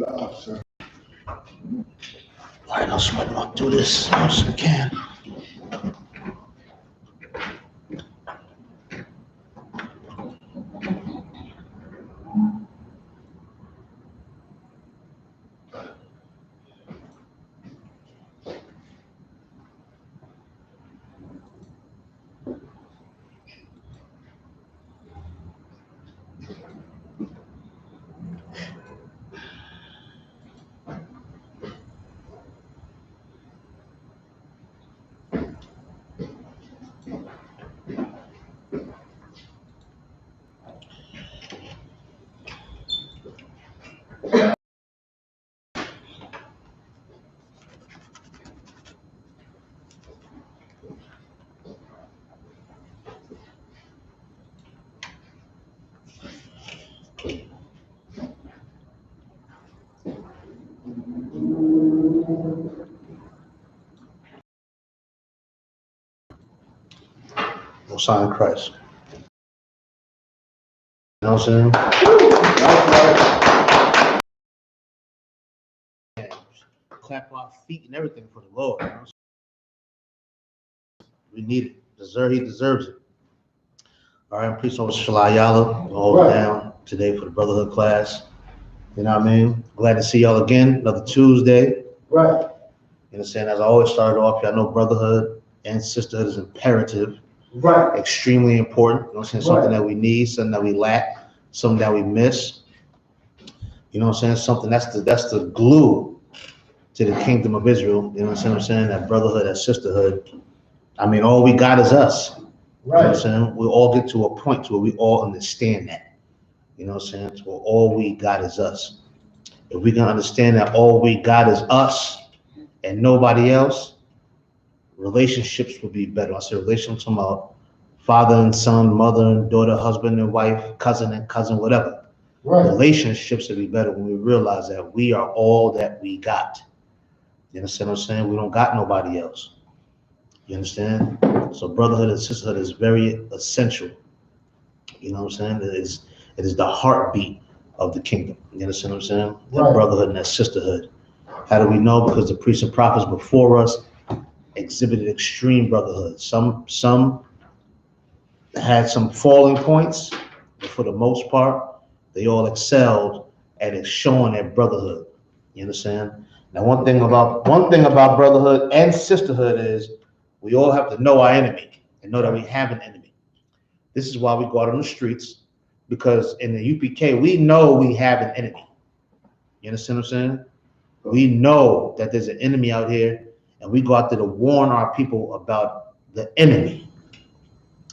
All right, I'll sweat walk through this as much as I can. No sign of Christ. You know what I'm saying? Clap our feet and everything for the Lord. You know? We need it. He deserves it. All right, I'm preaching over Shalayala all down today for the Brotherhood class. You know what I mean? Glad to see y'all again, another Tuesday. Right. You know what I'm saying? As I always started off, y'all know brotherhood and sisterhood is imperative. Right. Extremely important. You know what I'm saying? Something that we need, something that we lack, something that we miss. You know what I'm saying? Something that's the glue to the kingdom of Israel. You know what I'm saying? That brotherhood, that sisterhood. I mean, all we got is us. Right. You know what I'm saying? We all get to a point to where we all understand that. You know what I'm saying? So all we got is us. If we can understand that all we got is us and nobody else, relationships will be better. I say relationships about father and son, mother and daughter, husband and wife, cousin and cousin, whatever. Right. Relationships will be better when we realize that we are all that we got. You understand what I'm saying? We don't got nobody else. You understand? So brotherhood and sisterhood is very essential. You know what I'm saying? It is the heartbeat of the kingdom. You understand what I'm saying? That brotherhood and that sisterhood. How do we know? Because the priests and prophets before us exhibited extreme brotherhood. Some had some falling points, but for the most part, they all excelled at showing their brotherhood. You understand? Now, one thing about brotherhood and sisterhood is we all have to know our enemy and know that we have an enemy. This is why we go out on the streets, because in the U.P.K, we know we have an enemy. You understand what I'm saying? We know that there's an enemy out here, and we go out there to warn our people about the enemy.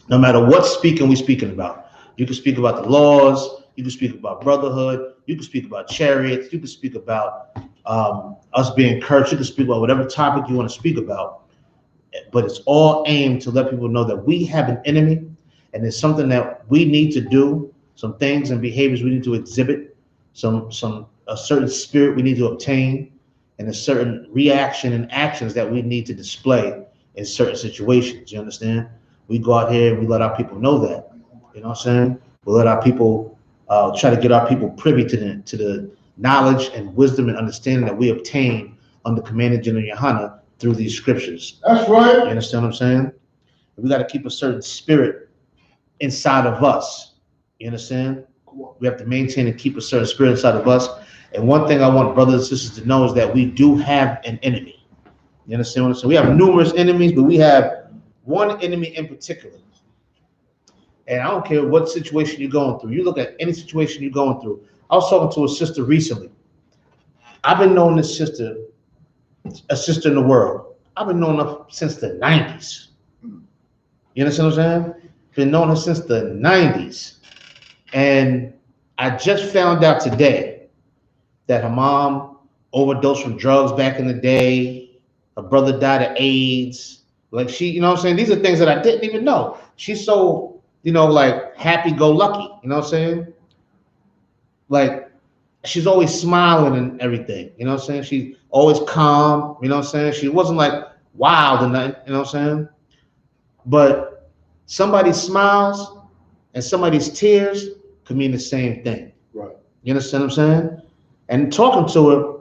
No matter what we're speaking about. You can speak about the laws, you can speak about brotherhood, you can speak about chariots, you can speak about us being cursed, you can speak about whatever topic you want to speak about. But it's all aimed to let people know that we have an enemy, and there's something that we need to do, some things and behaviors we need to exhibit, a certain spirit we need to obtain, and a certain reaction and actions that we need to display in certain situations. You understand? We go out here and we let our people know that. You know what I'm saying? We let our people try to get our people privy to the knowledge and wisdom and understanding that we obtain under Commander General YAHANNA through these scriptures. That's right. You understand what I'm saying? We got to keep a certain spirit inside of us. You understand? We have to maintain and keep a certain spirit inside of us. And one thing I want brothers and sisters to know is that we do have an enemy. You understand what I'm saying? We have numerous enemies, but we have one enemy in particular. And I don't care what situation you're going through. You look at any situation you're going through. I was talking to a sister recently. I've been knowing this sister, a sister in the world. I've been knowing her since the 90s. You understand what I'm saying? Been knowing her since the 90s. And I just found out today that her mom overdosed from drugs back in the day. Her brother died of AIDS. Like you know what I'm saying? These are things that I didn't even know. She's so, like happy-go-lucky. You know what I'm saying? Like, she's always smiling and everything. You know what I'm saying? She's always calm. You know what I'm saying? She wasn't like wild and nothing. You know what I'm saying? But somebody's smiles and somebody's tears could mean the same thing. Right. You understand what I'm saying? And talking to her,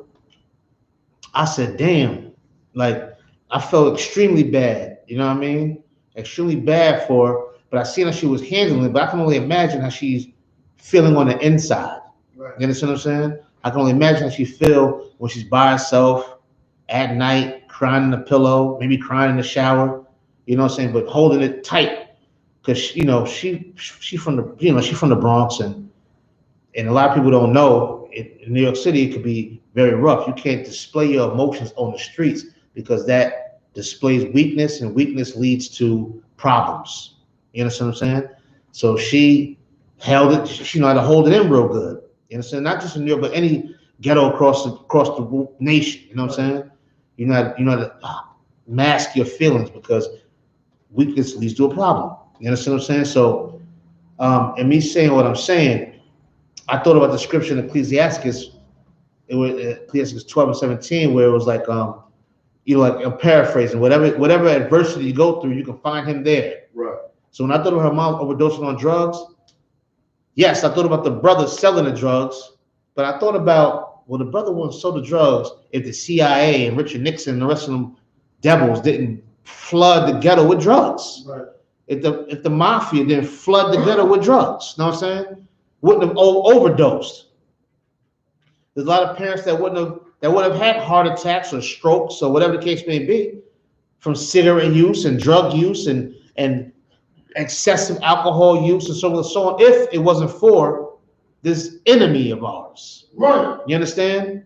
I said, damn, like I felt extremely bad, you know what I mean? Extremely bad for her, but I seen how she was handling it, but I can only imagine how she's feeling on the inside. Right. You understand what I'm saying? I can only imagine how she feel when she's by herself at night, crying in the pillow, maybe crying in the shower, you know what I'm saying? But holding it tight, because you know she from the she's from the Bronx, and a lot of people don't know in New York City it could be very rough. You can't display your emotions on the streets because that displays weakness, and weakness leads to problems. You understand what I'm saying? So she held it. She knew how to hold it in real good. You understand? Not just in New York, but any ghetto across the nation. You know what I'm saying? You know how to mask your feelings because weakness leads to a problem. You understand what I'm saying? So, and me saying what I'm saying, I thought about the scripture in Ecclesiastes. It was Ecclesiastes 12:17, where it was like, like I'm paraphrasing, whatever adversity you go through, you can find him there. Right. So when I thought of her mom overdosing on drugs, yes, I thought about the brother selling the drugs, but I thought about, well, the brother wouldn't sell the drugs if the CIA and Richard Nixon and the rest of them devils didn't flood the ghetto with drugs. Right. If the mafia didn't flood the ghetto with drugs, you know what I'm saying? Wouldn't have overdosed. There's a lot of parents that would have had heart attacks or strokes or whatever the case may be from cigarette use and drug use and excessive alcohol use and so on and so on, if it wasn't for this enemy of ours. Right. You understand?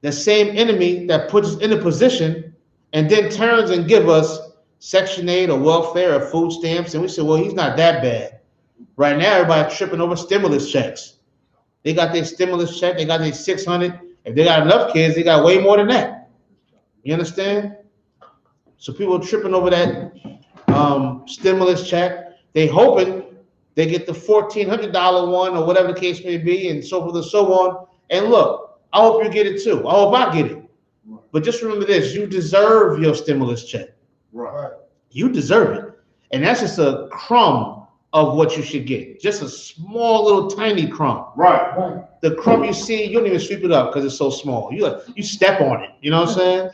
The same enemy that puts us in a position and then turns and give us Section 8 or welfare or food stamps, and we say, well, he's not that bad. Right now, everybody's tripping over stimulus checks. They got their stimulus check, they got their 600. If they got enough kids, they got way more than that. You understand? So people are tripping over that stimulus check. They hoping they get the $1,400 one or whatever the case may be, and so forth and so on. And look, I hope you get it too. I hope I get it. Right. But just remember this: you deserve your stimulus check. Right. You deserve it, and that's just a crumb of what you should get. Just a small little tiny crumb. Right. The crumb you see, you don't even sweep it up because it's so small. You step on it. You know what I'm saying?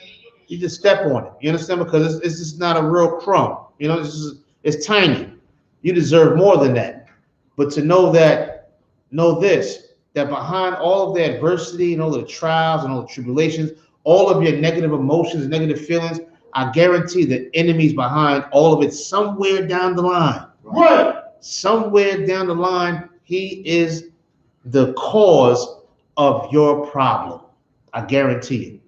You just step on it. You understand? Because it's just not a real crumb. You know, it's tiny. You deserve more than that. But to know this, that behind all of the adversity and all the trials and all the tribulations, all of your negative emotions and negative feelings, I guarantee the enemy's behind all of it somewhere down the line. Right. Somewhere down the line, he is the cause of your problem. I guarantee it.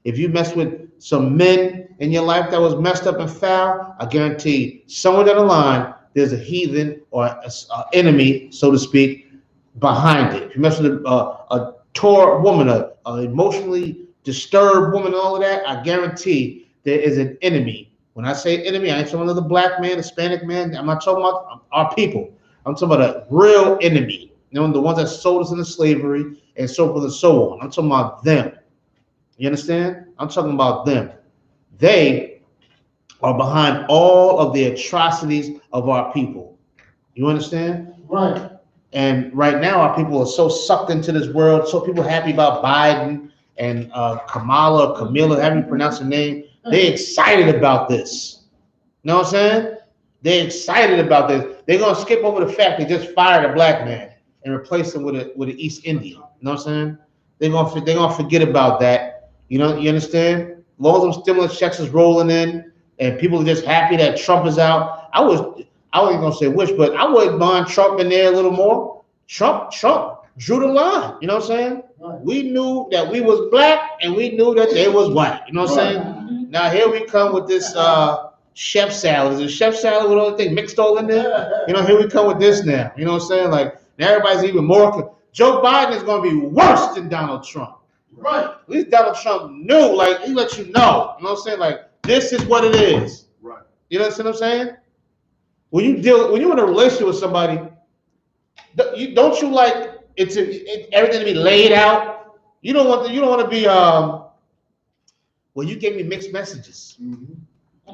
If you mess with some men in your life that was messed up and foul, I guarantee somewhere down the line, there's a heathen or an enemy, so to speak, behind it. If you mess with a tore woman, a emotionally disturbed woman, and all of that, I guarantee there is an enemy. When I say enemy, I ain't talking about the black man, Hispanic man. I'm not talking about our people. I'm talking about a real enemy. You know, the ones that sold us into slavery and so forth and so on. I'm talking about them. You understand? I'm talking about them. They are behind all of the atrocities of our people. You understand? Right. And right now, our people are so sucked into this world, so people happy about Biden and Kamala or Camilla, however you pronounce her name. They're excited about this. You know what I'm saying? They're excited about this. They're gonna skip over the fact they just fired a black man and replaced him with an East Indian. You know what I'm saying? They're gonna forget about that. You know, you understand? As long as them stimulus checks is rolling in and people are just happy that Trump is out. I wasn't gonna say wish, but I wouldn't mind Trump in there a little more. Trump drew the line. You know what I'm saying? Right. We knew that we was black and we knew that they was white. You know what I'm saying? Now here we come with this chef salad. Is it chef salad with all the things mixed all in there? You know, here we come with this now. You know what I'm saying? Like now everybody's even more. Joe Biden is going to be worse than Donald Trump. Right. At least Donald Trump knew. Like he let you know. You know what I'm saying? Like this is what it is. Right. You know what I'm saying? When you're in a relationship with somebody, don't you like everything to be laid out? You don't want to be well, you gave me mixed messages. Mm-hmm.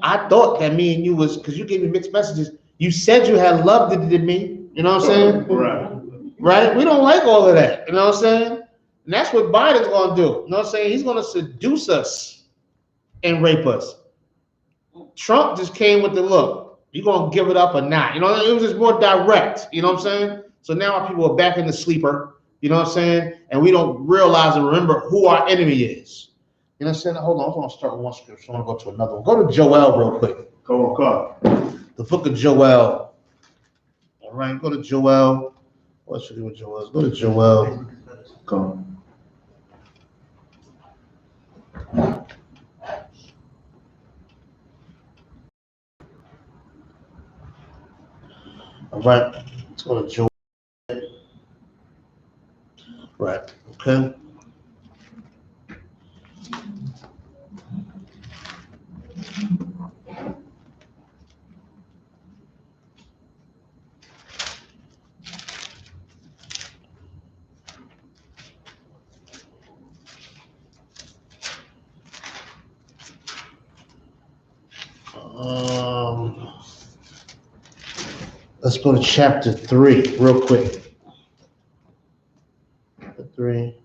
I thought that me and you was, because you gave me mixed messages. You said you had loved it in me. You know what I'm saying? Right. Right? We don't like all of that. You know what I'm saying? And that's what Biden's going to do. You know what I'm saying? He's going to seduce us and rape us. Trump just came with the look. You going to give it up or not? You know, it was just more direct. You know what I'm saying? So now our people are back in the sleeper. You know what I'm saying? And we don't realize and remember who our enemy is. You know what I'm saying? Hold on. I want to start with one scripture. I want to go to another one. Go to Joel real quick. Go on. The book of Joel. All right. Go to Joel. What should we do with Joel? Go to Joel. Go. All right. Let's go to Joel. Right. Okay. Let's go to chapter 3 real quick. Chapter 3.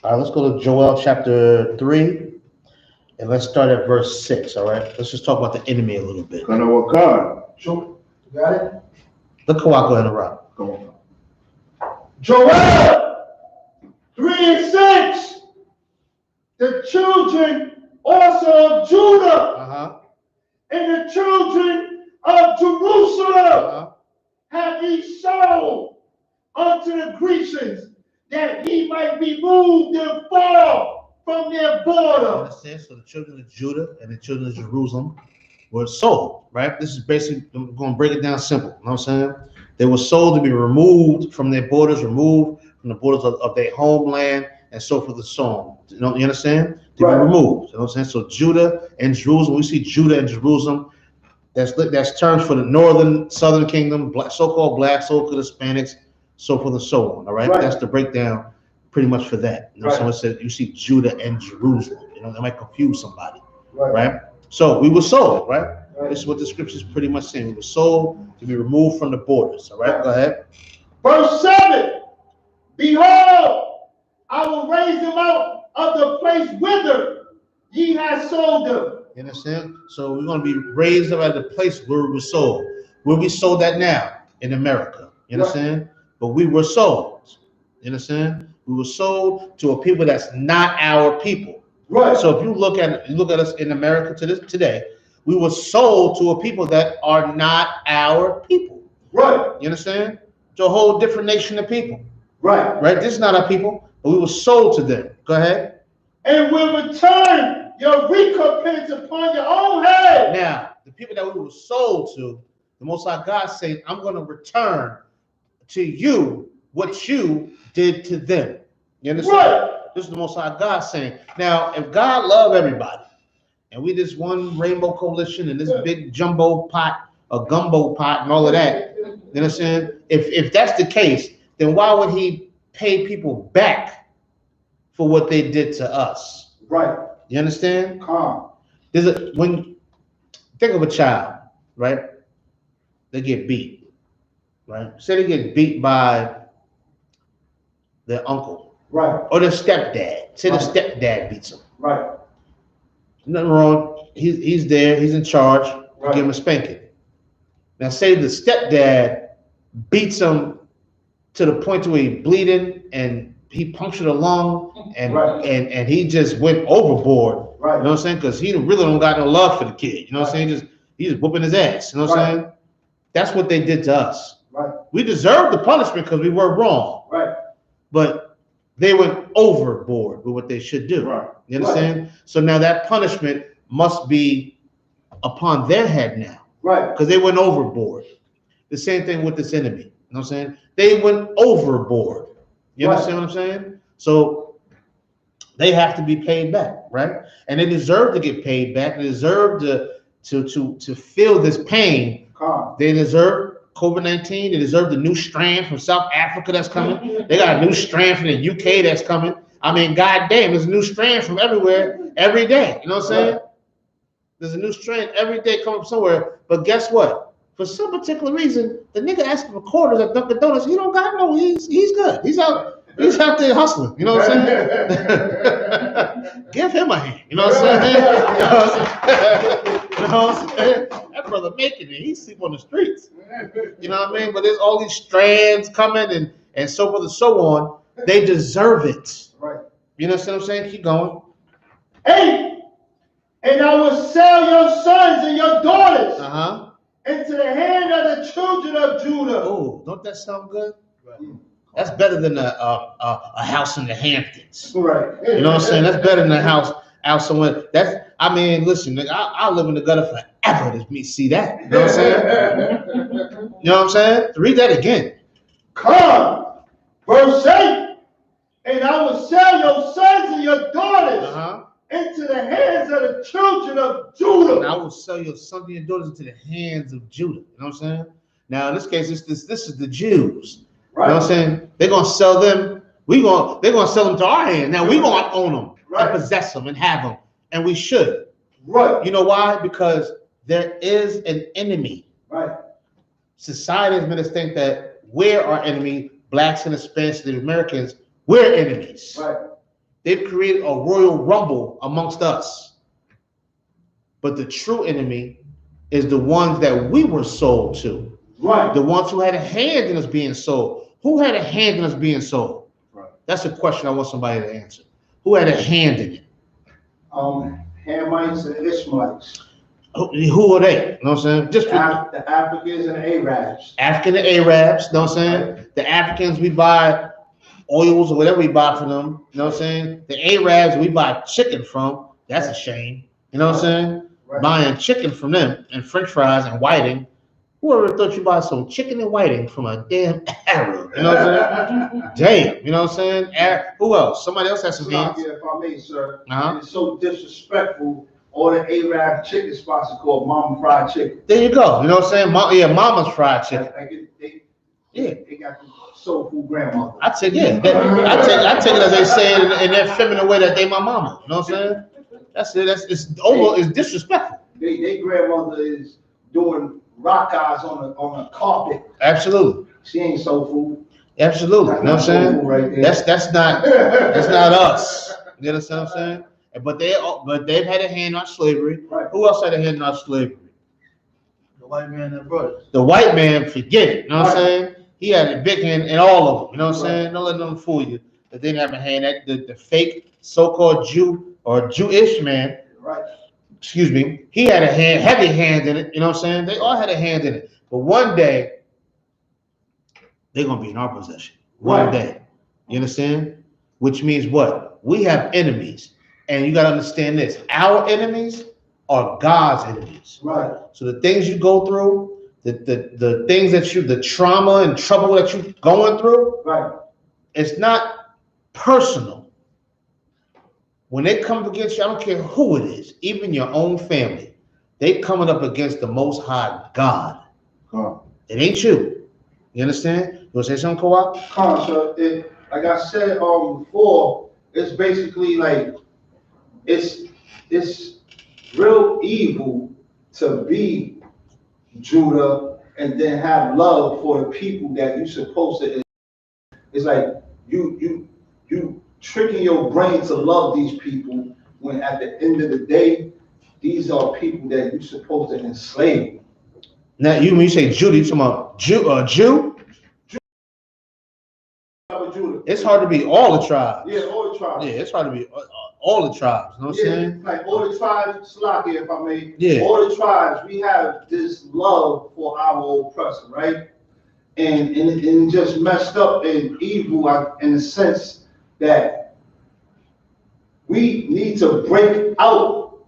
All right, let's go to Joel chapter 3, and let's start at verse 6, all right? Let's just talk about the enemy a little bit. Sure. You got it? Look how I go interrupt. Go on. Joel 3 and 6. The children also of Judah and the children of Jerusalem have he sold unto the Grecians, that he might be moved and fall from their border. Understand? So the children of Judah and the children of Jerusalem were sold, right? This is basically, I'm going to break it down simple. You know what I'm saying? They were sold to be removed from their borders, removed from the borders of their homeland, and so forth and so on. You understand? To be removed. You know what I'm saying? So Judah and Jerusalem, we see Judah and Jerusalem. That's terms for the northern, southern kingdom, so-called black, so-called Hispanics, so forth and so on. All right? That's the breakdown pretty much for that. You know, someone said you see Judah and Jerusalem. You know, that might confuse somebody. Right? So we were sold, right? This is what the scripture is pretty much saying. We were sold to be removed from the borders. All right? Go ahead. Verse 7. Behold, I will raise them out of the place whither ye have sold them. You understand? So we're going to be raised up at the place where we were sold. Where we sold at now? In America. You understand? But we were sold. You understand? We were sold to a people that's not our people. Right. So if you look at us in America today, we were sold to a people that are not our people. Right. You understand? To a whole different nation of people. Right. Right? This is not our people, but we were sold to them. Go ahead. And will return your recompense upon your own head. Now, the people that we were sold to, the Most High God says, I'm going to return to you what you did to them. You understand? Right. This is the Most High God saying. Now, if God loved everybody, and we this one rainbow coalition and this big jumbo pot, a gumbo pot, and all of that, you understand? If that's the case, then why would he pay people back for what they did to us? Right. You understand? There's when think of a child, right? They get beat, right? Say they get beat by their uncle, right, or their stepdad. Say the stepdad beats them. Right. Nothing wrong. He's there. He's in charge. Right. Give him a spanking. Now, say the stepdad beats him to the point where he's bleeding and he punctured a lung and and he just went overboard. Right. You know what I'm saying? Because he really don't got no love for the kid. You know what I'm saying? He's just whooping his ass. You know what I'm saying? That's what they did to us. Right. We deserved the punishment because we were wrong. Right. But they went overboard with what they should do. Right. You understand? So now that punishment must be upon their head now. Right. Because they went overboard. The same thing with this enemy. You know what I'm saying? They went overboard. You understand what I'm saying? So they have to be paid back, right? And they deserve to get paid back. They deserve to feel this pain. They deserve COVID-19. They deserve the new strand from South Africa that's coming. They got a new strand from the UK that's coming. I mean, goddamn, there's a new strand from everywhere every day. You know what I'm saying? There's a new strand every day coming from somewhere. But guess what? For some particular reason, the nigga asking for quarters at Dunkin' Donuts, he don't got no, he's good. He's out there hustling. You know what I'm saying? Give him a hand. You know what I'm saying? You know what I'm saying? That brother making it. He sleep on the streets. You know what I mean? But there's all these strands coming and so forth and so on. They deserve it. Right. You know what I'm saying? Keep going. 8. And I will sell your sons and your daughters into the hand of the children of Judah. Oh, don't that sound good? Right. That's better than a house in the Hamptons. Right. You know what I'm saying? That's better than a house out somewhere. I mean, listen, I'll live in the gutter forever to see that. You know what I'm saying? You know what I'm saying? Read that again. Come. Verse 8. And I will sell your sons and your daughters into the hands of the children of Judah. And I will sell your sons and your daughters into the hands of Judah. You know what I'm saying? Now, in this case, this is the Jews. Right. You know what I'm saying? They're going to sell them. They're going to sell them to our hand. Now, we're going to own them and possess them and have them. And we should. Right. You know why? Because there is an enemy. Right. Society has made us think that we're our enemy, blacks and Hispanics and Americans, we're enemies. Right. They've created a royal rumble amongst us. But the true enemy is the ones that we were sold to. Right. The ones who had a hand in us being sold. Who had a hand in us being sold? Right. That's a question I want somebody to answer. Who had a hand in it? Hamites and Ishmaelites. Who are they? You know what I'm saying? Just the Africans and the Arabs. African and Arabs, you know what I'm saying? Right. The Africans, we buy oils or whatever we buy from them. You know what I'm saying? The Arabs, we buy chicken from. That's a shame. You know what I'm saying? Right. Buying chicken from them and French fries and whiting. Whoever thought you buy some chicken and whiting from a damn Arab? You know what I'm saying? Damn. You know what I'm saying? Who else? Somebody else has some hands. If I may, sir. It's so disrespectful. All the Arab chicken spots are called Mama Fried Chicken. There you go. You know what I'm saying? Mama's fried chicken. They got the soul food grandmother. I take it as they say in that feminine way that they my mama. You know what I'm saying? That's it. It's disrespectful. They grandmother is doing rock eyes on a carpet. Absolutely. She ain't soul food. Absolutely. You know what I'm saying? Right that's not us. You understand what I'm saying? But they've had a hand on slavery. Right. Who else had a hand on slavery? The white man that brought it. The white man, forget it. You know what I'm saying? He had a big hand in all of them. You know what I'm saying? Don't let them fool you. That they didn't have a hand. That the fake so-called Jew or Jewish man. Right. Excuse me. He had a heavy hand in it. You know what I'm saying? They all had a hand in it. But one day, they're gonna be in our possession. One day. You understand? Which means what? We have enemies. And you got to understand this. Our enemies are God's enemies. Right. So the things you go through, the things the trauma and trouble that you're going through, right, it's not personal. When they come against you, I don't care who it is, even your own family, they coming up against the Most High God. It ain't you. You understand? You want to say something, Kawhi? So like I said before, it's basically like, it's real evil to be Judah and then have love for the people that you're supposed to. It's like you tricking your brain to love these people when at the end of the day, these are people that you're supposed to enslave. Now, when you say Judah, you talking about Jew? It's hard to be all the tribes. Yeah, all the tribes. Yeah, it's hard to be all the tribes. You know what I'm saying? Like all the tribes, Slakia, if I may. Yeah. All the tribes, we have this love for our oppressor, right? And just messed up and evil in the sense that we need to break out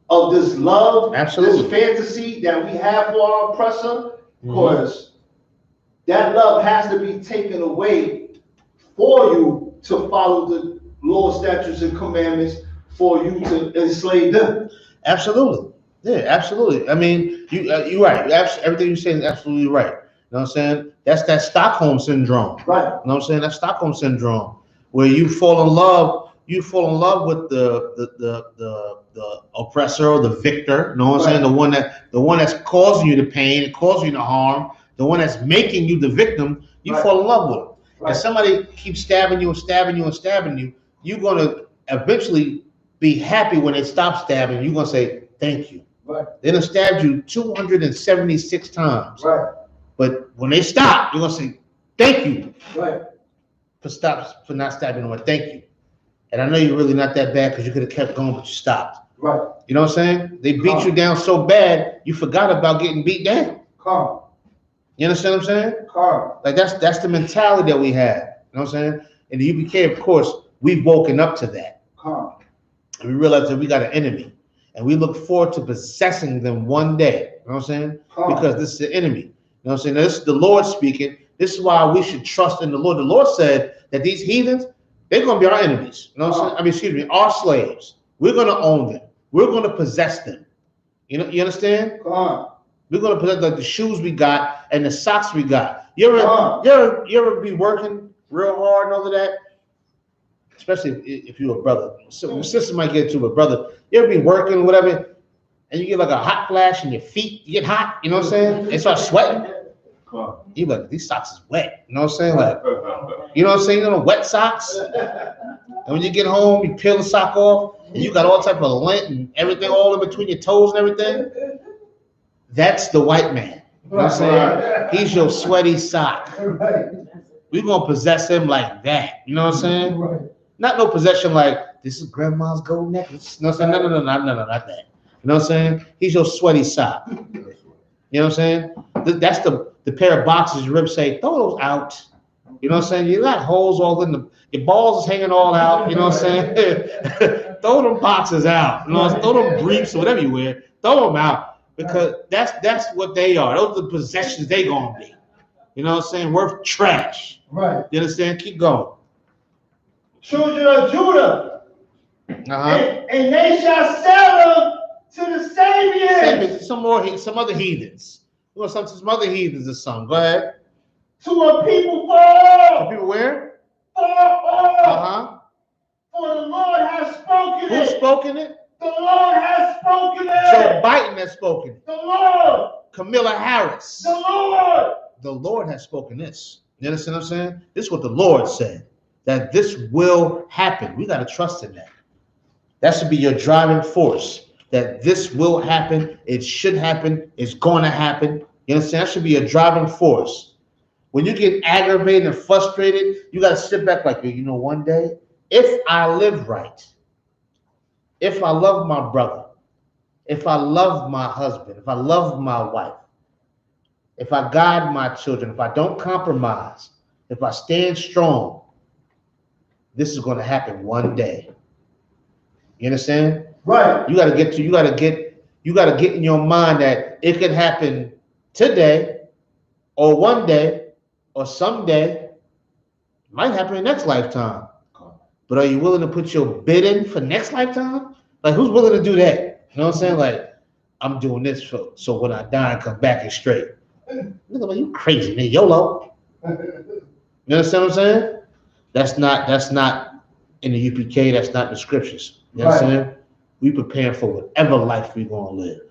of this love, absolutely, this fantasy that we have for our oppressor, because that love has to be taken away for you to follow the law, statutes, and commandments, for you to enslave them. Absolutely. Yeah, absolutely. I mean, you're right. Everything you're saying is absolutely right. You know what I'm saying? That's that Stockholm syndrome. Right. You know what I'm saying? That Stockholm syndrome, where you fall in love you fall in love with the oppressor or the victor. You know what I'm saying? The one that's causing you the pain and causing you the harm, the one that's making you the victim. You fall in love with them. And somebody keeps stabbing you and stabbing you and stabbing you, you're gonna eventually be happy when they stop stabbing. You're gonna say thank you. They done stabbed you 276 times. But when they stop, you're gonna say thank you. For not stabbing them. Thank you. And I know you're really not that bad because you could have kept going, but you stopped. You know what I'm saying? They beat you down so bad, you forgot about getting beat down. You understand what I'm saying? Like that's the mentality that we have. You know what I'm saying? And the UPK, of course, we've woken up to that. And we realize that we got an enemy. And we look forward to possessing them one day. You know what I'm saying? Because this is the enemy. You know what I'm saying? Now, this is the Lord speaking. This is why we should trust in the Lord. The Lord said that these heathens, they're going to be our enemies. You know what I'm saying? I mean, excuse me, our slaves. We're going to own them. We're going to possess them. You know, you understand? We're going to possess like the shoes we got and the socks we got. You ever be working real hard and all of that? Especially if you're a brother. So sister might get to, but brother, you ever be working, whatever, and you get like a hot flash in your feet, you get hot, you know what I'm saying? And start sweating. You like, these socks is wet, you know what I'm saying? Like, you know what I'm saying? You know, wet socks. And when you get home, you peel the sock off, and you got all type of lint and everything all in between your toes and everything. That's the white man. You know what I'm saying? He's your sweaty sock. We're gonna possess him like that. You know what I'm saying? Not no possession like this is grandma's gold necklace. You know what I'm saying? No, not that. You know what I'm saying? He's your sweaty sock. You know what I'm saying? That's the pair of boxes your ribs say, throw those out. You know what I'm saying? You got holes all in them. Your balls is hanging all out. You know what I'm saying? Throw them boxes out. You know, throw them briefs or whatever you wear. Throw them out because that's what they are. Those are the possessions they gonna be. You know what I'm saying? Worth trash. You understand? Keep going. Children of Judah, and they shall sell them to the Sabians. Some other heathens. You know, some other heathens or something. Go ahead. To a people far. To people where? Far off. For the Lord has spoken it. Who's spoken it? The Lord has spoken it. Joe Biden has spoken it. The Lord. Camilla Harris. The Lord. The Lord has spoken this. You understand what I'm saying? This is what the Lord said. That this will happen. We got to trust in that. That should be your driving force. That this will happen. It should happen. It's going to happen. You understand? That should be your driving force. When you get aggravated and frustrated, you got to sit back like, you know, one day, if I live right, if I love my brother, if I love my husband, if I love my wife, if I guide my children, if I don't compromise, if I stand strong, this is going to happen one day. You understand? Right. You got to get in your mind that it could happen today, or one day, or someday. It might happen in the next lifetime. But are you willing to put your bid in for next lifetime? Like, who's willing to do that? You know what I'm saying? Like, I'm doing this so when I die, I come back and straight. Look at you, crazy nigga, YOLO. You understand what I'm saying? That's not in the UPK. That's not in the scriptures. You know what I'm saying? We preparing for whatever life we're gonna live,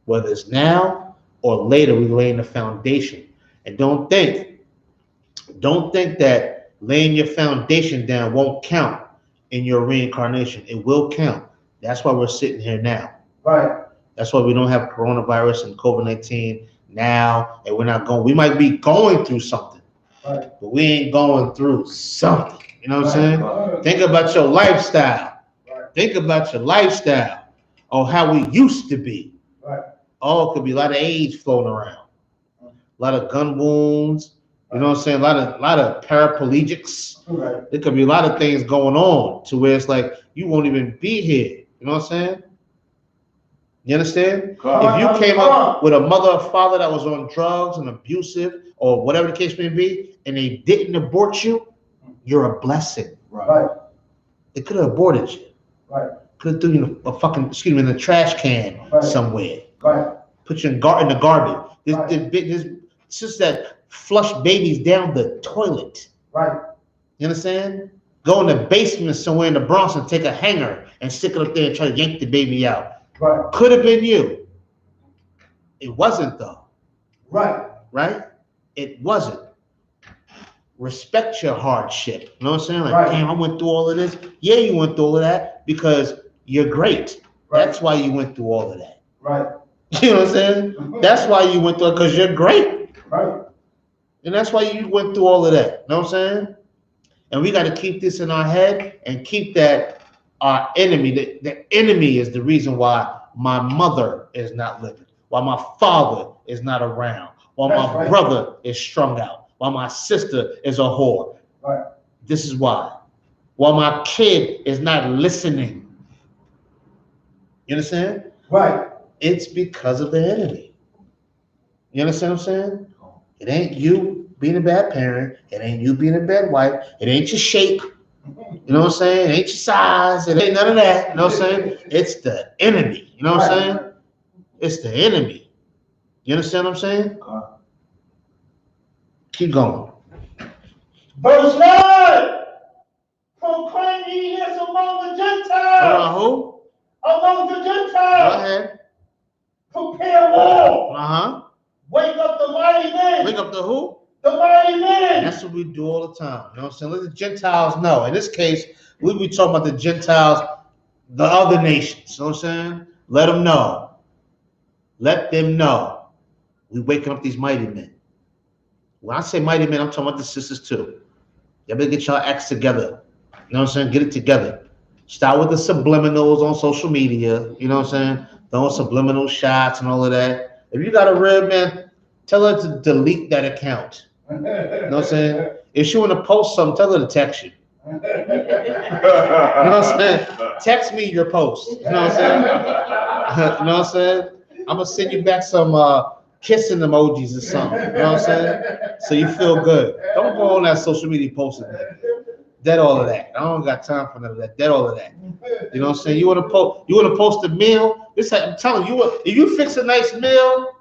whether it's now or later. We laying the foundation, and don't think that laying your foundation down won't count in your reincarnation. It will count. That's why we're sitting here now. Right. That's why we don't have coronavirus and COVID-19 now, and we're not going. We might be going through something. Right. But we ain't going through something. You know what I'm saying? Right. Think about your lifestyle. Right. Think about your lifestyle or how we used to be. Right. Oh, it could be a lot of AIDS floating around. A lot of gun wounds. You know what I'm saying? A lot of paraplegics. Right. There could be a lot of things going on to where it's like you won't even be here. You know what I'm saying? You understand? If you came up with a mother or father that was on drugs and abusive or whatever the case may be, and they didn't abort you, you're a blessing. Right. They could have aborted you. Right. Could have threw you in the trash can somewhere. Right. Put you in the garbage. It's just that flush babies down the toilet. Right. You understand? go in the basement somewhere in the Bronx and take a hanger and stick it up there and try to yank the baby out. Right. Could have been you. It wasn't though. Right. Right? It wasn't. Respect your hardship. You know what I'm saying? Like, Right. damn, I went through all of this. Yeah, you went through all of that because you're great. Right. That's why you went through all of that. Right. You know what I'm saying? That's why you went through it, because you're great. Right. And that's why you went through all of that. You know what I'm saying? And we got to keep this in our head and keep that our enemy. The enemy is the reason why my mother is not living, why my father is not around, why That's my right. brother is strung out, why my sister is a whore. Right. This is why. Why my kid is not listening. You understand? Right. It's because of the enemy. You understand what I'm saying? It ain't you being a bad parent. It ain't you being a bad wife. It ain't your shape. You know what I'm saying? It ain't your size. It ain't none of that. You know what I'm saying? It's the enemy. You know what I'm saying? It's the enemy. You understand what I'm saying? Keep going. Verse 9. Proclaim ye this among the Gentiles. Who? Among the Go Gentiles. ahead. Prepare war. Uh-huh. Wake up the mighty men. Wake up the who? The mighty men. That's what we do all the time. You know what I'm saying? Let the Gentiles know. In this case, we be talking about the Gentiles, the other nations. You know what I'm saying? Let them know. Let them know. We waking up these mighty men. When I say mighty men, I'm talking about the sisters too. Y'all better get y'all acts together. You know what I'm saying? Get it together. Start with the subliminals on social media. You know what I'm saying? Throwing subliminal shots and all of that. If you got a rib, man, tell her to delete that account. You know what I'm saying? If she want to post something, tell her to text you. You know what I'm saying? Text me your post. You know what I'm saying? You know what I'm saying? I'm gonna send you back some kissing emojis or something. You know what I'm saying? So you feel good. Don't go on that social media posting that. Dead all of that. I don't got time for none of that. Dead all of that. You know what I'm saying? You want to post a meal? It's like, I'm telling you, if you fix a nice meal,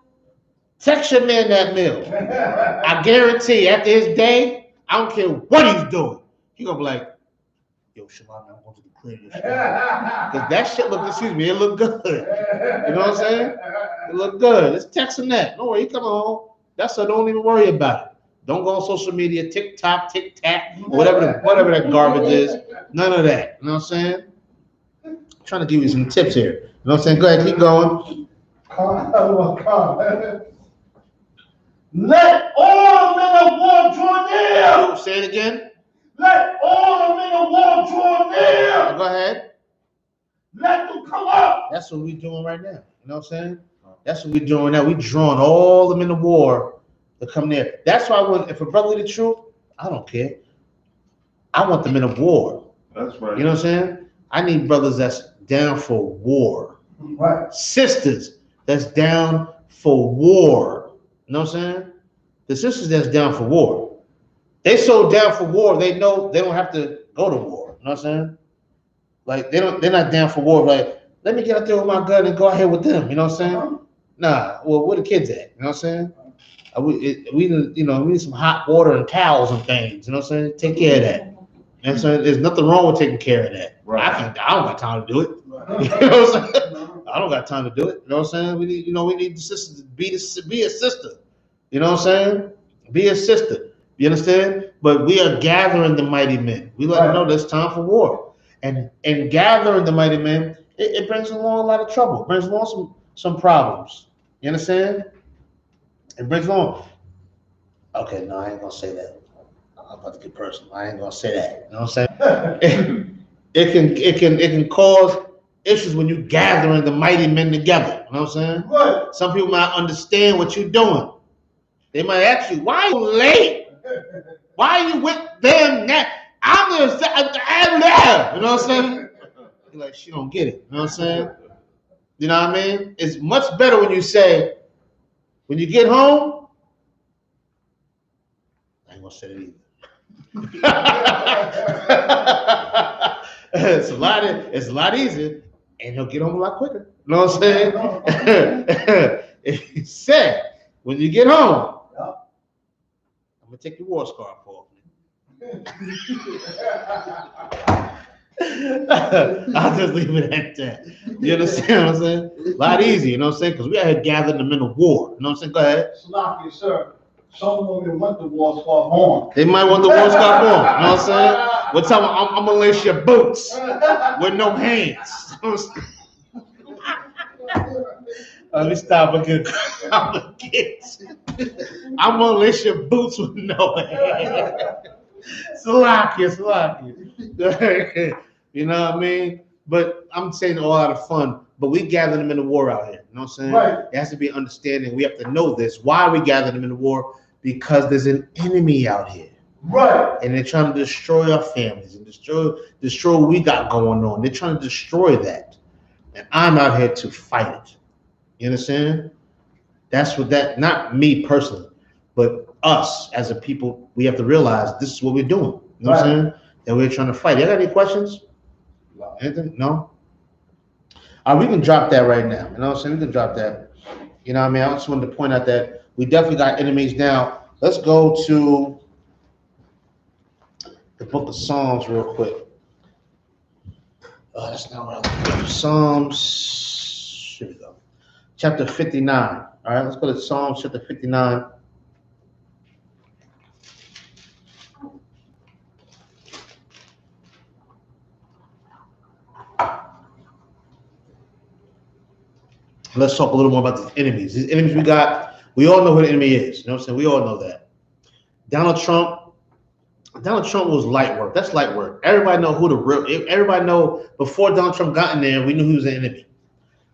text your man that meal. I guarantee after his day, I don't care what he's doing. He gonna be like, yo, Shalom, I'm going to the crib. Because that shit look, excuse me, it look good. You know what I'm saying? It look good. Just text him that. Don't worry, he come home. That's so don't even worry about it. Don't go on social media, TikTok, TikTok, whatever that garbage is. None of that. You know what I'm saying? I'm trying to give you some tips here. You know what I'm saying? Go ahead, keep going. Let all men of war draw near. Say it again. Let all the men of war draw near. Go ahead. Let them come up. That's what we're doing right now. You know what I'm saying? That's what we're doing now. We're drawing all the men of war to come there. That's why if a brother the truth, I don't care. I want the men of war. That's right. You know what I'm saying? I need brothers that's down for war. Right. Sisters that's down for war. You know what I'm saying? The sisters that's down for war. They so down for war, they know they don't have to go to war. You know what I'm saying? Like they're not down for war. Like, let me get out there with my gun and go ahead with them. You know what I'm saying? Nah. Well, where the kids at? You know what I'm saying? We need some hot water and towels and things. You know what I'm saying? Take care of that. And so there's nothing wrong with taking care of that. Right. I don't got time to do it. You know what I'm saying? I don't got time to do it. You know what I'm saying? We need the sister to be a sister. You know what I'm saying? Be a sister. You understand? But we are gathering the mighty men. We let them know there's time for war. And gathering the mighty men, it brings along a lot of trouble. It brings along some problems. You understand? It brings along. Okay, no, I ain't gonna say that. I'm about to get personal. I ain't gonna say that. You know what I'm saying? it can cause issues when you gathering the mighty men together. You know what I'm saying? Right. Some people might understand what you're doing. They might ask you, why are you late? Why are you with them now? I'm gonna say, you know what I'm saying? You're like, she don't get it. You know what I'm saying? You know what I mean? It's much better when you say, when you get home, I ain't gonna say it either. It's a lot easier, and he'll get home a lot quicker. You know what I'm saying? If you say, when you get home, I'm gonna take your war scarf off. I'll just leave it at that. You understand what I'm saying? A lot easier, you know what I'm saying? Because we out here gathering them in a war. You know what I'm saying? Go ahead. Sloppy, sir. Some women want the war scarf on. They might want the war scarf on. You know what I'm saying? What time I'm gonna lace your boots with no hands. You know what I'm saying? Let me stop again. I'm gonna lace your boots with no hands. Slocky. You know what I mean? But I'm saying all out of fun. But we gather them in the war out here. You know what I'm saying? Right. There has to be understanding. We have to know this. Why we gather them in the war? Because there's an enemy out here. Right. And they're trying to destroy our families and destroy what we got going on. They're trying to destroy that. And I'm out here to fight it. You understand? That's what that, not me personally, but us as a people, we have to realize this is what we're doing. You know what I'm saying? That we're trying to fight. You got any questions? Anything? No? We can drop that right now. You know what I'm saying? We can drop that. You know what I mean? I just wanted to point out that we definitely got enemies now. Let's go to the book of Psalms real quick. That's not what I'm looking for. Psalms, here we go. Chapter 59. All right, let's go to Psalms chapter 59. Let's talk a little more about these enemies. These enemies we got, we all know who the enemy is. You know what I'm saying? We all know that. Donald Trump was light work. That's light work. Everybody know who the real, everybody know before Donald Trump got in there, we knew he was an enemy.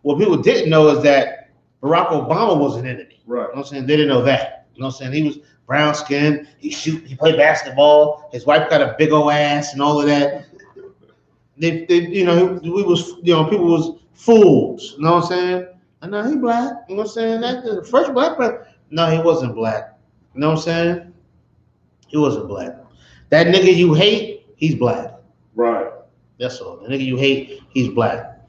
What people didn't know is that Barack Obama was an enemy. Right. You know what I'm saying? They didn't know that. You know what I'm saying? He was brown skinned, he played basketball, his wife got a big old ass and all of that. They you know, we was, you know, people was fools. You know what I'm saying? And now he black. You know what I'm saying? That's the first black person. No, he wasn't black. You know what I'm saying? He wasn't black. That nigga you hate, he's black. Right. That's all. The nigga you hate, he's black.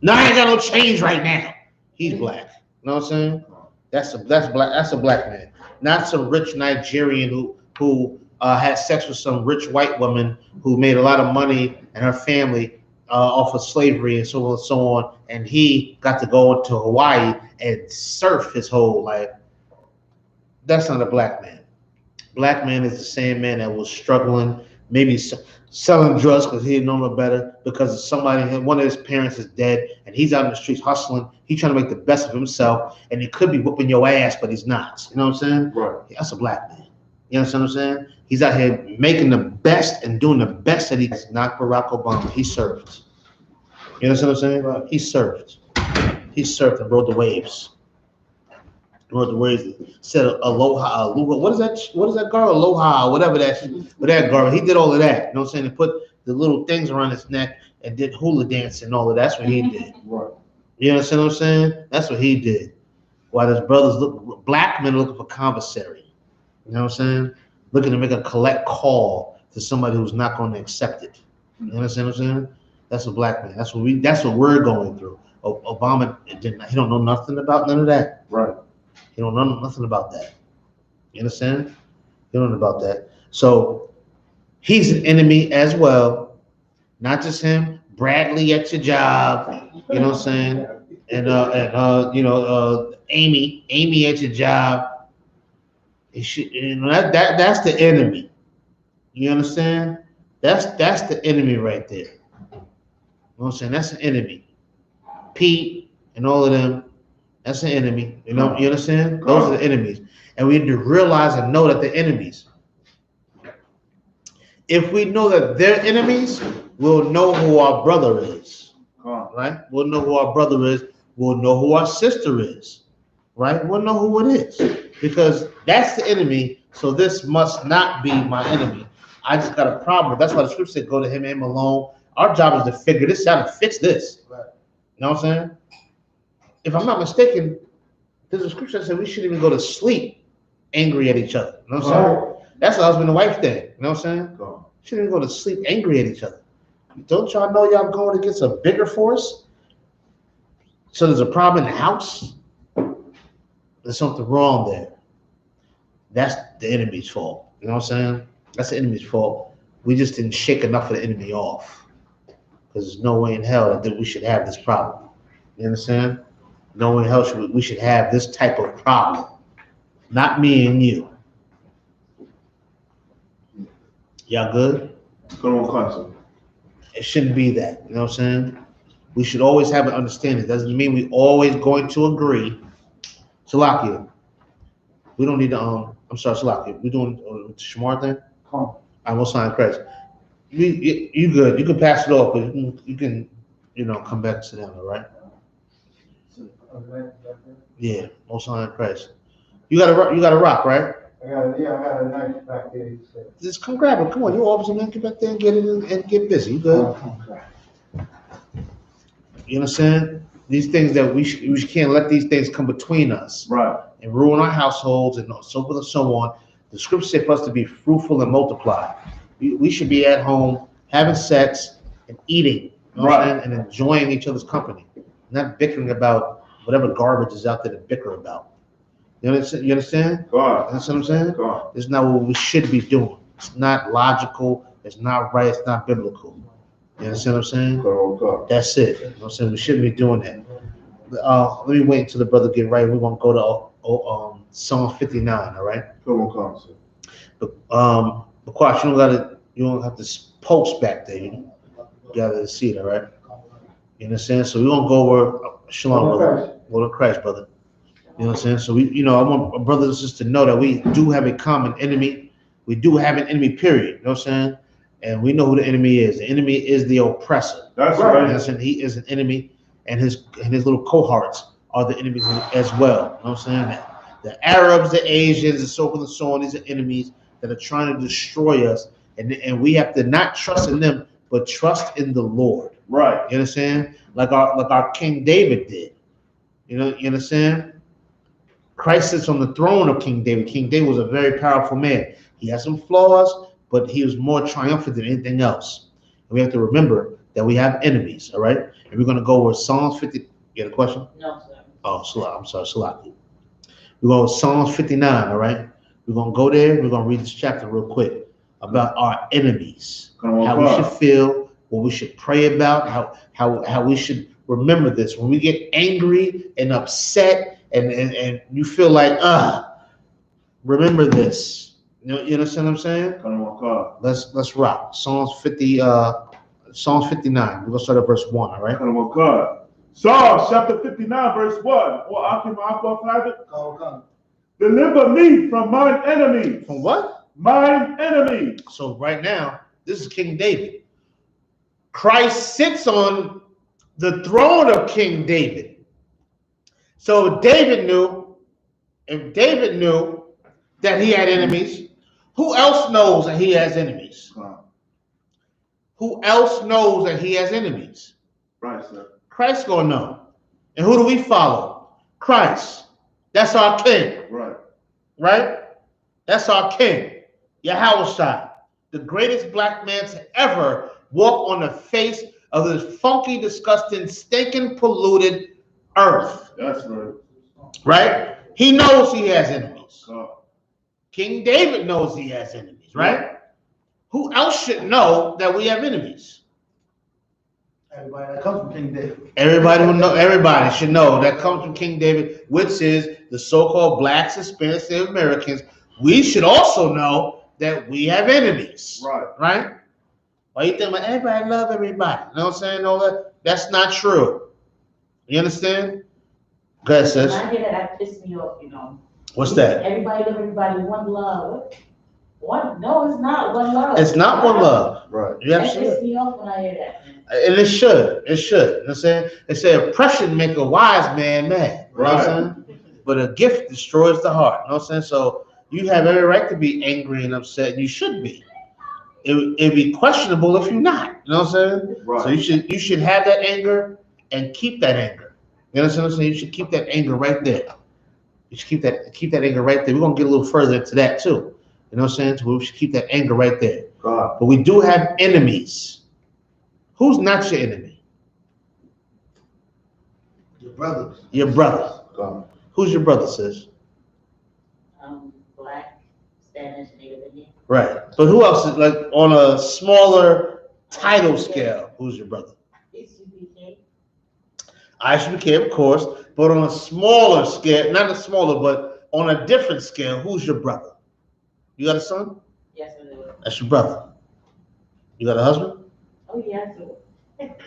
No, I ain't got no change right now. He's black. You know what I'm saying? That's black. That's a black man. Not some rich Nigerian who had sex with some rich white woman who made a lot of money and her family off of slavery and so on and so on. And he got to go to Hawaii and surf his whole life. That's not a black man. Black man is the same man that was struggling, maybe selling drugs because he didn't know no better, because somebody, one of his parents is dead, and he's out in the streets hustling. He's trying to make the best of himself, and he could be whooping your ass, but he's not. You know what I'm saying? Right. That's a black man. You understand what I'm saying? He's out here making the best and doing the best that he can. Not Barack Obama. He served. You understand what I'm saying? Right. He served. He surfed and rode the waves. Rode the waves. Said aloha. What is that? What is that garment? Aloha, whatever that. But that garment, he did all of that. You know what I'm saying? He put the little things around his neck and did hula dance and all of that. That's what he did. Right. You understand what I'm saying? That's what he did. While his brothers look, black men looking for commissary. You know what I'm saying? Looking to make a collect call to somebody who's not going to accept it. You understand what I'm saying? That's a black man. That's what we're going through. Obama didn't. He don't know nothing about none of that. Right. He don't know nothing about that. You understand? He don't know about that. So he's an enemy as well. Not just him. Bradley at your job. You know what I'm saying? And Amy at your job. That's the enemy. You understand? That's the enemy right there. You know what I'm saying? That's an enemy. Pete and all of them, that's an enemy. You know, you understand? Those are the enemies. And we need to realize and know that they're enemies. If we know that they're enemies, we'll know who our brother is. Right? We'll know who our brother is. We'll know who our sister is. Right? We'll know who it is. Because that's the enemy, so this must not be my enemy. I just got a problem. That's why the scripture said, go to him alone. Our job is to figure this out and fix this. Right. You know what I'm saying? If I'm not mistaken, there's a scripture that said we shouldn't even go to sleep angry at each other. You know what I'm saying? That's a husband and wife thing. You know what I'm saying? Shouldn't even go to sleep angry at each other. Don't y'all know y'all going against a bigger force? So there's a problem in the house. There's something wrong there. That's the enemy's fault. You know what I'm saying? That's the enemy's fault. We just didn't shake enough of the enemy off. Because there's no way in hell that we should have this problem. You understand? No way in hell we should have this type of problem. Not me and you. Y'all good? Come on, counsel. It shouldn't be that. You know what I'm saying? We should always have an understanding. It doesn't mean we always going to agree. Shalakia. We don't need to, I'm sorry, Shalakia. We doing the Shamar thing? I will sign Christ. You good. You can pass it off, but you can, come back to them, all right? Yeah, most high Christ. You got a rock, right? I got a knife back there. Just come grab it. Come on, you officer man, get back there and get it and get busy. You good? You understand? These things that we can't let these things come between us, Right? And ruin our households and so forth and so on. The scripture says for us to be fruitful and multiply. We should be at home having sex and eating, Right? And enjoying each other's company, not bickering about whatever garbage is out there to bicker about. You understand? God. That's what I'm saying? God. It's not what we should be doing. It's not logical. It's not right. It's not biblical. You understand what I'm saying? God. That's it. You know what I'm saying? We shouldn't be doing that. Let me wait until the brother get right. We're going to go to Psalm 59, all right? Come on, counsel. But of course, you don't have to post back there. You gotta see it, all right? You understand? So we're gonna go over Shalom, brother. Go to Christ, brother. You know what I'm saying? So I want our brothers and sisters to know that we do have a common enemy. We do have an enemy, period. You know what I'm saying? And we know who the enemy is. The enemy is the oppressor. That's You know right. what I'm saying? He is an enemy, and his little cohorts are the enemies as well. You know what I'm saying? The Arabs, the Asians, and so forth and so on, these are enemies that are trying to destroy us. And we have to not trust in them, but trust in the Lord. Right. You understand? Like our King David did. You understand? Christ sits on the throne of King David. King David was a very powerful man. He had some flaws, but he was more triumphant than anything else. And we have to remember that we have enemies, all right? And we're going to go with Psalms 50. You got a question? No, sir. Oh, Salah. I'm sorry, Salah. We're going with Psalms 59, all right? We're going to go there. We're going to read this chapter real quick about our enemies, how we should feel, what we should pray about, how we should remember this. When we get angry and upset and you feel like, remember this. You understand what I'm saying? Come on, God. Let's rock. Psalms 59. We're gonna start at verse 1, all right? Come on, God. Psalm chapter 59, verse 1. Deliver me from mine enemies. From what? Mine enemies. So right now, this is King David. Christ sits on the throne of King David. So if David knew that he had enemies, who else knows that he has enemies? Who else knows that he has enemies? Right, sir. Christ's gonna know. And who do we follow? Christ. That's our king. Right? That's our king. Yahawashi, the greatest black man to ever walk on the face of this funky, disgusting, stinking, polluted earth. That's right. Right? He knows he has enemies. God. King David knows he has enemies, right? Who else should know that we have enemies? Everybody that comes from King David. Everybody should know that comes from King David, which is the so-called blacks, Hispanics, Native Americans. We should also know that we have enemies. Right? Why you think everybody love everybody? You know what I'm saying? All that? That's not true. You understand? Go ahead, sis. When I hear that pissed me off, What's that? Everybody love everybody, one love. What? No, it's not one love. It's not one love. Right. Yeah, That pisses me off when I hear that. And it should. You know what I'm saying? They say oppression make a wise man mad. You know what I'm saying? But a gift destroys the heart. You know what I'm saying? So you have every right to be angry and upset, and you should be. It'd be questionable if you're not. You know what I'm saying? Right. So you should have that anger and keep that anger. You understand what I'm saying? You should keep that anger right there. You should keep that anger right there. We're gonna get a little further into that too. You know what I'm saying? So we should keep that anger right there. God. But we do have enemies. Who's not your enemy? Your brothers. Your brother. God. Who's your brother, sis? Black, Spanish, Native Indian. Right. But who else is like on a smaller title scale? Who's your brother? I.S.U.P.K. I.S.U.P.K, of course, but on a smaller scale, not a smaller, but on a different scale, who's your brother? You got a son? Yes, I do. That's your brother. You got a husband? Oh, yeah, I do.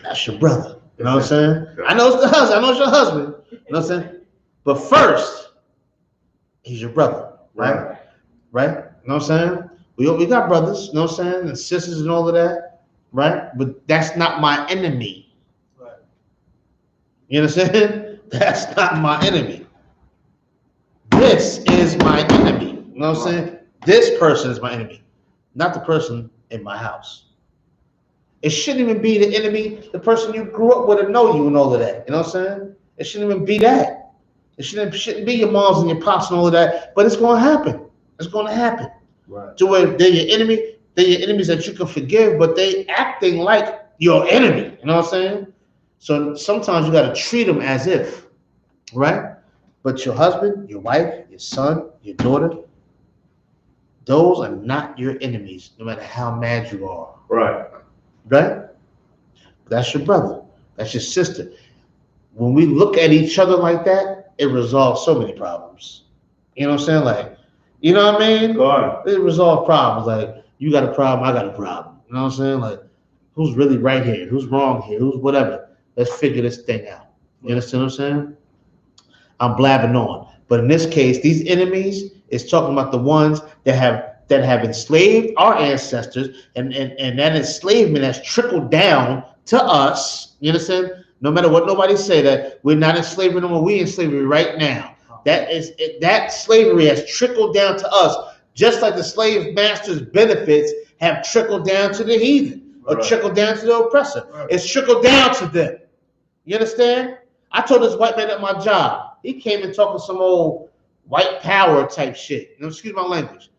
That's your brother. You know what I'm saying? I know it's the husband. I know it's your husband. You know what I'm saying? But first, he's your brother, right? Right? You know what I'm saying? We got brothers, you know what I'm saying, and sisters and all of that, right? But that's not my enemy. Right. You understand? That's not my enemy. This is my enemy. You know what I'm saying? This person is my enemy, not the person in my house. It shouldn't even be the enemy, the person you grew up with and know you and all of that. You know what I'm saying? It shouldn't even be that. It shouldn't be your moms and your pops and all of that. But it's going to happen. It's going to happen. Right. To where they're your enemy, they're your enemies that you can forgive, but they acting like your enemy. You know what I'm saying? So sometimes you got to treat them as if, right? But your husband, your wife, your son, your daughter, those are not your enemies, no matter how mad you are. Right. Right? That's your brother. That's your sister. When we look at each other like that, it resolves so many problems. You know what I'm saying? Like, you know what I mean? God. It resolves problems. Like, you got a problem, I got a problem. You know what I'm saying? Like, who's really right here? Who's wrong here? Who's whatever? Let's figure this thing out. You understand what I'm saying? I'm blabbing on. But in this case, these enemies is talking about the ones that have enslaved our ancestors, and that enslavement has trickled down to us. You understand? No matter what nobody say, that we're not in slavery anymore, we in slavery right now. That slavery has trickled down to us, just like the slave master's benefits have trickled down to the heathen, or trickled down to the oppressor. It's trickled down to them. You understand? I told this white man at my job, he came and talking some old white power type shit. You know, excuse my language.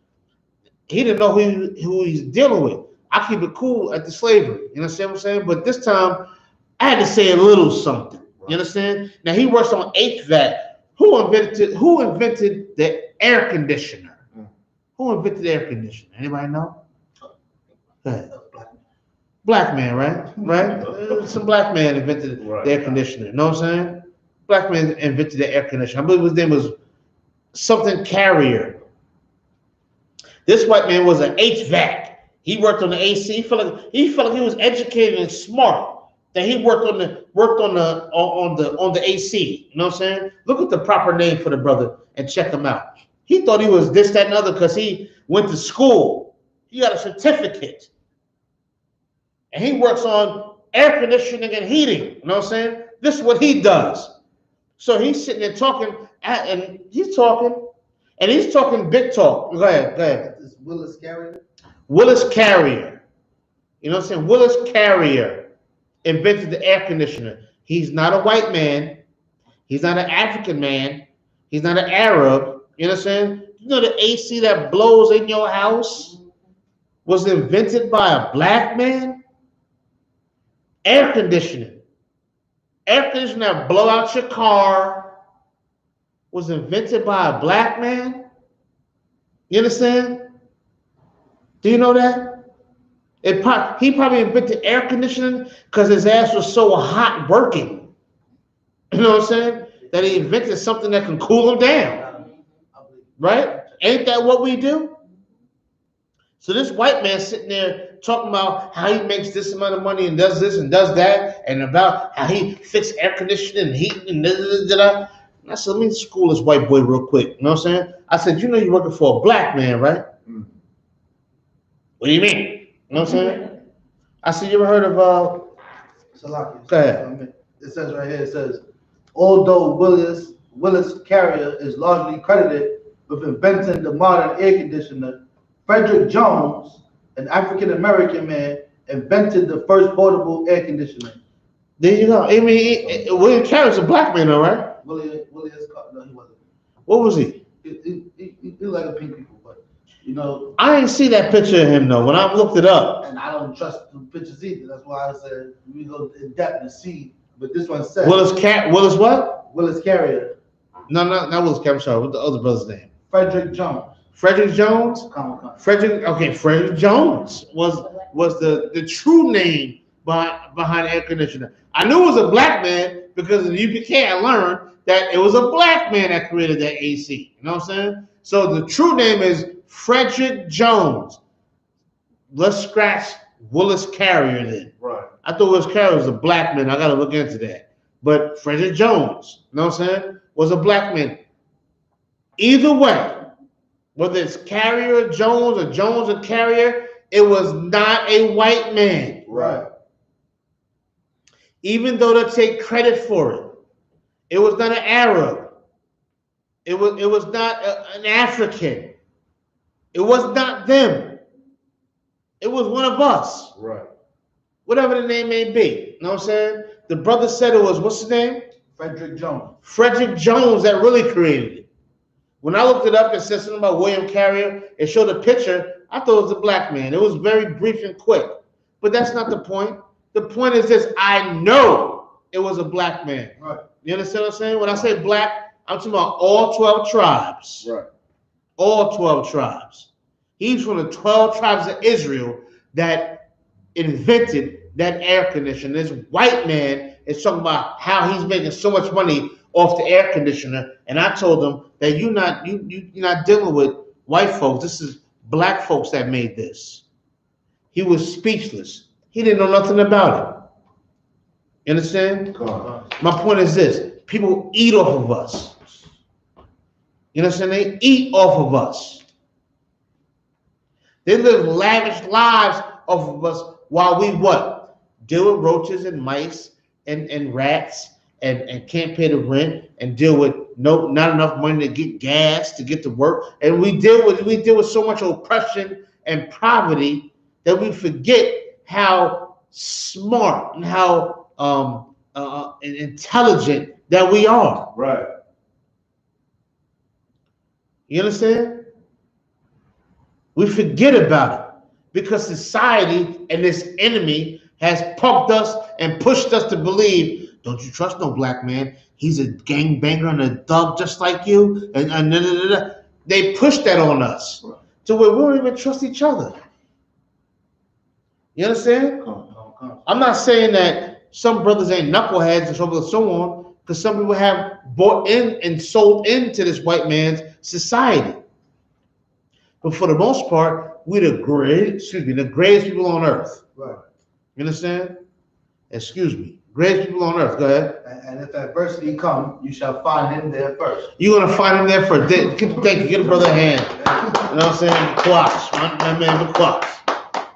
He didn't know who he's dealing with. I keep it cool at the slavery. You understand what I'm saying? But this time, I had to say a little something. You understand? Now he works on HVAC. Who invented the air conditioner? Who invented the air conditioner? Anybody know? Go ahead. Black man, right? Right? Some black man invented the air conditioner. You know what I'm saying? Black man invented the air conditioner. I believe his name was something Carrier. This white man was an HVAC. He worked on the AC. He felt like he was educated and smart. That he worked on the AC. You know what I'm saying? Look at the proper name for the brother and check him out. He thought he was this, that, and other because he went to school. He got a certificate. And he works on air conditioning and heating. You know what I'm saying? This is what he does. So he's sitting there talking, and he's talking big talk. Go ahead. Is Willis Carrier? Willis Carrier. You know what I'm saying? Willis Carrier invented the air conditioner. He's not a white man. He's not an African man. He's not an Arab. You know what I'm saying? You know the AC that blows in your house was invented by a black man? Air conditioning. Air conditioning that blow out your car was invented by a black man? You understand? Do you know that? He probably invented air conditioning because his ass was so hot working. You know what I'm saying? That he invented something that can cool him down. Right? Ain't that what we do? So this white man sitting there talking about how he makes this amount of money and does this and does that, and about how he fixes air conditioning and heat and da. And I said, let me school this white boy real quick. You know what I'm saying? I said, you know you're working for a black man, right? What do you mean? You know what I'm saying? I said, you ever heard of Salaki. Go ahead. It says right here, it says, although Willis Carrier is largely credited with inventing the modern air conditioner, Frederick Jones, an African-American man, invented the first portable air conditioner. There you go. I mean, William Carrier's a black man, though, right? No, he wasn't. What was he? He like a pink people, but you know. I didn't see that picture of him though. When I looked it up, And I don't trust the pictures either. That's why I said we go in depth and see. But this one says Willis what? Willis Carrier. No, not Willis Carrier. I'm sorry. What's the other brother's name? Frederick Jones. Frederick Jones? Come. Frederick Jones was the true name behind air conditioner. I knew it was a black man because in the UPK I learned that it was a black man that created that AC. You know what I'm saying? So the true name is Frederick Jones. Let's scratch Willis Carrier then. Right. I thought Willis Carrier was a black man. I got to look into that. But Frederick Jones, you know what I'm saying, was a black man. Either way, whether it's Carrier Jones or Carrier, it was not a white man. Right. Even though they take credit for it. It was not an Arab. It was not an African. It was not them. It was one of us. Right. Whatever the name may be. You know what I'm saying? The brother said it was, what's his name? Frederick Jones. Frederick Jones that really created it. When I looked it up, it said something about William Carrier. It showed a picture. I thought it was a black man. It was very brief and quick. But that's not the point. The point is this: I know it was a black man. Right. You understand what I'm saying? When I say black, I'm talking about all 12 tribes. Right. All 12 tribes. He's from the 12 tribes of Israel that invented that air conditioner. This white man is talking about how he's making so much money off the air conditioner, and I told him that you're not dealing with white folks. This is black folks that made this. He was speechless. He didn't know nothing about it. You understand? My point is this: people eat off of us. You understand? They eat off of us. They live lavish lives off of us while we what? Deal with roaches and mice and rats and can't pay the rent and deal with not enough money to get gas to get to work. And we deal with so much oppression and poverty that we forget how smart and how and intelligent that we are. Right. You understand? We forget about it because society and this enemy has pumped us and pushed us to believe, don't you trust no black man. He's a gangbanger and a thug just like you. And they push that on us to where we don't even trust each other. You understand? I'm not saying that some brothers ain't knuckleheads and so on, because some people have bought in and sold into this white man's society. But for the most part, we're the greatest people on earth. Right. You understand? Excuse me. Greatest people on earth. Go ahead. And if adversity come, you shall find him there first. You're going to find him there first. Thank you. Give a brother a hand. You know what I'm saying? Quash. My man, the quash.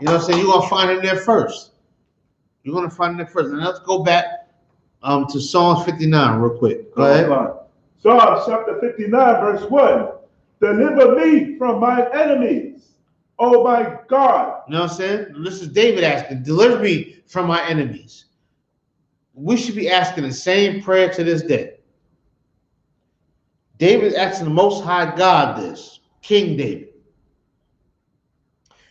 You know what I'm saying? You're going to find him there first. You're going to find him there first. And let's go back to Psalms 59 real quick. Go ahead. Psalms chapter 59, verse 1. Deliver me from my enemies, oh my God. You know what I'm saying? This is David asking, deliver me from my enemies. We should be asking the same prayer to this day. David is asking the Most High God this. King David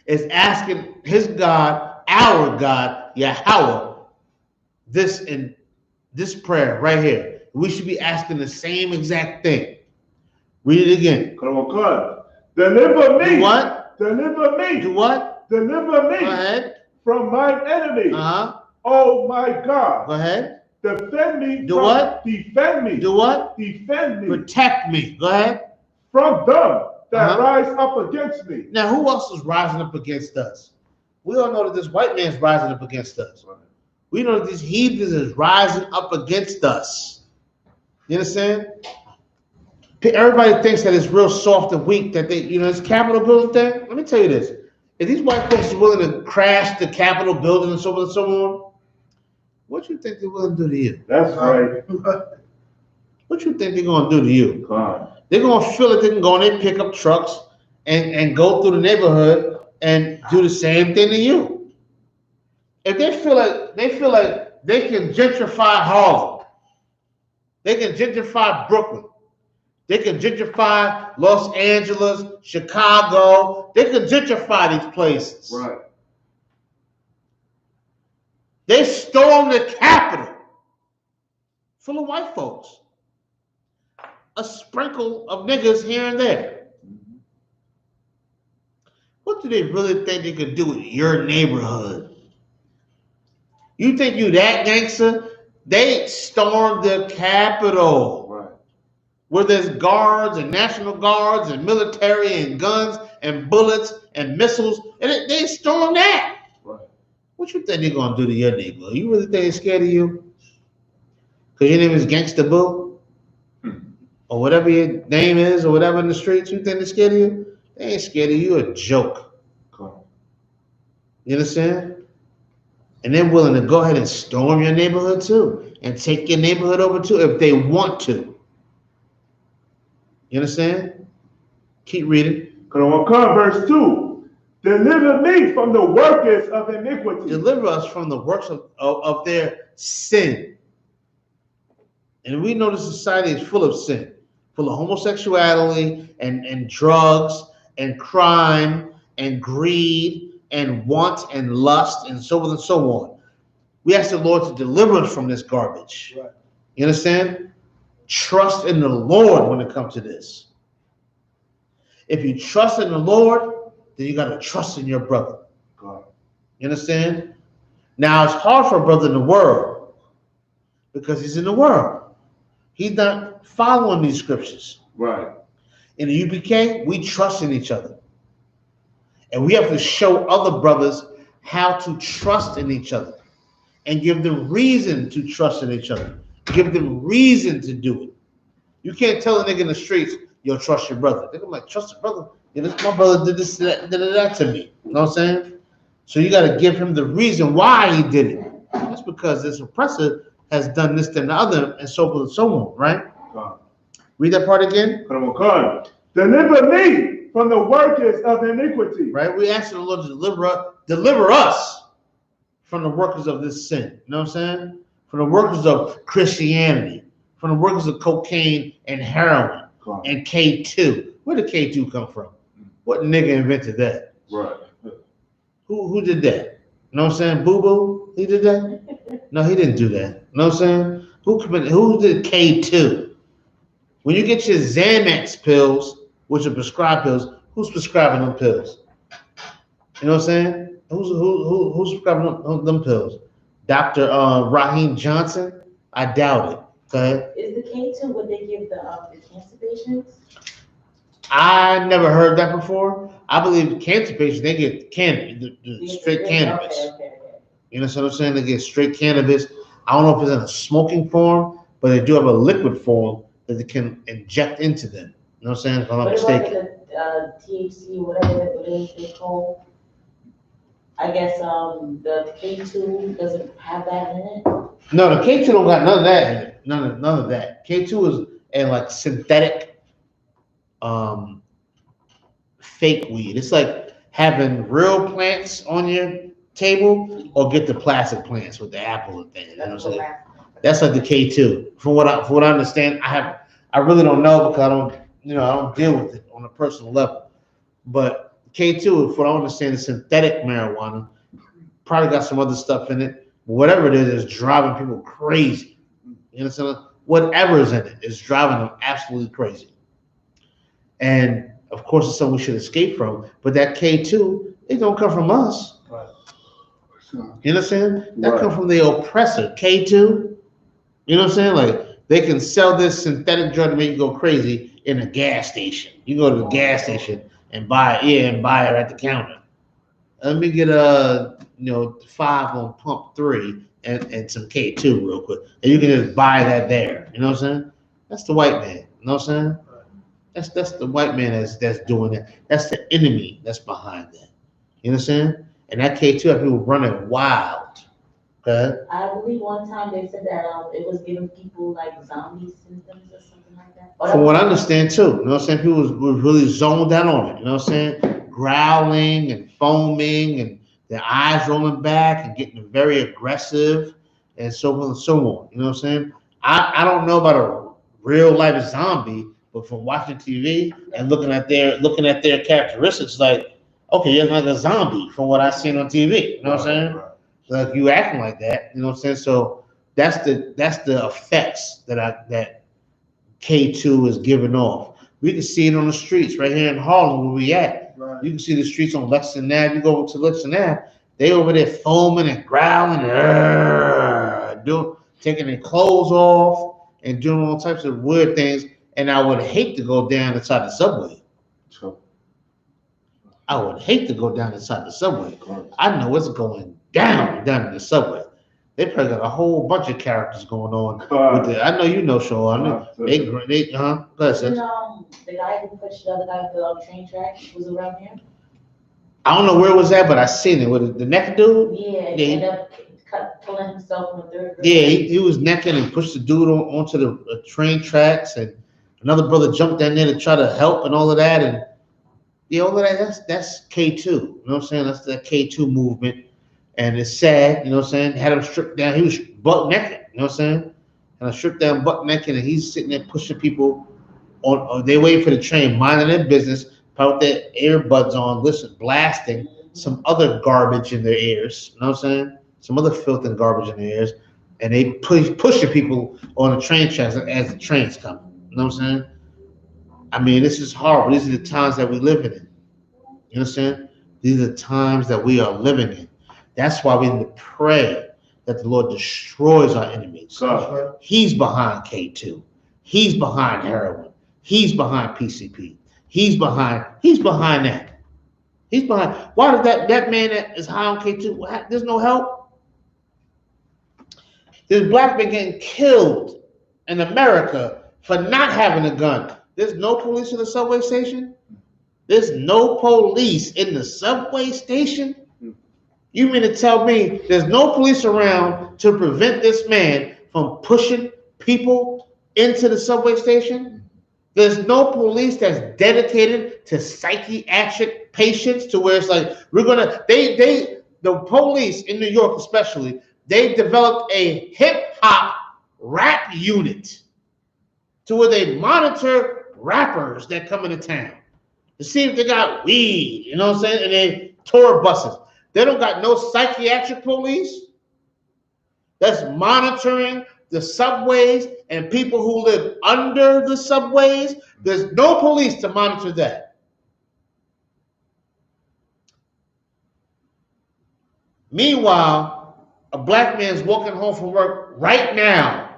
is asking his God, our God, Yahweh, this prayer right here. We should be asking the same exact thing. Read it again. Come on. Deliver me. Do what? Deliver me. Do what? Deliver me. Go ahead. From my enemies. Uh-huh. Oh my God. Go ahead. Defend me. Do what? Defend me. Do what? Defend me. Protect me. Go ahead. From them that rise up against me. Now, who else is rising up against us? We all know that this white man's rising up against us. We know that this heathen is rising up against us. You understand? Everybody thinks that it's real soft and weak, that this Capitol building thing. Let me tell you this. If these white folks are willing to crash the Capitol building and so on and so on, what you think they're willing to do to you? That's right. What you think they're going to do to you? God. They're going to feel like they can go in there, pick up trucks, and go through the neighborhood and do the same thing to you. If they feel like they can gentrify Harlem, they can gentrify Brooklyn, they can gentrify Los Angeles, Chicago, they can gentrify these places. Right. They stormed the Capitol full of white folks. A sprinkle of niggas here and there. do they really think they could do in your neighborhood? You think you that gangster? They stormed the Capitol. Right. Where there's guards and National Guards and military and guns and bullets and missiles, and they stormed that. Right. What you think they're gonna do to your neighbor? You really think they're scared of you? Because your name is Gangsta Boo? Or whatever your name is, or whatever in the streets, you think they're scared of you? They ain't scared of you, a joke. You understand? And they're willing to go ahead and storm your neighborhood too, and take your neighborhood over too if they want to. You understand? Keep reading. Verse 2. Deliver me from the workers of iniquity. Deliver us from the works of their sin. And we know the society is full of sin, full of homosexuality and drugs and crime and greed and want and lust and so on and so on. We ask the Lord to deliver us from this garbage. Right. You understand? Trust in the Lord when it comes to this. If you trust in the Lord, then you got to trust in your brother. God. You understand? Now, it's hard for a brother in the world because he's in the world. He's not following these scriptures. Right. In the U.P.K, we trust in each other. And we have to show other brothers how to trust in each other and give them reason to trust in each other. Give them reason to do it. You can't tell a nigga in the streets, yo, trust your brother. They're like, trust your brother? Yeah, my brother did this, did that to me. You know what I'm saying? So you got to give him the reason why he did it. That's because this oppressor has done this, then the other, and so forth and so on, right? God. Read that part again. Deliver me from the workers of iniquity. Right? We ask the Lord to deliver us from the workers of this sin. You know what I'm saying? From the workers of Christianity, from the workers of cocaine and heroin and K2. Where did K2 come from? What nigga invented that? Right. Who did that? You know what I'm saying? Boo Boo? He did that? No, he didn't do that. You know what I'm saying? Who did K2? When you get your Xanax pills, which are prescribed pills, who's prescribing them pills? You know what I'm saying? Who's prescribing them pills? Dr. Raheem Johnson? I doubt it. Okay. Is the K2 what they give the cancer patients? I never heard that before. I believe cancer patients, they get straight cannabis. Okay. You know what I'm saying? They get straight cannabis. I don't know if it's in a smoking form, but they do have a liquid form that they can inject into them. You know what I'm saying? If I'm not mistaken. What about the THC, whatever it is they call? I guess the K2 doesn't have that in it. No, the K2 don't got none of that in it. None of that. K2 is a like synthetic fake weed. It's like having real plants on your table or get the plastic plants with the apple and thing. You know what I'm saying? That's like the K2. From what I understand, I really don't know because I don't deal with it on a personal level. But K2, if what I understand, is synthetic marijuana. Probably got some other stuff in it. Whatever it is driving people crazy. You understand? Whatever is in it is driving them absolutely crazy. And of course, it's something we should escape from. But that K2, it don't come from us. Right. You understand? That comes from the oppressor. K2. You know what I'm saying? Like they can sell this synthetic drug to make you go crazy in a gas station. You go to the gas station and buy it at the counter. Let me get 5 on pump 3 and some K2 real quick. And you can just buy that there. You know what I'm saying? That's the white man. You know what I'm saying? That's the white man that's doing that. That's the enemy that's behind that. You understand? And that K2 have people running wild. Okay? I believe one time they said that it was giving people like zombie symptoms or something like that. From what I understand too. You know what I'm saying? People was really zoned out on it. You know what I'm saying? Growling and foaming and their eyes rolling back and getting very aggressive and so on and so on. You know what I'm saying? I don't know about a real life zombie, but from watching TV and looking at their characteristics, like, okay, you're like a zombie from what I've seen on TV. You know what I'm saying? Right. Like you acting like that. You know what I'm saying? So that's the effects that K2 is giving off. We can see it on the streets right here in Harlem where we at. Right. You can see the streets on Lexington Ave. You go over to Lexington Ave, they over there foaming and growling, taking their clothes off and doing all types of weird things. And I would hate to go down inside the subway. Sure. I would hate to go down inside the subway. I know what's going down in the subway. They probably got a whole bunch of characters going on with it. I know you know, Sean. Go ahead, sis. The guy who pushed the other guy off the train track was around here. I don't know where it was at, but I seen it. With the naked dude? Yeah, he ended up pulling himself from the third grade. Yeah, he was necking and pushed the dude onto the train tracks, and another brother jumped down there to try to help and all of that. And yeah, all of that, that's K2. You know what I'm saying? That's the K2 movement. And it's sad, you know what I'm saying? Had him stripped down. He was butt naked, you know what I'm saying? And I stripped down butt naked, and he's sitting there pushing people on they wait for the train, minding their business, probably with their earbuds on, listen, blasting some other garbage in their ears, you know what I'm saying? Some other filth and garbage in their ears. And they pushing people on the train tracks as the trains come. You know what I'm saying? I mean, this is horrible. These are the times that we're living in. You understand? These are the times that we are living in. That's why we need to pray that the Lord destroys our enemies. He's behind K2. He's behind heroin. He's behind PCP. He's behind that. He's behind. Why does that man that is high on K2? There's no help. There's black men getting killed in America for not having a gun. There's no police in the subway station. There's no police in the subway station. You mean to tell me there's no police around to prevent this man from pushing people into the subway station? There's no police that's dedicated to psychiatric patients to where it's like, the police in New York especially, they developed a hip hop rap unit to where they monitor rappers that come into town to see if they got weed, you know what I'm saying? And they tour buses. They don't got no psychiatric police that's monitoring the subways and people who live under the subways. There's no police to monitor that. Meanwhile, a black man's walking home from work right now,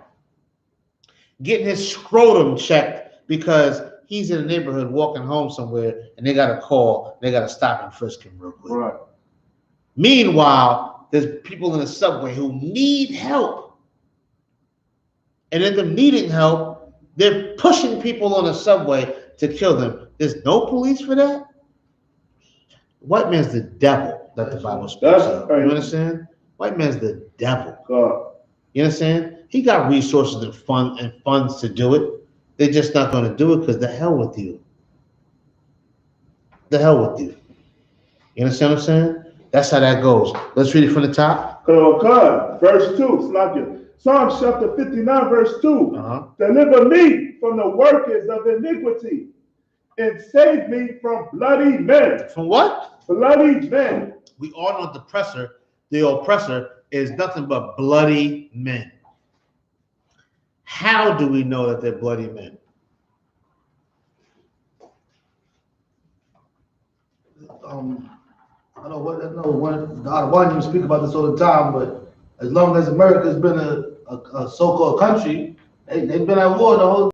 getting his scrotum checked because he's in the neighborhood walking home somewhere and they got a call. They got to stop and frisk him real quick. Right. Meanwhile, there's people in the subway who need help. And in them needing help, they're pushing people on the subway to kill them. There's no police for that? White man's the devil that the Bible speaks of. You understand? White man's the devil. God. You understand? He got resources and funds to do it. They're just not going to do it because the hell with you. The hell with you. You understand what I'm saying? That's how that goes. Let's read it from the top. God. Verse 2. Psalm chapter 59, verse 2. Deliver me from the workers of iniquity and save me from bloody men. From what? Bloody men. We all know the oppressor is nothing but bloody men. How do we know that they're bloody men? I know one you speak about this all the time, but as long as America's been a so-called country, they've been at war the whole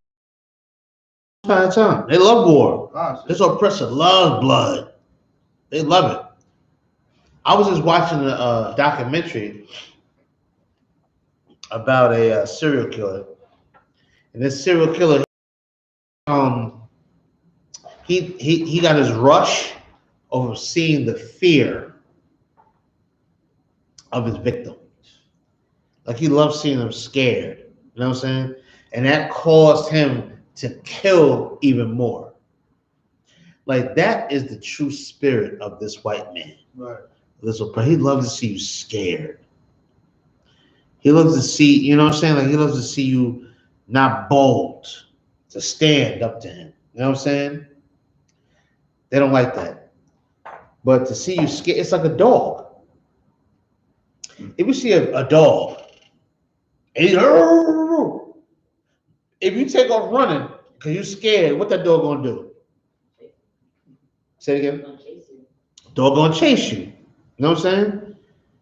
time. They love war. Gosh. This oppressor loves blood. They love it. I was just watching a documentary about a serial killer, and this serial killer, he got his rush over seeing the fear of his victim. Like he loves seeing them scared. You know what I'm saying? And that caused him to kill even more. Like that is the true spirit of this white man. Right. He loves to see you scared. He loves to see, you know what I'm saying? Like he loves to see you not bold, to stand up to him. You know what I'm saying? They don't like that. But to see you scared, it's like a dog. If you see a dog, and if you take off running because you're scared, what that dog gonna do? Say it again. Gonna chase you. Dog gonna chase you. You know what I'm saying?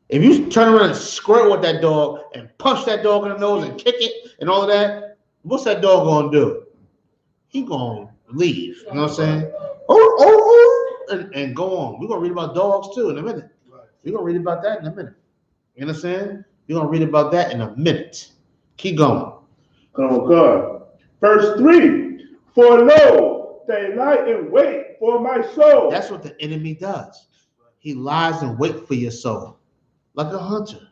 If you turn around and squirt with that dog and punch that dog in the nose and kick it and all of that, what's that dog gonna do? He gonna leave. You know what I'm saying? And go on. We're gonna read about dogs too in a minute. We're gonna read about that in a minute. You understand? We're gonna read about that in a minute. Keep going. Oh God. Verse 3. For lo, they lie in wait for my soul. That's what the enemy does. He lies in wait for your soul. Like a hunter.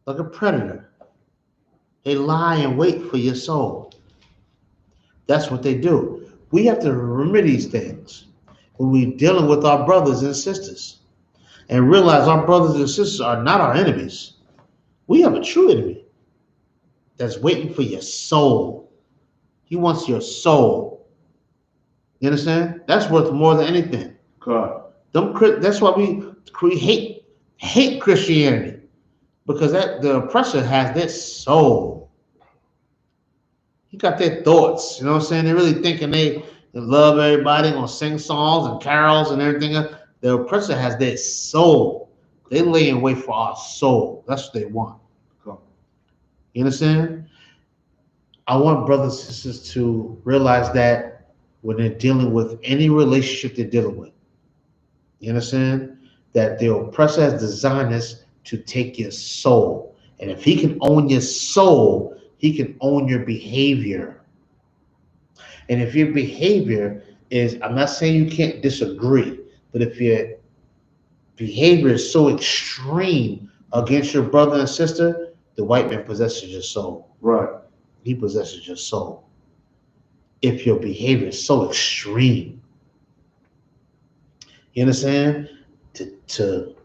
Like a predator. They lie and wait for your soul. That's what they do. We have to remember these things when we're dealing with our brothers and sisters and realize our brothers and sisters are not our enemies. We have a true enemy that's waiting for your soul. He wants your soul. You understand? That's worth more than anything. God. That's why we hate Christianity, because the oppressor has their soul. He got their thoughts. You know what I'm saying? They're really thinking they love everybody, gonna sing songs and carols and everything else. The oppressor has their soul. They lay in wait for our soul. That's what they want. You understand? I want brothers and sisters to realize that when they're dealing with any relationship they're dealing with, you understand? That the oppressor has designed this to take your soul. And if he can own your soul, he can own your behavior. And if your behavior is, I'm not saying you can't disagree, but if your behavior is so extreme against your brother and sister, the white man possesses your soul. Right. He possesses your soul. If your behavior is so extreme, you understand? To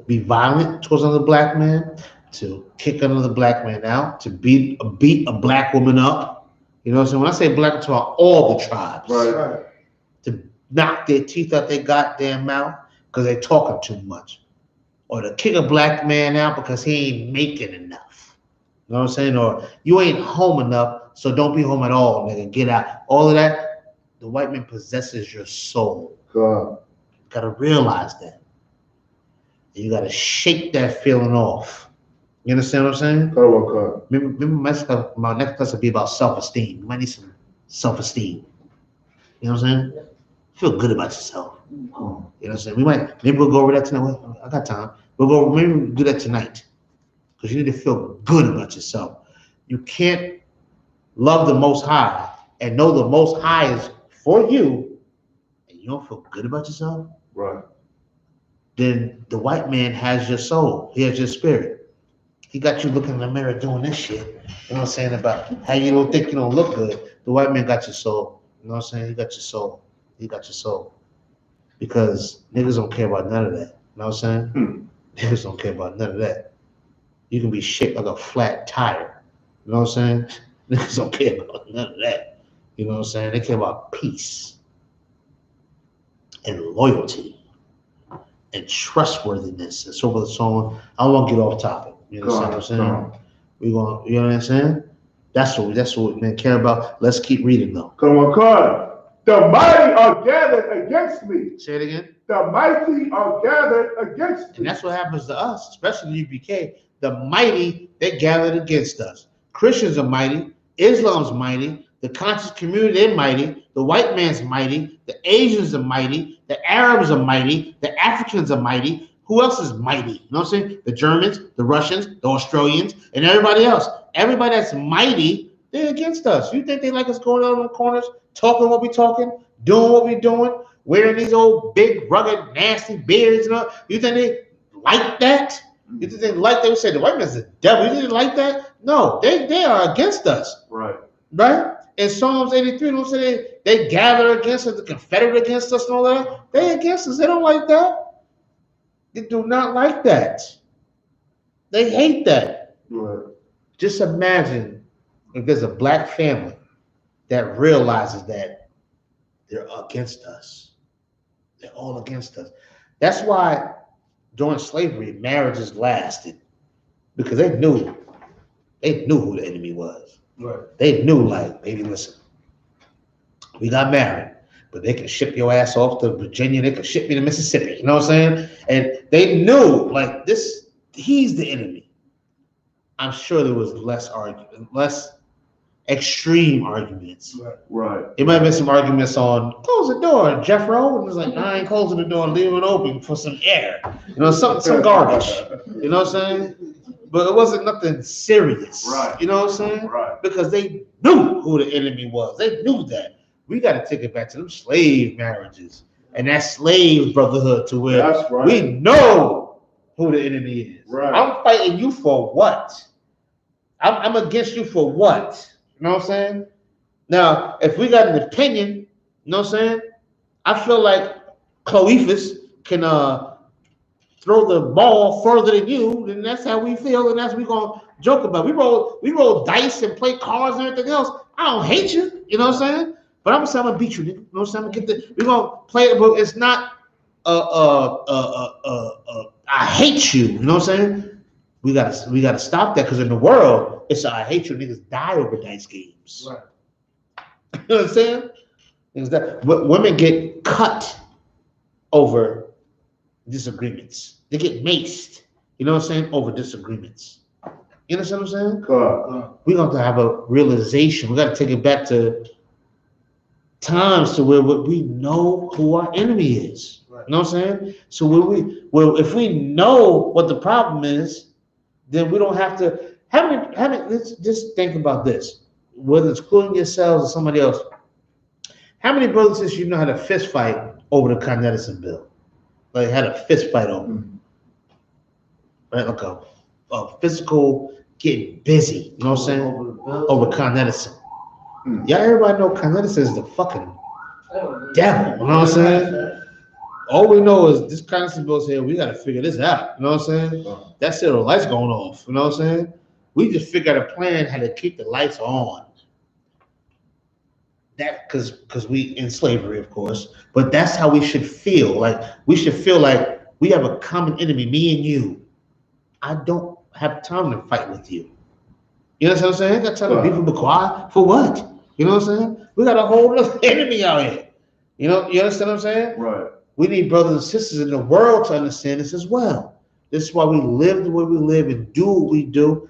be violent towards another black man, to kick another black man out, to beat a black woman up. You know what I'm saying? When I say black, I'm talking about all the tribes. Right. To knock their teeth out their goddamn mouth because they talking too much. Or to kick a black man out because he ain't making enough. You know what I'm saying? Or you ain't home enough, so don't be home at all, nigga. Get out. All of that, the white man possesses your soul. God. You gotta realize that. You gotta shake that feeling off. You understand what I'm saying? God. Remember my next class will be about self-esteem. You might need some self-esteem. You know what I'm saying? Feel good about yourself. You know what I'm saying? Maybe we'll go over that tonight. I got time. Maybe we'll do that tonight. Because you need to feel good about yourself. You can't love the Most High and know the Most High is for you, and you don't feel good about yourself. Right. Then the white man has your soul. He has your spirit. He got you looking in the mirror doing this shit. You know what I'm saying? About how you don't think you don't look good. The white man got your soul. You know what I'm saying? He got your soul. He got your soul. Because niggas don't care about none of that. You know what I'm saying? Niggas don't care about none of that. You can be shaped like a flat tire. You know what I'm saying? Niggas don't care about none of that. You know what I'm saying? They care about peace and loyalty and trustworthiness and so forth and so on. I don't want to get off topic. You understand what I'm saying? You know what I'm saying? That's what men care about. Let's keep reading though. Come on, God. The mighty are gathered against me. Say it again. The mighty are gathered against me. And that's what happens to us, especially the U.P.K. The mighty, they gathered against us. Christians are mighty. Islam's mighty. The conscious community, they're mighty. The white man's mighty. The Asians are mighty. The Arabs are mighty. The Africans are mighty. Who else is mighty? You know what I'm saying? The Germans, the Russians, the Australians, and everybody else. Everybody that's mighty, they're against us. You think they like us going out on the corners, talking what we talking, doing what we doing, wearing these old big, rugged, nasty beards and all? You think they like that? You think they like that? We say the white man's the devil. You think they like that? No, they are against us. Right. Right? In Psalms 83, don't say they gather against us, the Confederate against us and all that. They against us. They don't like that. They do not like that. They hate that. Right. Just imagine if there's a black family that realizes that they're against us. They're all against us. That's why during slavery, marriages lasted, because they knew who the enemy was. Right. They knew, like, baby, listen, we got married. but they can ship your ass off to Virginia. They can ship me to Mississippi. You know what I'm saying? And they knew like this. He's the enemy. I'm sure there was less argument, less extreme arguments. Right. It might have been some arguments on close the door, Jeffro. And it was like, nah, I ain't closing the door, leave it open for some air. You know, some garbage. You know what I'm saying? But it wasn't nothing serious. Right. You know what I'm saying? Right. Because they knew who the enemy was. They knew that. We got to take it back to them slave marriages and that slave brotherhood to where That's right. we know who the enemy is. Right. I'm fighting you for what? I'm against you for what? You know what I'm saying? Now, if we got an opinion, you know what I'm saying? I feel like Cloephus can throw the ball further than you, then that's how we feel, and that's what we're gonna joke about. We roll dice and play cards and everything else. I don't hate you, you know what I'm saying? But I'm gonna beat you, nigga. You know what I'm saying? We're gonna play it, but it's not I hate you, you know what I'm saying? We gotta stop that, because in the world, it's I hate you, niggas die over dice games. Right. You know what I'm saying? Is that women get cut over disagreements. They get maced. You know what I'm saying? Over disagreements. You understand what I'm saying? We're going to have a realization. We got to take it back to times to where we know who our enemy is. Right. You know what I'm saying? So if we know what the problem is, then we don't have to. Let's just think about this. Whether it's including yourselves or somebody else, how many brothers and sisters you know had a fist fight over the Con Edison bill? Like had a fist fight over it. Right? Like a physical getting busy, you know what I'm saying? Over Con Edison. Yeah, everybody know Con Edison is the fucking devil, you know what I'm saying? All we know is this Con Edison bill's here, we gotta figure this out, you know what I'm saying? That's it, the lights going off, you know what I'm saying? We just figured out a plan how to keep the lights on. That because we in slavery, of course, but that's how we should feel. Like we should feel like we have a common enemy, me and you. I don't have time to fight with you. You know what I'm saying? I got time to beef with McQuarrie for what? You know what I'm saying? We got a whole other enemy out here. You know, you understand what I'm saying? Right. We need brothers and sisters in the world to understand this as well. This is why we live the way we live and do what we do,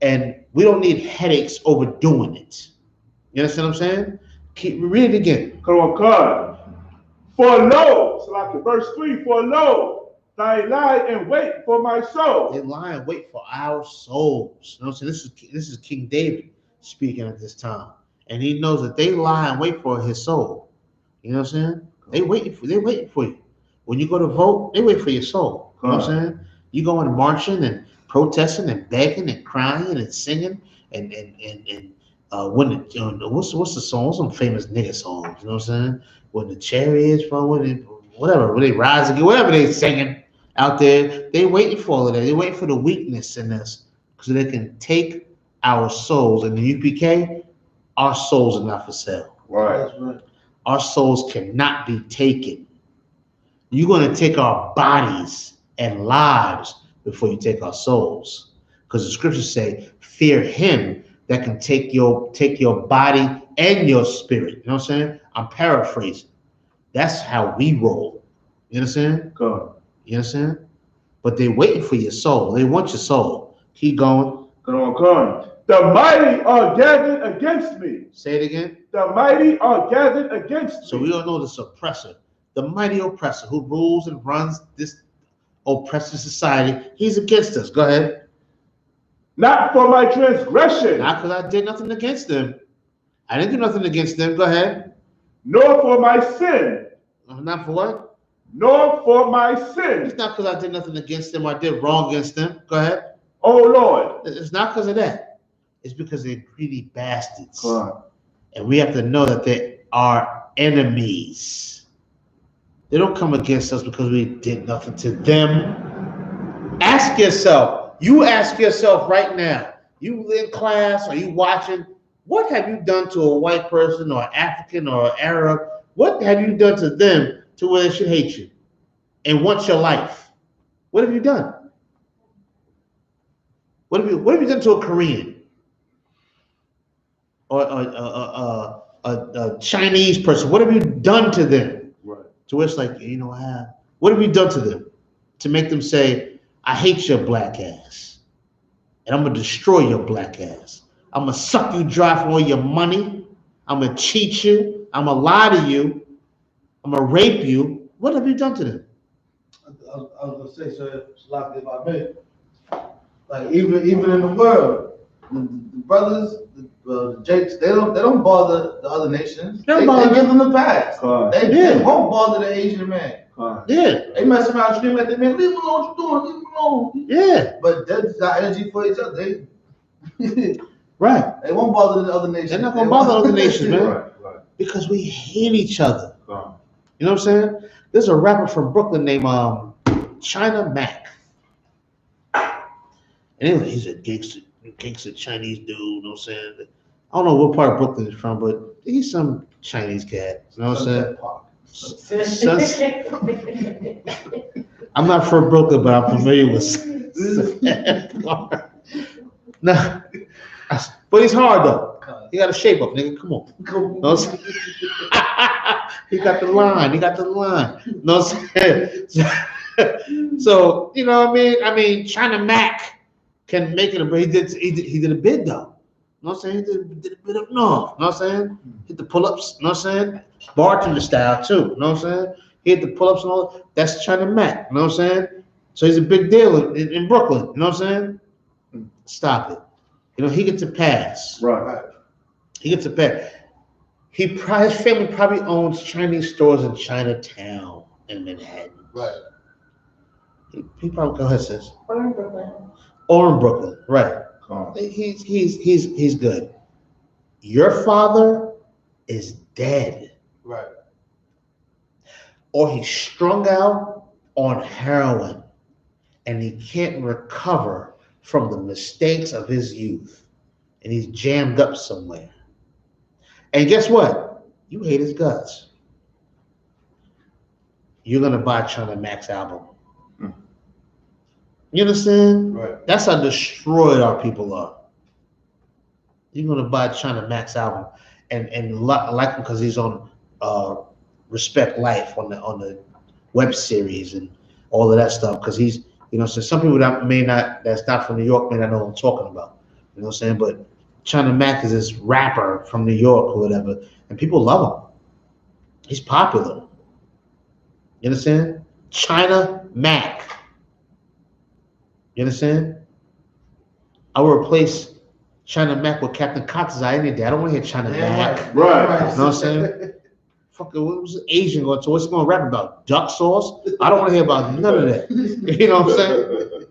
and we don't need headaches over doing it. You understand what I'm saying? Read it again. Come on, God. For lo, so like verse 3, for lo, they lie and wait for my soul. They lie and wait for our souls. You know what I'm saying? This is King David speaking at this time. And he knows that they lie and wait for his soul. You know what I'm saying? They're waiting for you. When you go to vote, they wait for your soul. You know what I'm saying? You go in marching and protesting and begging and crying and singing and when what's the song? What's some famous nigga songs? You know what I'm saying? When the chariots from when they rise again, whatever they singing out there, they waiting for all of that. They waiting for the weakness in us so they can take our souls. In the U.P.K, our souls are not for sale. Right. Our souls cannot be taken. You're going to take our bodies and lives before you take our souls, because the scriptures say, "Fear him that can take your body and your spirit." You know what I'm saying? I'm paraphrasing. That's how we roll. You understand? Go. You understand? But they're waiting for your soul. They want your soul. Keep going. Come on. The mighty are gathered against me. Say it again. The mighty are gathered against me. So we all know this oppressor, the mighty oppressor who rules and runs this oppressive society. He's against us. Go ahead. Not for my transgression. Not because I did nothing against them. I didn't do nothing against them. Go ahead. Nor for my sin. Not for what? Nor for my sin. It's not because I did nothing against them or I did wrong against them. Go ahead. Oh Lord. It's not because of that. It's because they're greedy bastards. And we have to know that they are enemies. They don't come against us because we did nothing to them. Ask yourself. You ask yourself right now, you in class, are you watching, what have you done to a white person or African or Arab? What have you done to them to where they should hate you and want your life? What have you done? What have you done to a Korean or a Chinese person, what have you done to them? Right. To where it's like, what have you done to them to make them say, I hate your black ass, and I'm gonna destroy your black ass. I'm gonna suck you dry for all your money. I'm gonna cheat you. I'm gonna lie to you. I'm gonna rape you. What have you done to them? I was gonna say, so Shalom, if I may, like even in the world, the brothers, the Jakes, they don't bother the other nations. They give them the pass. They won't bother the Asian man. Yeah. They mess around screaming at the man, leave him alone, what you doing? Leave him alone. Yeah. But that's got energy for each other. Right. They won't bother the other nations. They're not gonna bother other nations, man. Right. Because we hate each other. You know what I'm saying? There's a rapper from Brooklyn named China Mac. And anyway, he's a gangster Chinese dude, you know what I'm saying? I don't know what part of Brooklyn he's from, but he's some Chinese cat. You know what I'm saying? I'm not from Brooklyn, but I'm familiar with nah, but he's hard though. He got a shape up, nigga. Come on. You know what I'm saying? He got the line. You know what I'm saying? So, you know what I mean? I mean, China Mac can make it, but he did a bid though. You know what I'm saying? He did a bit of, no. You know what I'm saying? Hit the pull-ups, you know what I'm saying? Bartender style too, you know what I'm saying? He hit the pull-ups and all that. That's China Mac, you know what I'm saying? So he's a big deal in Brooklyn, you know what I'm saying? Stop it. You know, he gets a pass. Right. He gets a pass. His family probably owns Chinese stores in Chinatown in Manhattan. Right. He probably, go ahead, sis. Or in Brooklyn. Or in Brooklyn, right. He's good. Your father is dead. Right. Or he's strung out on heroin and he can't recover from the mistakes of his youth. And he's jammed up somewhere. And guess what? You hate his guts. You're gonna buy China Mac's album. You understand? Right. That's how destroyed our people are. You're gonna buy China Mac's album and like him because he's on Respect Life on the web series and all of that stuff. Because he's, you know, so some people that's not from New York may not know what I'm talking about. You know what I'm saying? But China Mac is this rapper from New York or whatever, and people love him. He's popular. You understand? China Mac. You understand? I would replace China Mac with Captain Cox's eye any day. I don't want to hear China Mac. Right. You know what I'm saying? Fuck, what was the Asian going to? What's he going to rap about? Duck sauce? I don't want to hear about none of that. You know what I'm saying?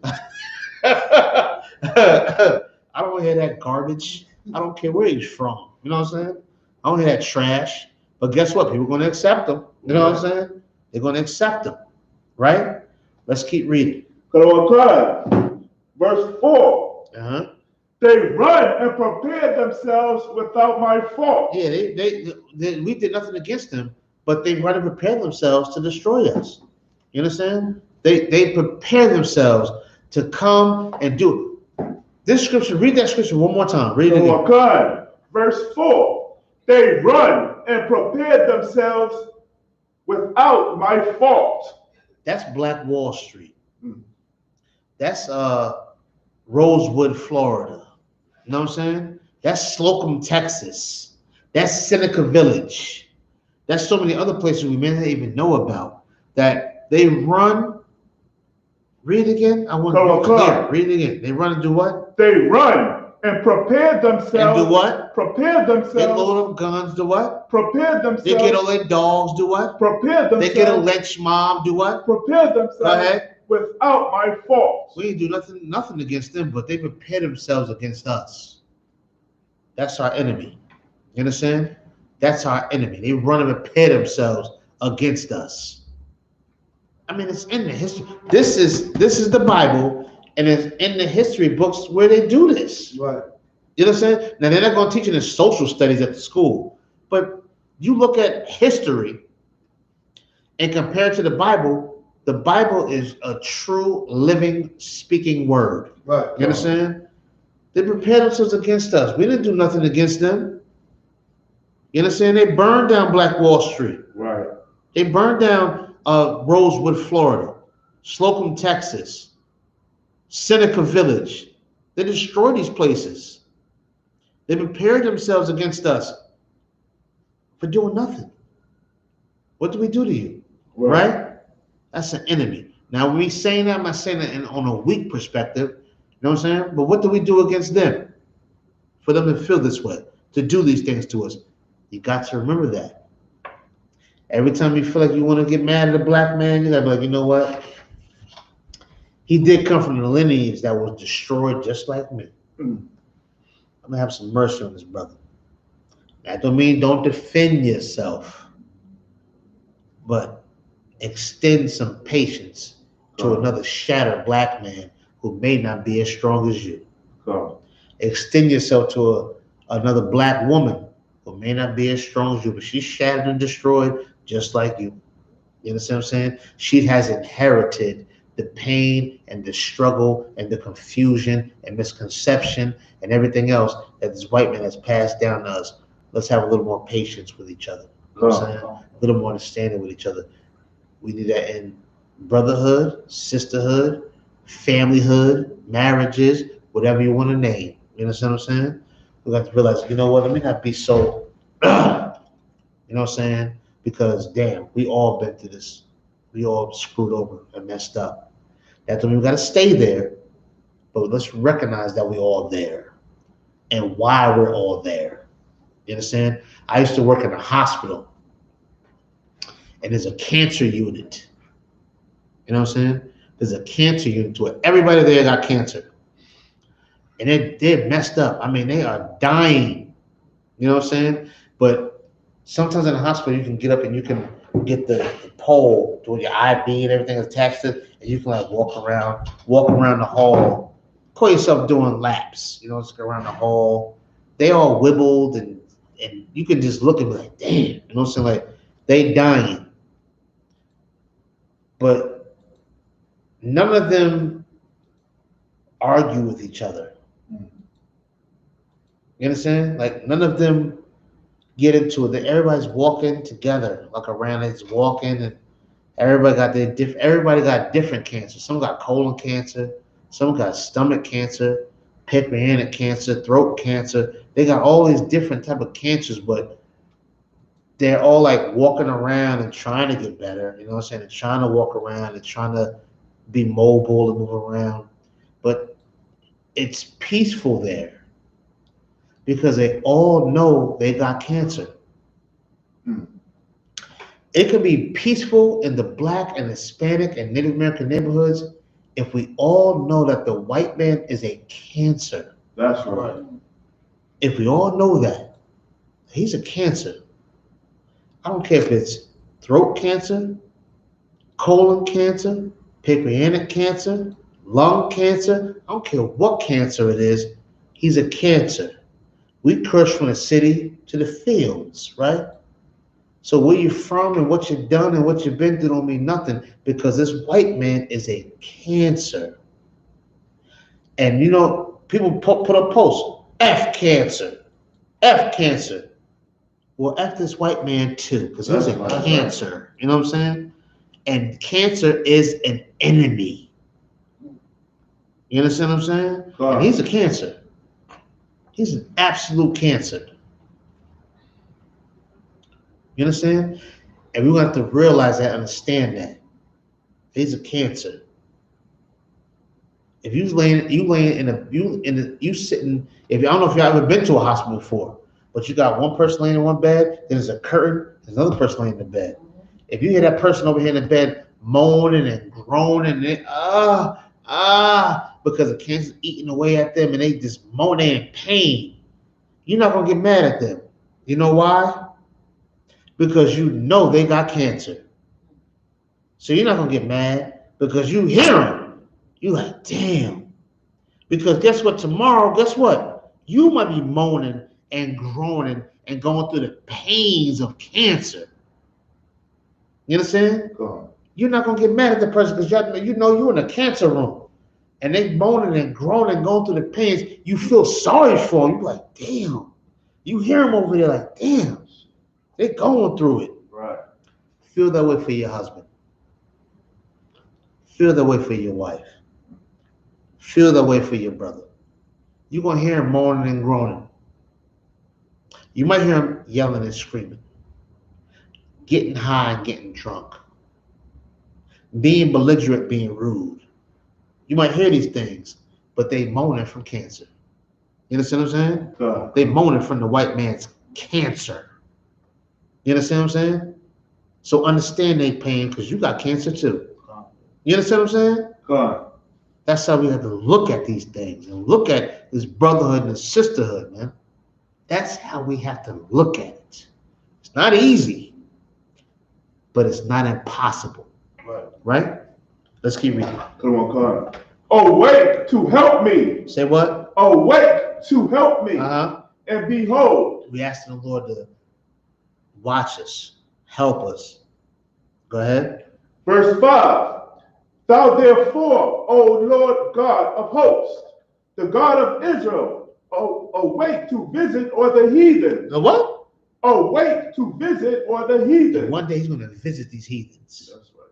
I don't want to hear that garbage. I don't care where he's from. You know what I'm saying? I don't hear that trash. But guess what? People are going to accept him. You know what I'm saying? They're going to accept him. Right? Let's keep reading. Verse 4. Uh-huh. They run and prepare themselves without my fault. Yeah, we did nothing against them, but they run and prepare themselves to destroy us. You understand? They prepare themselves to come and do this scripture. Read that scripture one more time. Read it again. Verse 4. They run and prepare themselves without my fault. That's Black Wall Street. That's Rosewood, Florida. You know what I'm saying? That's Slocum, Texas. That's Seneca Village. That's so many other places we may not even know about that they run. Read it again. I want to be clear. Read it again. They run and do what? They run and prepare themselves. And do what? Prepare themselves. They load up guns. Do what? Prepare themselves. They get all their dogs. Do what? Prepare themselves. They get a lynch mob. Do what? Prepare themselves. Go ahead. Without my fault. We ain't do nothing against them, but they prepare themselves against us. That's our enemy. You understand? That's our enemy. They run and prepare themselves against us. I mean, it's in the history. This is the Bible, and it's in the history books where they do this. Right. You know what I'm saying? Now they're not going to teach it in social studies at the school, but you look at history and compare it to the Bible. The Bible is a true, living, speaking word. Right. You understand? They prepared themselves against us. We didn't do nothing against them. You understand? They burned down Black Wall Street. Right. They burned down Rosewood, Florida, Slocum, Texas, Seneca Village. They destroyed these places. They prepared themselves against us for doing nothing. What do we do to you? Right? That's an enemy. Now, when we saying that, I'm not saying that on a weak perspective. You know what I'm saying? But what do we do against them? For them to feel this way, to do these things to us. You got to remember that. Every time you feel like you want to get mad at a black man, you gotta be like, you know what? He did come from the lineage that was destroyed just like me. I'm gonna have some mercy on this brother. That don't mean don't defend yourself, but extend some patience to another shattered black man who may not be as strong as you. Extend yourself to another black woman who may not be as strong as you, but she's shattered and destroyed just like you. You understand what I'm saying? She has inherited the pain and the struggle and the confusion and misconception and everything else that this white man has passed down to us. Let's have a little more patience with each other. You know what I'm saying? A little more understanding with each other. We need that in brotherhood, sisterhood, familyhood, marriages, whatever you want to name. You understand what I'm saying? We got to realize, you know what, let me not be so, you know what I'm saying? Because damn, we all been through this. We all screwed over and messed up. That doesn't mean we got to stay there, but let's recognize that we're all there and why we're all there. You understand? I used to work in a hospital, and there's a cancer unit. You know what I'm saying? There's a cancer unit to it. Everybody there got cancer. And they're messed up. I mean, they are dying. You know what I'm saying? But sometimes in the hospital, you can get up and you can get the pole to your IV and everything attached to it, and you can like walk around the hall, call yourself doing laps. You know, just go around the hall. They all wibbled and you can just look and be like, damn. You know what I'm saying? Like, they dying. But none of them argue with each other. You understand? Like, none of them get into it. Everybody's walking together, like around it's walking, and everybody got different cancers. Some got colon cancer, some got stomach cancer, pancreatic cancer, throat cancer. They got all these different type of cancers, but they're all like walking around and trying to get better. You know what I'm saying? They're trying to walk around and trying to be mobile and move around, but it's peaceful there because they all know they got cancer. It can be peaceful in the Black and Hispanic and Native American neighborhoods if we all know that the white man is a cancer. That's right. If we all know that he's a cancer, I don't care if it's throat cancer, colon cancer, pancreatic cancer, lung cancer, I don't care what cancer it is, he's a cancer. We curse from the city to the fields, right? So where you're from and what you've done and what you've been through don't mean nothing because this white man is a cancer. And you know, people put up posts, F cancer, F cancer. Well, F this white man too, because he's a cancer. You know what I'm saying? And cancer is an enemy. You understand what I'm saying? And he's a cancer. He's an absolute cancer. You understand? And we have to realize that, understand that. He's a cancer. If you sitting, if I don't know if y'all ever been to a hospital before, but you got one person laying in one bed, then there's a curtain, there's another person laying in the bed. If you hear that person over here in the bed moaning and groaning and because the cancer's eating away at them and they just moaning in pain, you're not gonna get mad at them. You know why? Because you know they got cancer. So you're not gonna get mad because you hear them. You like, damn. Because guess what? Tomorrow, guess what? You might be moaning and groaning and going through the pains of cancer. You understand? You're not gonna get mad at the person because you know you're in a cancer room and they moaning and groaning, going through the pains. You feel sorry for them. You're like, damn. You hear them over there like, damn. They're going through it. Right. Feel that way for your husband. Feel that way for your wife. Feel that way for your brother. You're going to hear him moaning and groaning. You might hear him yelling and screaming, getting high and getting drunk, being belligerent, being rude. You might hear these things, but they moaning from cancer. You understand what I'm saying? God. They moaning from the white man's cancer. You understand what I'm saying? So understand their pain because you got cancer too. You understand what I'm saying? God. That's how we have to look at these things and look at this brotherhood and sisterhood, man. That's how we have to look at it. It's not easy, but it's not impossible. Right. Right? Let's keep reading. Come on, God. Awake to help me. Say what? Awake to help me. Uh-huh. And behold. We ask the Lord to watch us, help us. Go ahead. Verse 5. Thou therefore, O Lord God of hosts, the God of Israel, awake to visit or the heathen. The what? Awake to visit or the heathen. And one day he's going to visit these heathens. That's right.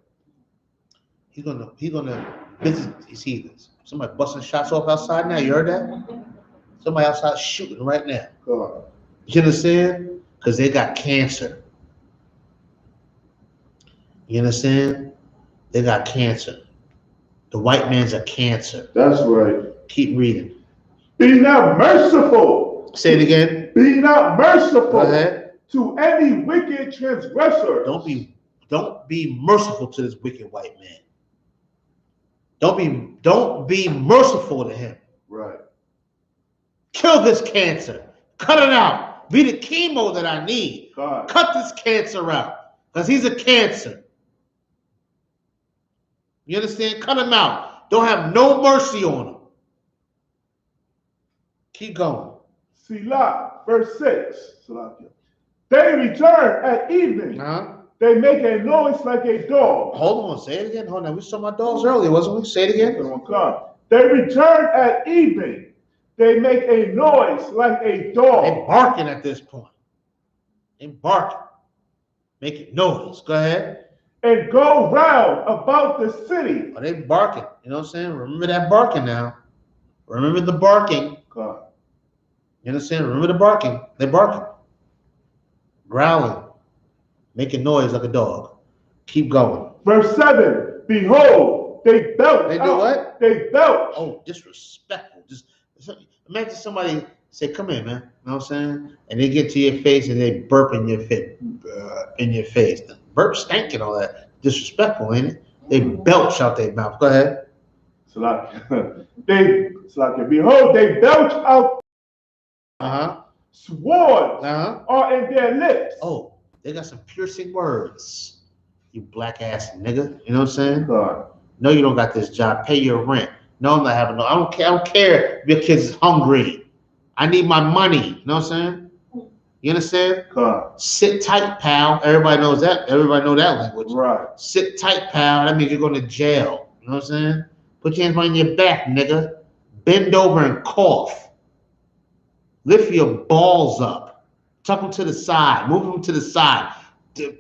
He's gonna visit these heathens. Somebody busting shots off outside now. You heard that? Somebody outside shooting right now. God. You understand? Because they got cancer. You understand? They got cancer. The white man's a cancer. That's right. Keep reading. Be not merciful. Say it again. Be not merciful. Go ahead. To any wicked transgressor. Don't be merciful to this wicked white man. Don't be merciful to him. Right. Kill this cancer. Cut it out. Be the chemo that I need. God. Cut this cancer out. Because he's a cancer. You understand? Cut him out. Don't have no mercy on him. Keep going. Selah, verse 6. They return at evening. Uh-huh. They make a noise like a dog. Hold on. Say it again. Hold on. We saw my dogs earlier, wasn't we? Say it again. They return at evening. They make a noise like a dog. They're barking at this point. They're barking. Making noise. Go ahead. And go round about the city. Are they barking? You know what I'm saying? Remember that barking now. Remember the barking. God. You understand? Remember the barking. They're barking. Growling. Making noise like a dog. Keep going. Verse 7. Behold, they belch. They do what? They belch. Oh, disrespectful. Just imagine somebody say, come here, man. You know what I'm saying? And they get to your face and they burp in your face. The burp stank and all that. Disrespectful, ain't it? They belch out their mouth. Go ahead. Behold, they belch out. Uh-huh. Swords Uh-huh. are in their lips. Oh, they got some piercing words. You black ass nigga. You know what I'm saying? God. No, you don't got this job. Pay your rent. No, I'm not having no. I don't care if your kid's hungry. I need my money. You know what I'm saying? You understand? God. Sit tight, pal. Everybody knows that. Everybody know that language. Right. Sit tight, pal. That means you're going to jail. You know what I'm saying? Put your hands behind your back, nigga. Bend over and cough. Lift your balls up. Tuck them to the side. Move them to the side.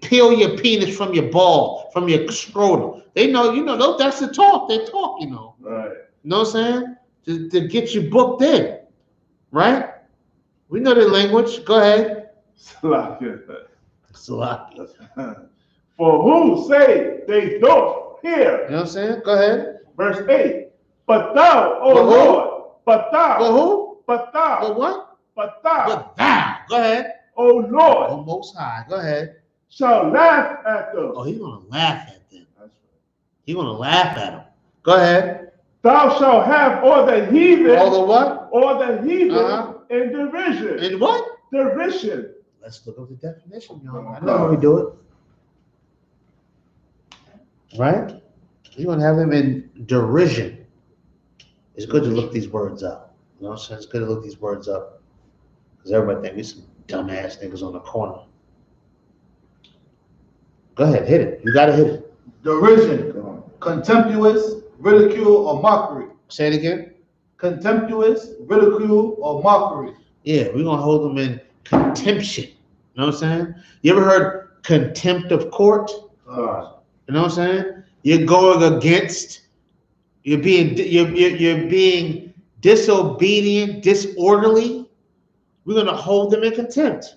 Peel your penis from your ball, from your scrotum. They know, you know, that's the talk. They talk, you know. Right. You know what I'm saying? To get you booked in. Right? We know the language. Go ahead. Salakia. For who say they don't hear. You know what I'm saying? Go ahead. Verse 8. But thou, O Lord, but thou. But who? But thou. But what? But thou. But thou. Go ahead. O Lord. Oh, Most High. Go ahead. Shall laugh at them. Oh, he's going to laugh at them. He's going to laugh at them. Go ahead. Thou shalt have all the heathen. All the what? All the heathen in derision. In what? Derision. Let's look up the definition, y'all. I know how we do it. Right? You're going to have them in derision. It's good to look these words up. You know what I'm saying? It's good to look these words up. Because everybody think we some dumbass niggas on the corner. Go ahead, hit it. You got to hit it. Derision, contemptuous, ridicule, or mockery. Say it again. Contemptuous, ridicule, or mockery. Yeah, we're going to hold them in contempt. You know what I'm saying? You ever heard contempt of court? God. You know what I'm saying? You're going against. You're being disobedient, disorderly. We're gonna hold them in contempt.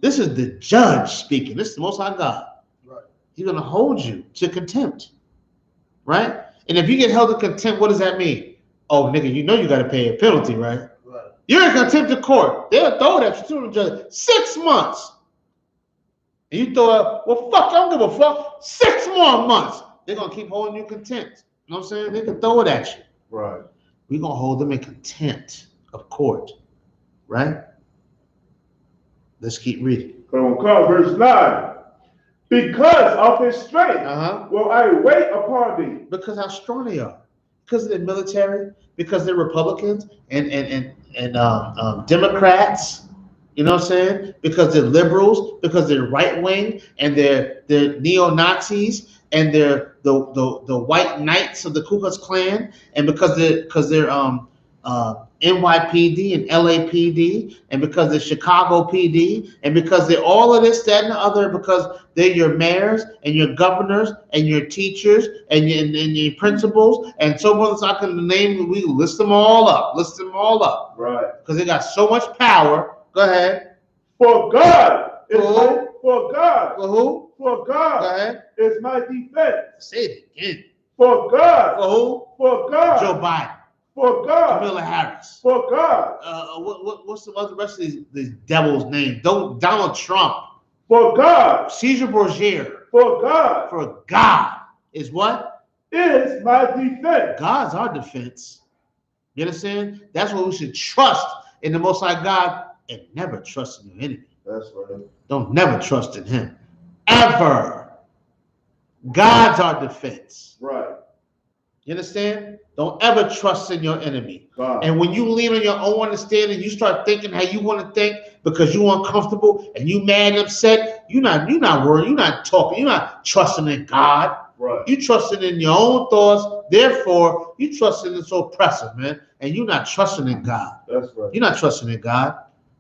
This is the judge speaking. This is the Most High God. Right. He's gonna hold you to contempt, right? And if you get held in contempt, what does that mean? Oh, nigga, you know you got to pay a penalty, right? Right. You're in contempt of court. They'll throw it at you to the judge. 6 months. And you throw out, well, fuck, I don't give a fuck. 6 more months. They're gonna keep holding you in contempt. You know what I'm saying? They can throw it at you. Right. We're gonna hold them in contempt of court, right? Let's keep reading. Verse 9. Because of his strength will I wait upon thee. Because how strong they are. Because they're military, because they're Republicans and Democrats, you know what I'm saying? Because they're liberals, because they're right wing, and they're neo-Nazis, and they're the white knights of the Ku Klux Klan, and because they're NYPD and LAPD, and because they're Chicago PD, and because they're all of this, that, and the other, because they're your mayors and your governors and your teachers and your principals, and so on. I can name, we list them all up. Right. Because they got so much power. Go ahead. For God is For for God. For who? For God Go ahead. is my defense. Say it again. For God. For who? For God. Joe Biden. For God. Kamala Harris. For God. What's the rest of these devils' names? Donald Trump. For God. Caesar Borgia. For God. For God is what? Is my defense. God's our defense. You understand? That's what we should trust in the Most High God and never trust in your enemy. That's right. Don't never trust in him. Ever. God's our defense. Right. You understand? Don't ever trust in your enemy. God. And when you lean on your own understanding, you start thinking how you want to think because you're uncomfortable and you mad and upset, you're not worried, you're not talking, you're not trusting in God. Right. You trusting in your own thoughts, therefore you trusting in this oppressor, man, and you're not trusting in God. That's right. You're not trusting in God.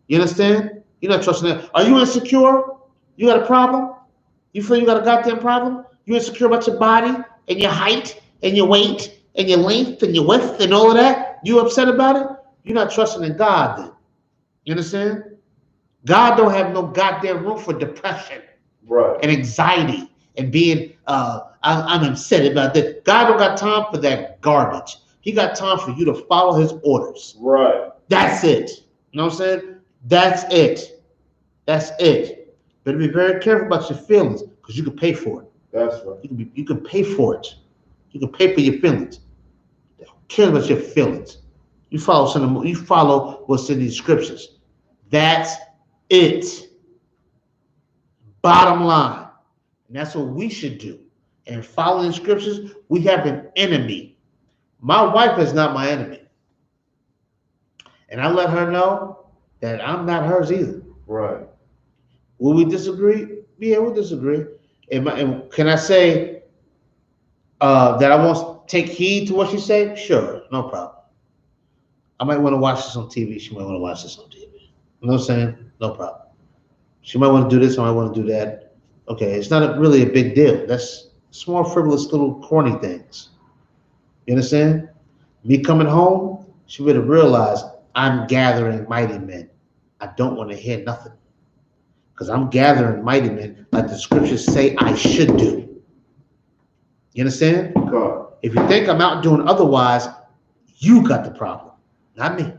You understand? You're not trusting in. Are you insecure? You got a problem? You feel you got a goddamn problem? You insecure about your body and your height and your weight and your length and your width and all of that? You upset about it? You're not trusting in God then. You understand? God don't have no goddamn room for depression, right, and anxiety and being I'm upset about that. God don't got time for that garbage. He got time for you to follow his orders. Right. That's it. You know what I'm saying? That's it. That's it. Better be very careful about your feelings because you can pay for it. That's right. You can pay for it. You can pay for your feelings. They don't care about your feelings. You follow what's in these scriptures. That's it. Bottom line. And that's what we should do. And following scriptures, we have an enemy. My wife is not my enemy. And I let her know that I'm not hers either. Right. Will we disagree? Yeah, we'll disagree. And can I say that I won't take heed to what she say? Sure, no problem. I might want to watch this on TV. She might want to watch this on TV. You know what I'm saying? No problem. She might want to do this, I might want to do that. Okay, it's not really a big deal. That's small, frivolous, little corny things. You understand? Me coming home, she would have realized I'm gathering mighty men. I don't want to hear nothing. Because I'm gathering mighty men like the scriptures say I should do. You understand? God. If you think I'm out doing otherwise, you got the problem. Not me.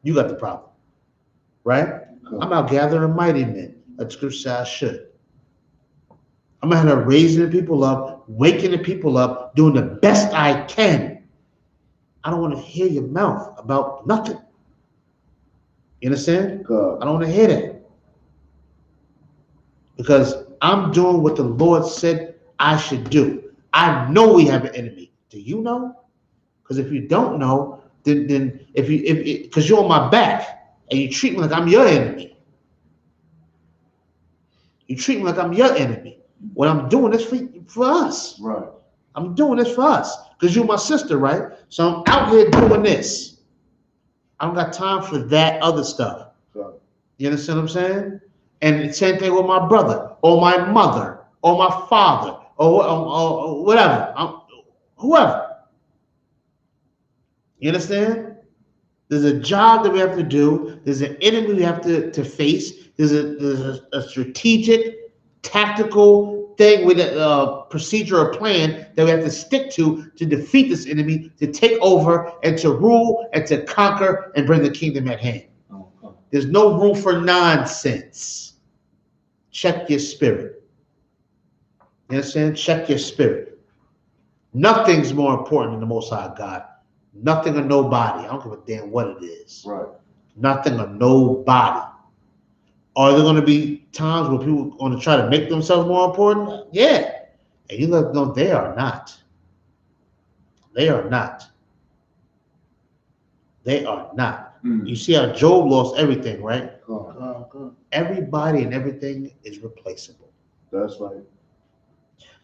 You got the problem. Right? God. I'm out gathering mighty men like the scripture says I should. I'm out here raising the people up, waking the people up, doing the best I can. I don't want to hear your mouth about nothing. You understand? God. I don't want to hear that. Because I'm doing what the Lord said I should do. I know we have an enemy. Do you know? Because if you don't know, then because you're on my back and you treat me like I'm your enemy. You treat me like I'm your enemy. What I'm doing is for us. Right. I'm doing this for us. Because you're my sister, right? So I'm out here doing this. I don't got time for that other stuff. Right. You understand what I'm saying? And the same thing with my brother, or my mother, or my father, or whatever, whoever. You understand? There's a job that we have to do. There's an enemy we have to face. There's a strategic, tactical thing with a procedure or plan that we have to stick to defeat this enemy, to take over and to rule and to conquer and bring the kingdom at hand. There's no room for nonsense. Check your spirit. You understand? Check your spirit. Nothing's more important than the Most High God. Nothing or nobody. I don't give a damn what it is. Right. Nothing or nobody. Are there going to be times where people are going to try to make themselves more important? Yeah. And you let them know they are not. They are not. They are not. You see how Job lost everything, right? Everybody and everything is replaceable. That's right.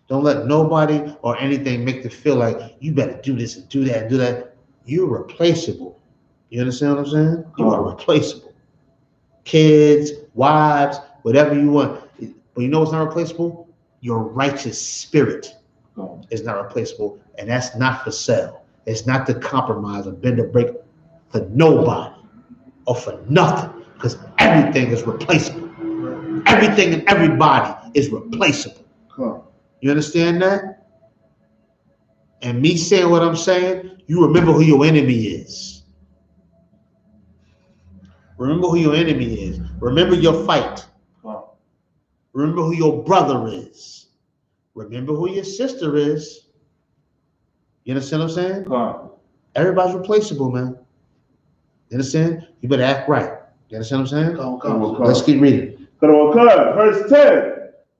Don't let nobody or anything make you feel like you better do this and do that and do that. You're replaceable. You understand what I'm saying? You are replaceable. Kids, wives, whatever you want. But you know what's not replaceable? Your righteous spirit is not replaceable. And that's not for sale. It's not to compromise or bend or break for nobody or for nothing. Because everything is replaceable. Everything and everybody is replaceable. You understand that? And me saying what I'm saying, you remember who your enemy is. Remember who your enemy is. Remember your fight. Remember who your brother is. Remember who your sister is. You understand what I'm saying? Everybody's replaceable, man. You understand? You better act right. You understand what I'm saying? Let's keep reading. Verse 10.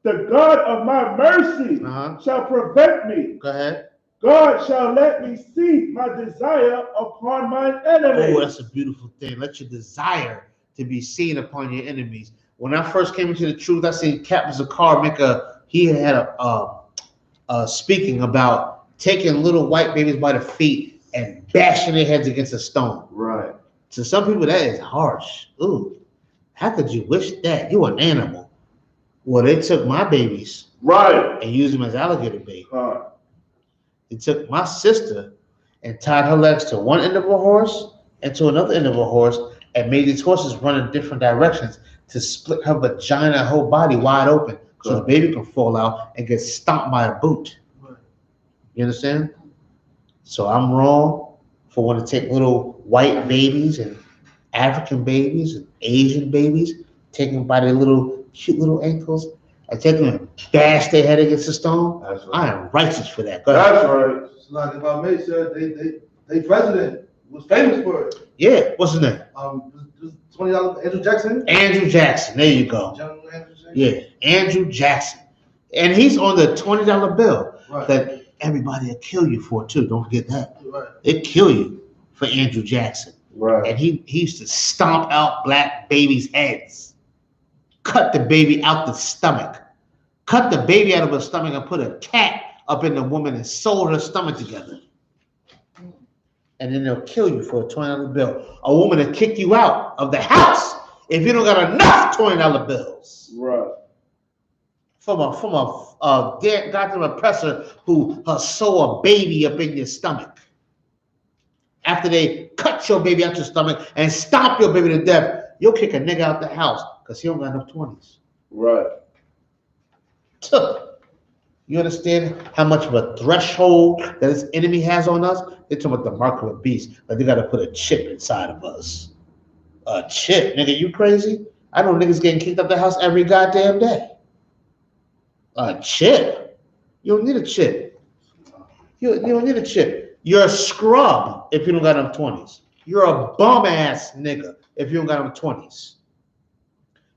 The God of my mercy shall prevent me. Go ahead. God shall let me see my desire upon mine enemies. Oh, that's a beautiful thing. Let your desire to be seen upon your enemies. When I first came into the truth, I seen Captain Zakar he had a speaking about taking little white babies by the feet and bashing their heads against a stone. Right. To some people, that is harsh. Ooh, how could you wish that? You an animal. Well, they took my babies and used them as alligator bait. They took my sister and tied her legs to one end of a horse and to another end of a horse and made these horses run in different directions to split her vagina and whole body wide open so the baby can fall out and get stomped by a boot. You understand? So I'm wrong for wanting to take little white babies and African babies and Asian babies, take them by their little cute little ankles and take them and bash their head against a stone. That's right. I am righteous for that. Go ahead. That's right. It's like if I may say, they president was famous for it. Yeah, what's his name? $20 Andrew Jackson. Andrew Jackson. There you go. General Andrew Jackson. Yeah, Andrew Jackson. And he's on the $20 bill that everybody will kill you for too. Don't forget that. Right. They kill you for Andrew Jackson. Right. And he used to stomp out black babies' heads. Cut the baby out the stomach. Cut the baby out of her stomach and put a cat up in the woman and sew her stomach together. And then they'll kill you for a $20 bill. A woman will kick you out of the house if you don't got enough $20 bills. Right. From a goddamn oppressor who sew a baby up in your stomach. After they cut your baby out your stomach and stomp your baby to death, you'll kick a nigga out the house because he don't got enough 20s. Right. You understand how much of a threshold that this enemy has on us? They're talking about the mark of a beast. Like they got to put a chip inside of us. A chip, nigga, you crazy? I know niggas getting kicked out the house every goddamn day. A chip? You don't need a chip. You don't need a chip. You're a scrub if you don't got enough 20s. You're a bum ass nigga if you don't got enough 20s.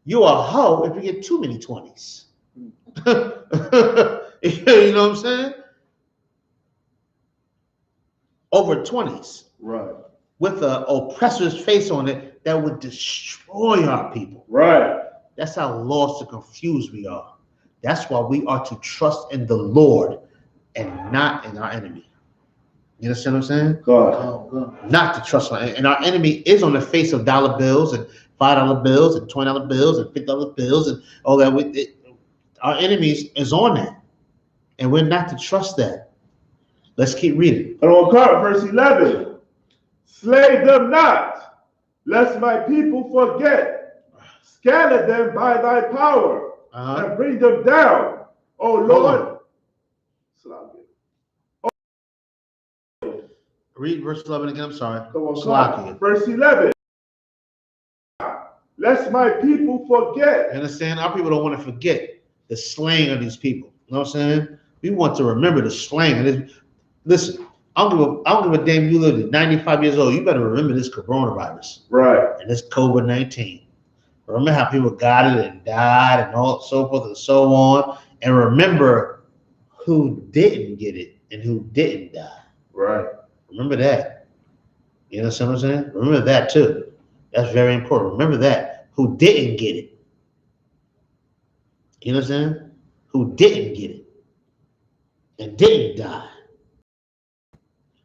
You're a hoe if you get too many 20s. You know what I'm saying? Over 20s. Right. With an oppressor's face on it that would destroy our people. Right. That's how lost and confused we are. That's why we are to trust in the Lord and not in our enemy. You understand what I'm saying? God. Not to trust in, and our enemy is on the face of dollar bills and $5 bills and $20 bills and $50 bills and all that. Our enemies is on that, and we're not to trust that. Let's keep reading. And on card, verse 11. Slay them not, lest my people forget. Scatter them by thy power, and bring them down, O Lord. Read verse 11 again. I'm sorry. Verse 11. Lest my people forget. You understand? Our people don't want to forget the slaying of these people. You know what I'm saying? We want to remember the slaying. Listen, I don't give a damn you live at 95 years old. You better remember this coronavirus. Right. And this COVID-19. Remember how people got it and died and all so forth and so on. And remember who didn't get it and who didn't die. Right. Remember that. You know what I'm saying? Remember that too. That's very important. Remember that. Who didn't get it. You know what I'm saying? Who didn't get it and didn't die.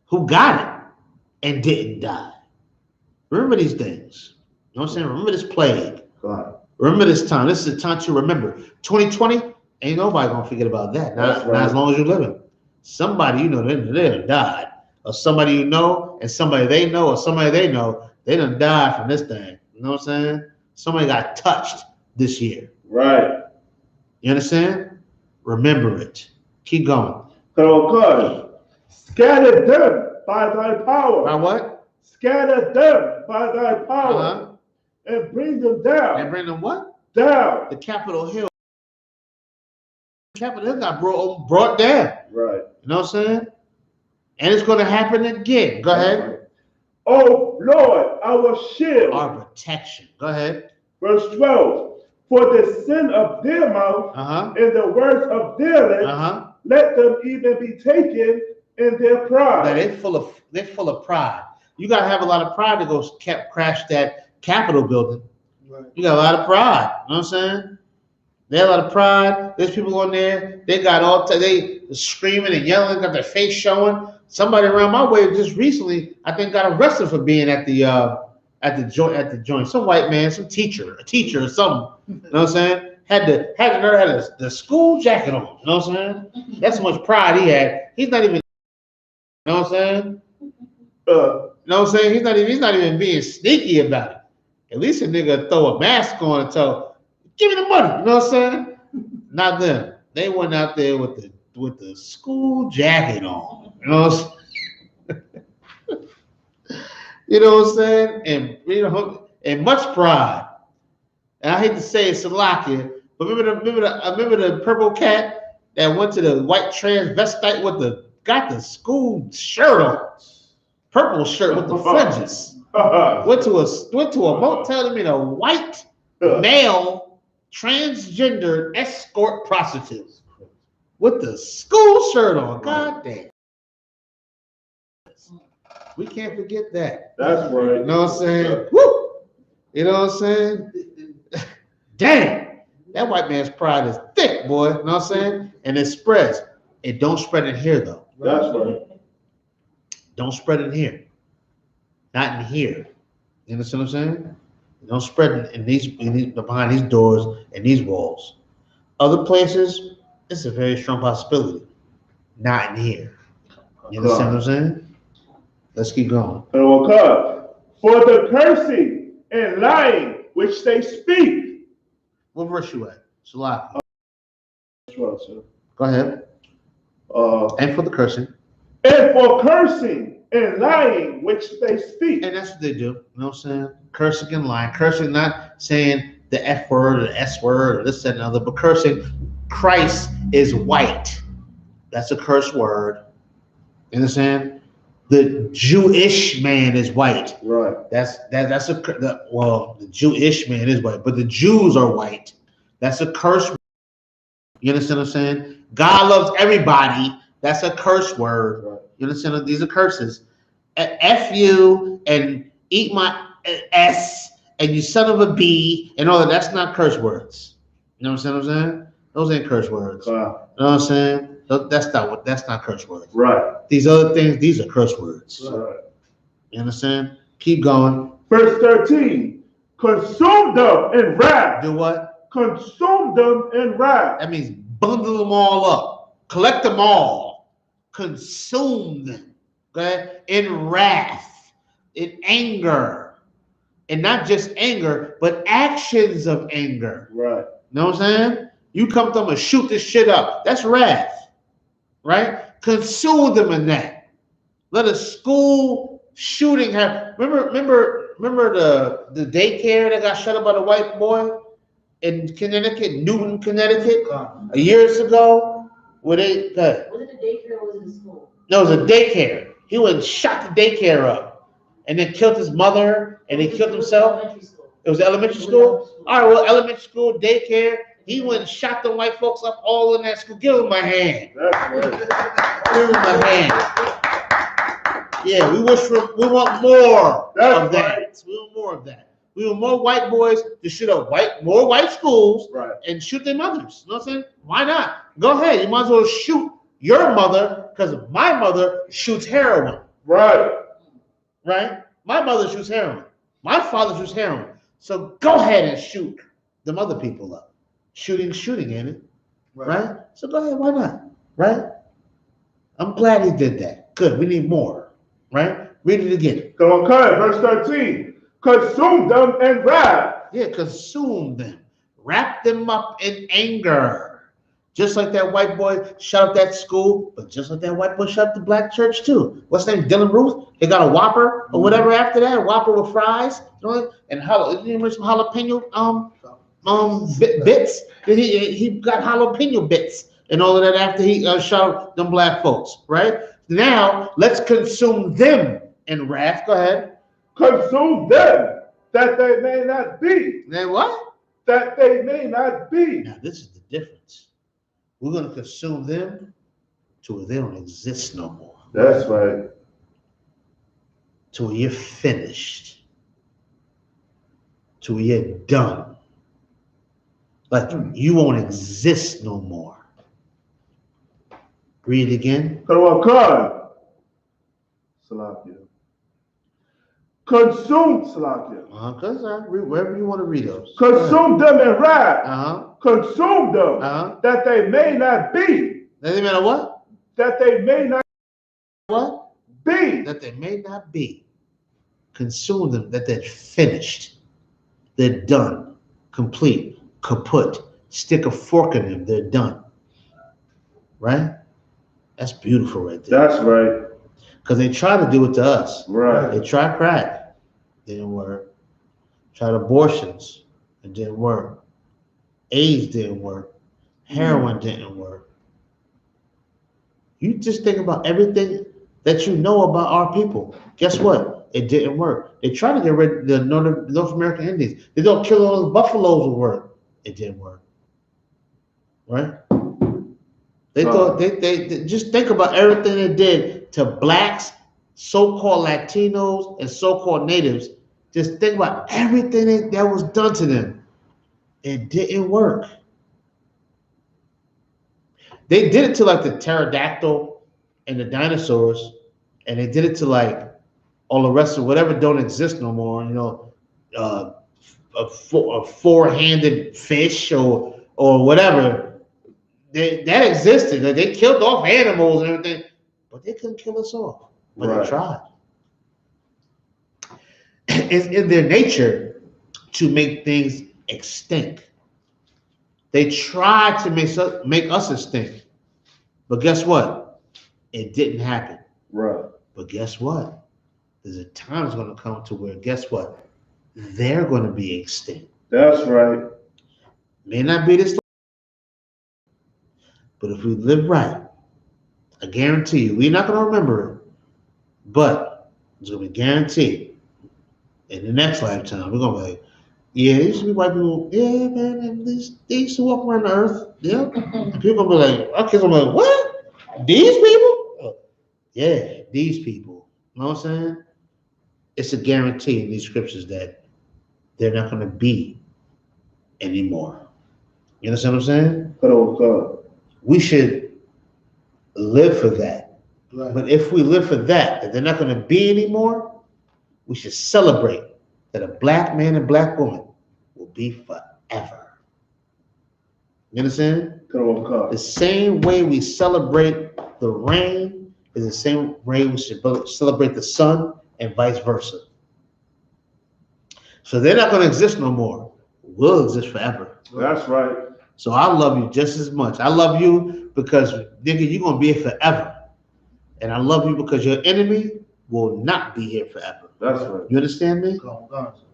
Who got it and didn't die. Remember these things. You know what I'm saying? Remember this plague. God. Remember this time. This is a time to remember. 2020, ain't nobody gonna forget about that. Not as long as you're living. Somebody you know, they died. Or somebody you know, and somebody they know, or somebody they know, they done died from this thing. You know what I'm saying? Somebody got touched this year. Right. You understand? Remember it. Keep going. So God, scatter them by thy power. By what? Scatter them by thy power. And bring them down. And bring them what? Down. The Capitol Hill. Capitol Hill got brought down. Right. You know what I'm saying? And it's going to happen again. Go ahead. Right. Oh Lord, our shield. Our protection. Go ahead. Verse 12. For the sin of their mouth and the words of their lips, let them even be taken in their pride. Now, they're full of pride. You gotta have a lot of pride to go crash that Capitol building. Right. You got a lot of pride. You know what I'm saying? They have a lot of pride. There's people on there. They got they screaming and yelling, got their face showing. Somebody around my way just recently, I think, got arrested for being at the joint. Some white man, a teacher or something. You know what I'm saying? Had the school jacket on. You know what I'm saying? That's how much pride he had. He's not even. You know what I'm saying? You know what I'm saying? He's not even being sneaky about it. At least a nigga throw a mask on and tell, give me the money. You know what I'm saying? Not them. They went out there with the school jacket on. You know what I'm saying? You know what I'm saying? And much pride. And I hate to say it's Salakia, but remember the purple cat that went to the white transvestite got the school shirt on, purple shirt with the fringes. went to a motel to meet a white male transgender escort prostitute with the school shirt on. God damn. We can't forget that. That's right. You know what I'm saying? Woo! You know what I'm saying? Damn! That white man's pride is thick, boy. You know what I'm saying? And it spreads. It don't spread in here, though. That's right. Don't spread in here. Not in here. You understand what I'm saying? It don't spread in these behind these doors and these walls. Other places, it's a very strong possibility. Not in here. You understand what I'm saying? Let's keep going. For the cursing and lying which they speak. What verse you at? Shalak. Well, sir. Go ahead. And for the cursing. And for cursing and lying which they speak. And that's what they do. You know what I'm saying? Cursing and lying. Cursing, not saying the F word or the S word or this, that, and other, but cursing. Christ is white. That's a curse word. You understand? The Jewish man is white. Right. The Jewish man is white, but the Jews are white. That's a curse word. You understand what I'm saying? God loves everybody. That's a curse word. Right. You understand? These are curses. F you and eat my S and you son of a B and all that. That's not curse words. You know what I'm saying? Those ain't curse words. Wow. You know what I'm saying? That's not curse words. Right. These other things, these are curse words. Right. You understand? Keep going. Verse 13. Consume them in wrath. Do what? Consume them in wrath. That means bundle them all up, collect them all, consume them, okay? In wrath, in anger, and not just anger, but actions of anger. Right. You know what I'm saying? You come to them and shoot this shit up. That's wrath, right? Consume them in that. Let a school shooting happen. Remember the daycare that got shut up by the white boy in Connecticut, Newton, Connecticut, years ago, where they Was it a daycare or was it a school? no, it was a daycare. He went and shot the daycare up, and then killed his mother, and he killed himself. Elementary school. It was elementary school. All right, well, elementary school, daycare. He went and shot the white folks up all in that school. Give him my hand. That's right. Give him my hand. Yeah, we want more That's of that. right. We want more of that. We want more white boys to shoot up more white schools Right. and shoot their mothers. You know what I'm saying? Why not? Go ahead. You might as well shoot your mother, because my mother shoots heroin. Right. Right? My mother shoots heroin. My father shoots heroin. So go ahead and shoot them other people up. Shooting, ain't it? Right? So go ahead. Why not? Right? I'm glad he did that. Good. We need more. Right? Read it again. Come on, verse 13. Consume them in wrath. Yeah, consume them. Wrap them up in anger. Just like that white boy shut up that school, but just like that white boy shut up the black church too. What's his name? Dylan Ruth? He got a Whopper or whatever after that. A Whopper with fries. You know, and some jalapeno bits. He got jalapeno bits and all of that after he shot up them black folks. Right? Now, let's consume them in wrath. Go ahead. Consume them, that they may not be. Then what? That they may not be. Now, this is the difference. We're going to consume them to where they don't exist no more. That's right. To where you're finished. To where you're done. Like you won't exist no more. Read it again. Come on, Salakia. Consume, Salakia. Wherever you want to read those. Consume them in wrath. Consume them, that they may not be. That they may not what? That they may not what? Be. That they may not be. Consume them, that they're finished. They're done. Complete. Kaput. Stick a fork in them. They're done. Right? That's beautiful right there. That's right. Because they try to do it to us. Right. They tried crack. Didn't work. Tried abortions. It didn't work. AIDS didn't work. Heroin didn't work. You just think about everything that you know about our people. Guess what? It didn't work. They tried to get rid of the North American Indians. They don't kill all those buffaloes with work. It didn't work. Right? They thought they just think about everything they did to blacks, so-called Latinos, and so-called natives. Just think about everything that was done to them. It didn't work. They did it to like the pterodactyl and the dinosaurs, and they did it to like all the rest of whatever don't exist no more. You know, a four-handed fish or whatever. That existed. They killed off animals and everything, but they couldn't kill us off. But They tried. It's in their nature to make things extinct. They tried to make us extinct, but guess what? It didn't happen. Right. But guess what? There's a time it's going to come to where, guess what? They're going to be extinct. That's right. May not be this. But if we live right, I guarantee you, we're not going to remember it, but it's going to be guaranteed. In the next lifetime, we're going to be like, yeah, there used to be white people. Yeah, man, they used to walk around the earth. Yeah. And people will be like, our kids will be like, what? These people? Oh, yeah, these people. You know what I'm saying? It's a guarantee in these scriptures that they're not going to be anymore. You understand what I'm saying? God. We should live for that. Right. But if we live for that they're not going to be anymore, we should celebrate that a black man and black woman will be forever. You understand? The same way we celebrate the rain is the same way we should celebrate the sun and vice versa. So they're not going to exist no more. We'll exist forever. That's right. So I love you just as much. I love you because, nigga, you're going to be here forever. And I love you because your enemy will not be here forever. That's right. You understand me?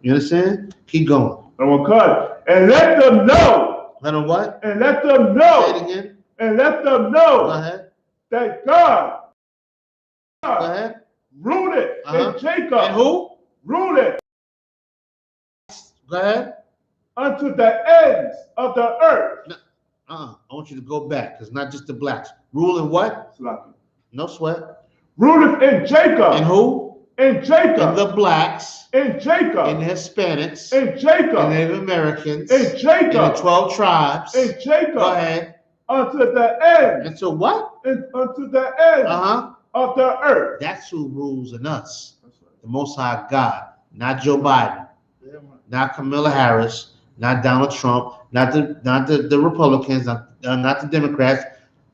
You understand? Keep going. And let them know. Let them what? And let them know. Say it again. And let them know. Go ahead. That God Go ahead. rooted in Jacob. And who? Rooted. Go ahead. Unto the ends of the earth. I want you to go back, because not just the blacks. Ruling what? No sweat. Rooted in Jacob. And who? In Jacob. In the blacks. In Jacob. In the Hispanics. In Jacob. In Native Americans. In Jacob. In the 12 tribes. In Jacob. Go ahead. Unto the end. Until what? Unto the end of the earth. That's who rules in us. The Most High God. Not Joe Biden. Not Kamala Harris. Not Donald Trump. Not the Republicans. Not the Democrats.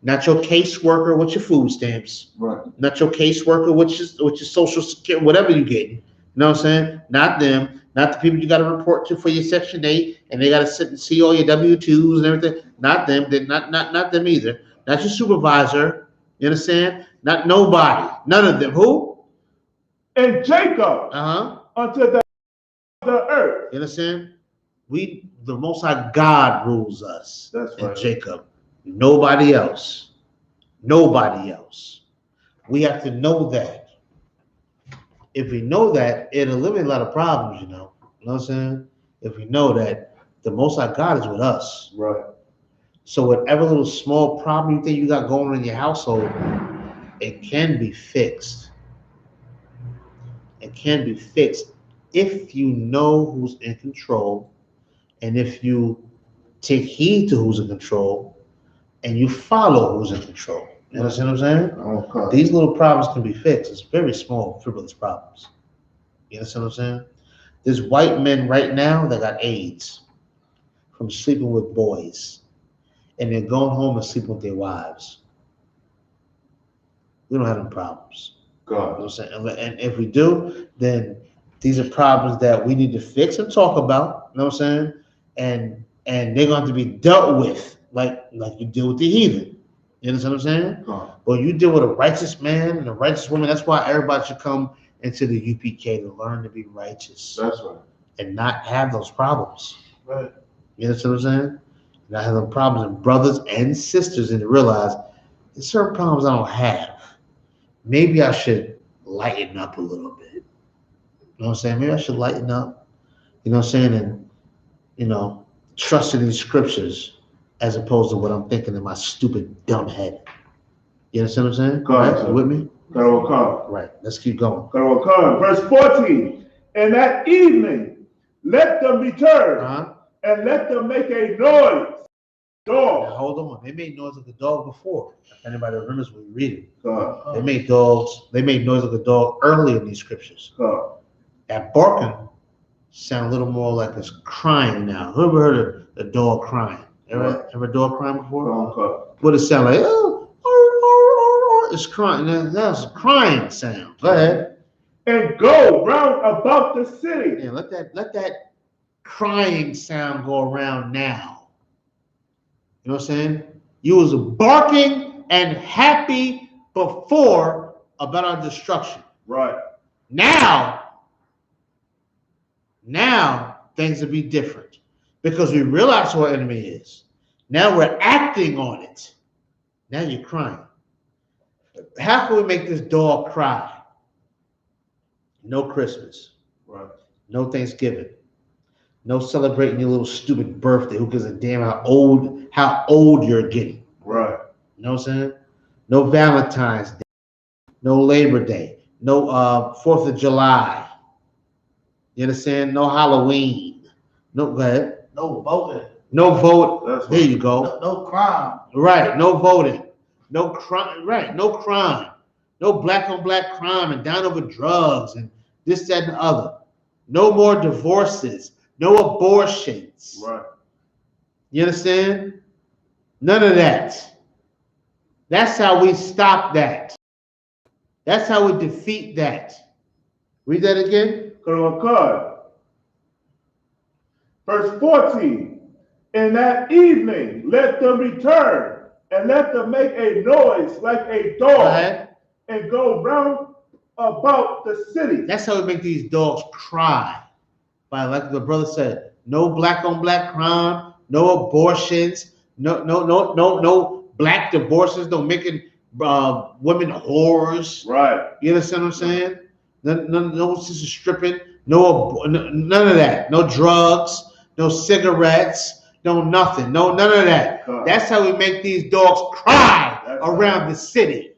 Not your caseworker with your food stamps. Right. Not your caseworker with your social security, whatever you get. You know what I'm saying? Not them. Not the people you got to report to for your Section 8, and they got to sit and see all your W-2s and everything. Not them. Not them either. Not your supervisor. You understand? Not nobody. None of them. Who? And Jacob. Unto the earth. You understand? The Most High God rules us. That's right. And Jacob. Nobody else. Nobody else. We have to know that. If we know that, it'll eliminate a lot of problems, you know. You know what I'm saying? If we know that the Most High God is with us. Right. So whatever little small problem you think you got going on in your household, it can be fixed. It can be fixed if you know who's in control, and if you take heed to who's in control, and you follow who's in control. You understand what I'm saying? Okay. These little problems can be fixed. It's very small, frivolous problems. You understand what I'm saying? There's white men right now that got AIDS from sleeping with boys, and they're going home and sleeping with their wives. We don't have any problems. God. You know what I'm saying? And if we do, then these are problems that we need to fix and talk about. You know what I'm saying? And they're going to be dealt with like you deal with the heathen. You understand what I'm saying? Well, you deal with a righteous man and a righteous woman. That's why everybody should come into the UPK to learn to be righteous. That's right. And not have those problems. Right. You understand what I'm saying? Not have those problems, and brothers and sisters, and to realize there's certain problems I don't have. Maybe I should lighten up a little bit. You know what I'm saying? Maybe I should lighten up. You know what I'm saying? And, you know, trust in these scriptures as opposed to what I'm thinking in my stupid, dumb head. You understand what I'm saying? Right? You with me? Right. Let's keep going. Verse 14. And that evening, let them return and let them make a noise. Dog. Now, hold on. They made noise like a dog before. If anybody remembers when we read it. They made noise like a dog early in these scriptures. That barking sound a little more like it's crying now. Who ever heard of a dog crying? Ever a dog crying before? What does it sound like? It's crying. That's a crying sound. Go ahead. And go round about the city. Yeah, let that crying sound go around now. You know what I'm saying? You was barking and happy before about our destruction. Right. Now things will be different because we realize who our enemy is. Now we're acting on it. Now you're crying. How can we make this dog cry? No Christmas. Right. No Thanksgiving. No celebrating your little stupid birthday. Who gives a damn how old you're getting? Right. You know what I'm saying? No Valentine's Day. No Labor Day. No 4th of July. You understand? No Halloween. No, go ahead. No voting. No vote. There you go. No crime. Right. No voting. No crime. Right. No crime. No black on black crime and down over drugs and this, that, and the other. No more divorces. No abortions. Right. You understand? None of that. That's how we stop that. That's how we defeat that. Read that again. Verse 14. In that evening, let them return, and let them make a noise like a dog, and go round about the city. That's how we make these dogs cry. Like the brother said, no black on black crime, no abortions, no black divorces, no making women whores. Right. You understand what I'm saying? No sister stripping, none of that. No drugs, no cigarettes, no nothing, none of that. That's how we make these dogs cry around the city.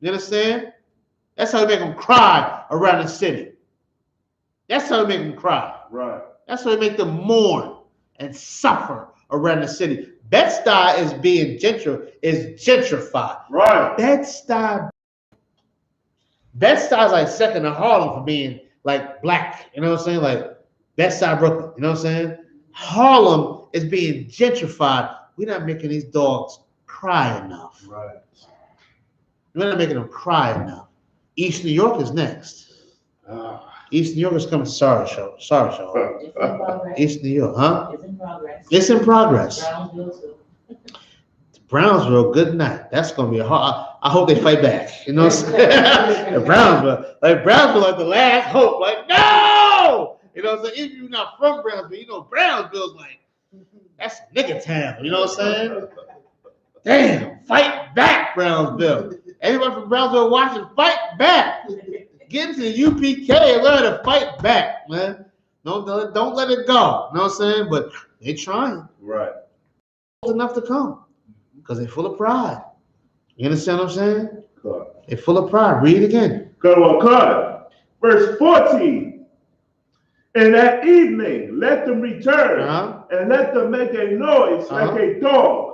You understand? That's how we make them cry around the city. That's how we make them cry. Right. That's how we make them mourn and suffer around the city. Bed-Stuy is being gentrified. Right. Bed-Stuy is like second to Harlem for being like black. You know what I'm saying? Like Bed-Stuy, Brooklyn. You know what I'm saying? Harlem is being gentrified. We're not making these dogs cry enough. Right. We're not making them cry enough. East New York is next. East New York is coming. Sorry, show. It's in progress. East New York, huh? It's in progress. It's in progress. Brownsville too. Brownsville, good night. That's gonna be a hard. I hope they fight back. You know what I'm saying? Brownsville, like the last hope. Like no, you know what I'm saying? If you're not from Brownsville, you know Brownsville's like that's nigga town. You know what I'm saying? Damn, fight back, Brownsville. Everybody from Brownsville watching, fight back. Get into the U.P.K. and learn to fight back, man. Don't let it go. You know what I'm saying? But they trying. Right. Enough to come. Because they're full of pride. You understand what I'm saying? Good. They're full of pride. Read again. Good. Verse 14. In that evening, let them return, and let them make a noise like a dog,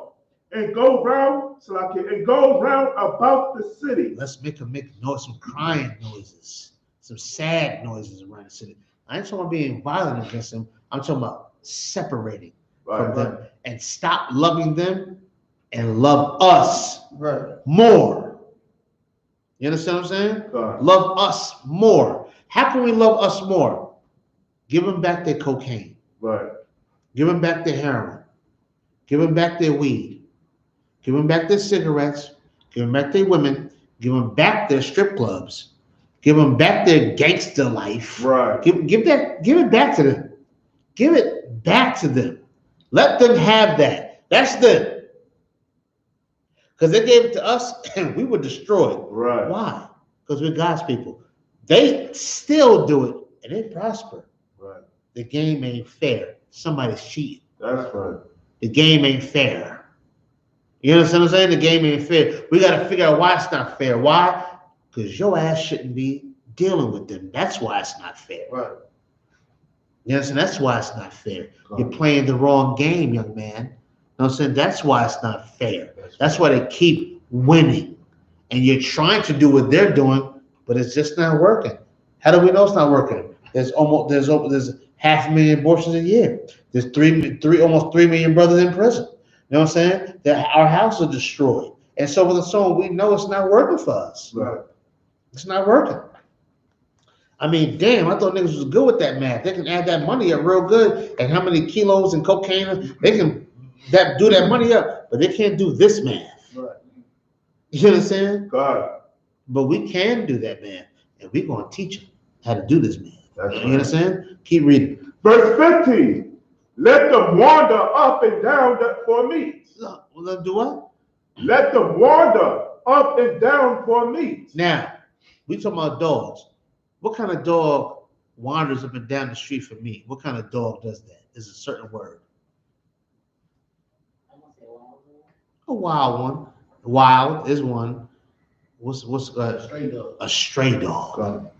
and go round about the city. Let's make them make noise, some crying noises, some sad noises around the city. I ain't talking about being violent against them. I'm talking about separating from them and stop loving them and love us more. You understand what I'm saying? Love us more. How can we love us more? Give them back their cocaine. Right. Give them back their heroin. Give them back their weed. Give them back their cigarettes. Give them back their women. Give them back their strip clubs. Give them back their gangster life. Right. Give it back to them. Give it back to them. Let them have that. That's them. Because they gave it to us and we were destroyed. Right. Why? Because we're God's people. They still do it and they prosper. Right. The game ain't fair. Somebody's cheating. That's right. The game ain't fair. You understand what I'm saying? The game ain't fair. We got to figure out why it's not fair. Why? Because your ass shouldn't be dealing with them. That's why it's not fair. Right. You understand? That's why it's not fair. You're playing the wrong game, young man. You know what I'm saying? That's why it's not fair. That's why they keep winning. And you're trying to do what they're doing, but it's just not working. How do we know it's not working? There's 500,000 abortions a year. There's almost 3 million brothers in prison. You know what I'm saying? Our house is destroyed. And so with the song, we know it's not working for us. Right. It's not working. I mean, damn, I thought niggas was good with that math. They can add that money up real good. And how many kilos in cocaine, they can do that money up, but they can't do this math. Right. You understand? God. But we can do that math. And we're going to teach them how to do this math. That's you right. understand? Keep reading. Verse 15. Let them wander up and down for meat. Let them do what? Let them wander up and down for meat. Now, we talking about dogs. What kind of dog wanders up and down the street for meat? What kind of dog does that? There's a certain word. A wild one. Wild is one. What's Stray dog. a stray dog?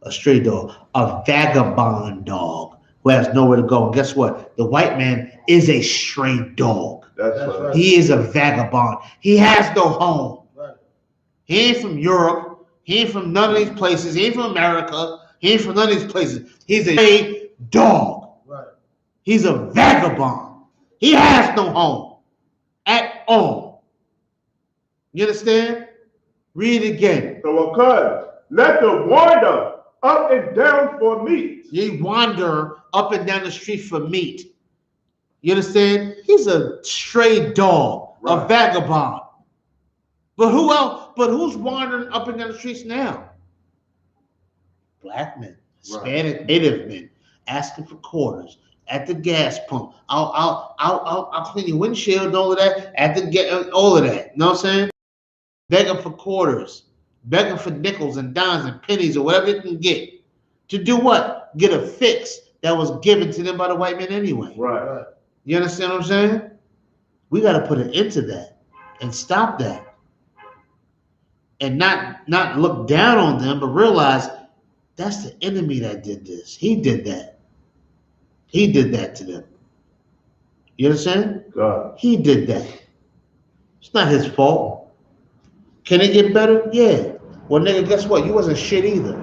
A stray dog. A vagabond dog who has nowhere to go. And guess what? The white man is a stray dog. That's right. He is a vagabond. He has no home. Right. He ain't from Europe. He ain't from none of these places. He ain't from America. He ain't from none of these places. He's a stray dog. Right. He's a vagabond. He has no home at all. You understand? Read it again. So occurs, let them wander up and down for meat. Ye wander up and down the street for meat. You understand? He's a stray dog, a vagabond. But who else? But who's wandering up and down the streets now? Black men, Hispanic, native men, asking for quarters at the gas pump. I'll clean your windshield and all of that. At the all of that. You know what I'm saying? Begging for quarters, begging for nickels and dimes and pennies or whatever they can get. To do what? Get a fix that was given to them by the white man anyway. Right. You understand what I'm saying? We got to put an end to that and stop that. And not look down on them, but realize that's the enemy that did this. He did that. He did that to them. You understand? God. He did that. It's not his fault. Can it get better? Yeah. Well, nigga, guess what? You wasn't shit either.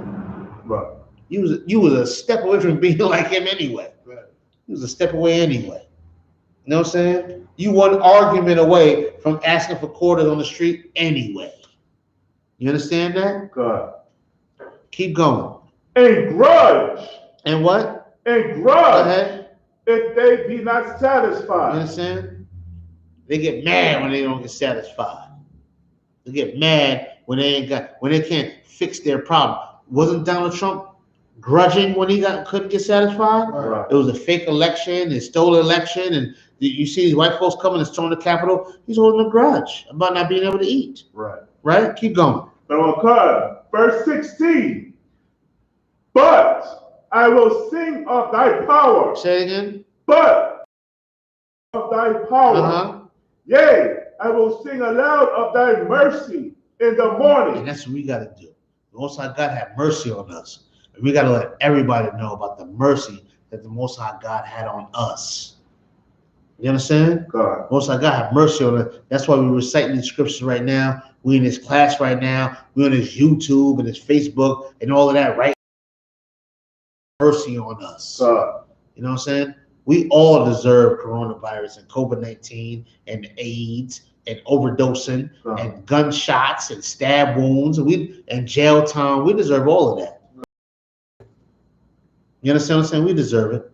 Right. You was a step away from being like him anyway. Right. You was a step away anyway. You know what I'm saying? You one argument away from asking for quarters on the street anyway. You understand that? God. Keep going. And grudge. And what? And Go grudge. ahead. If they be not You satisfied. understand? They get mad when they don't get satisfied. They get mad when they can't fix their problem. Wasn't Donald Trump grudging when he couldn't get satisfied? Right. It was a fake election, a stolen election, and you see these white folks coming and storming the Capitol. He's holding a grudge about not being able to eat. Right. Right? Keep going. So occurs, verse 16. But I will sing of thy power. Say it again. But of thy power. Uh-huh. Yea, I will sing aloud of thy mercy in the morning. And that's what we got to do. The Most High God had mercy on us. And we got to let everybody know about the mercy that the Most High God had on us. You understand? God. Most High God have mercy on us. That's why we're reciting these scriptures right now. We in this class right now. We're on this YouTube and this Facebook and all of that, right? Mercy on us. God. You know what I'm saying? We all deserve coronavirus and COVID-19 and AIDS and overdosing and gunshots and stab wounds and jail time. We deserve all of that. You understand what I'm saying? We deserve it.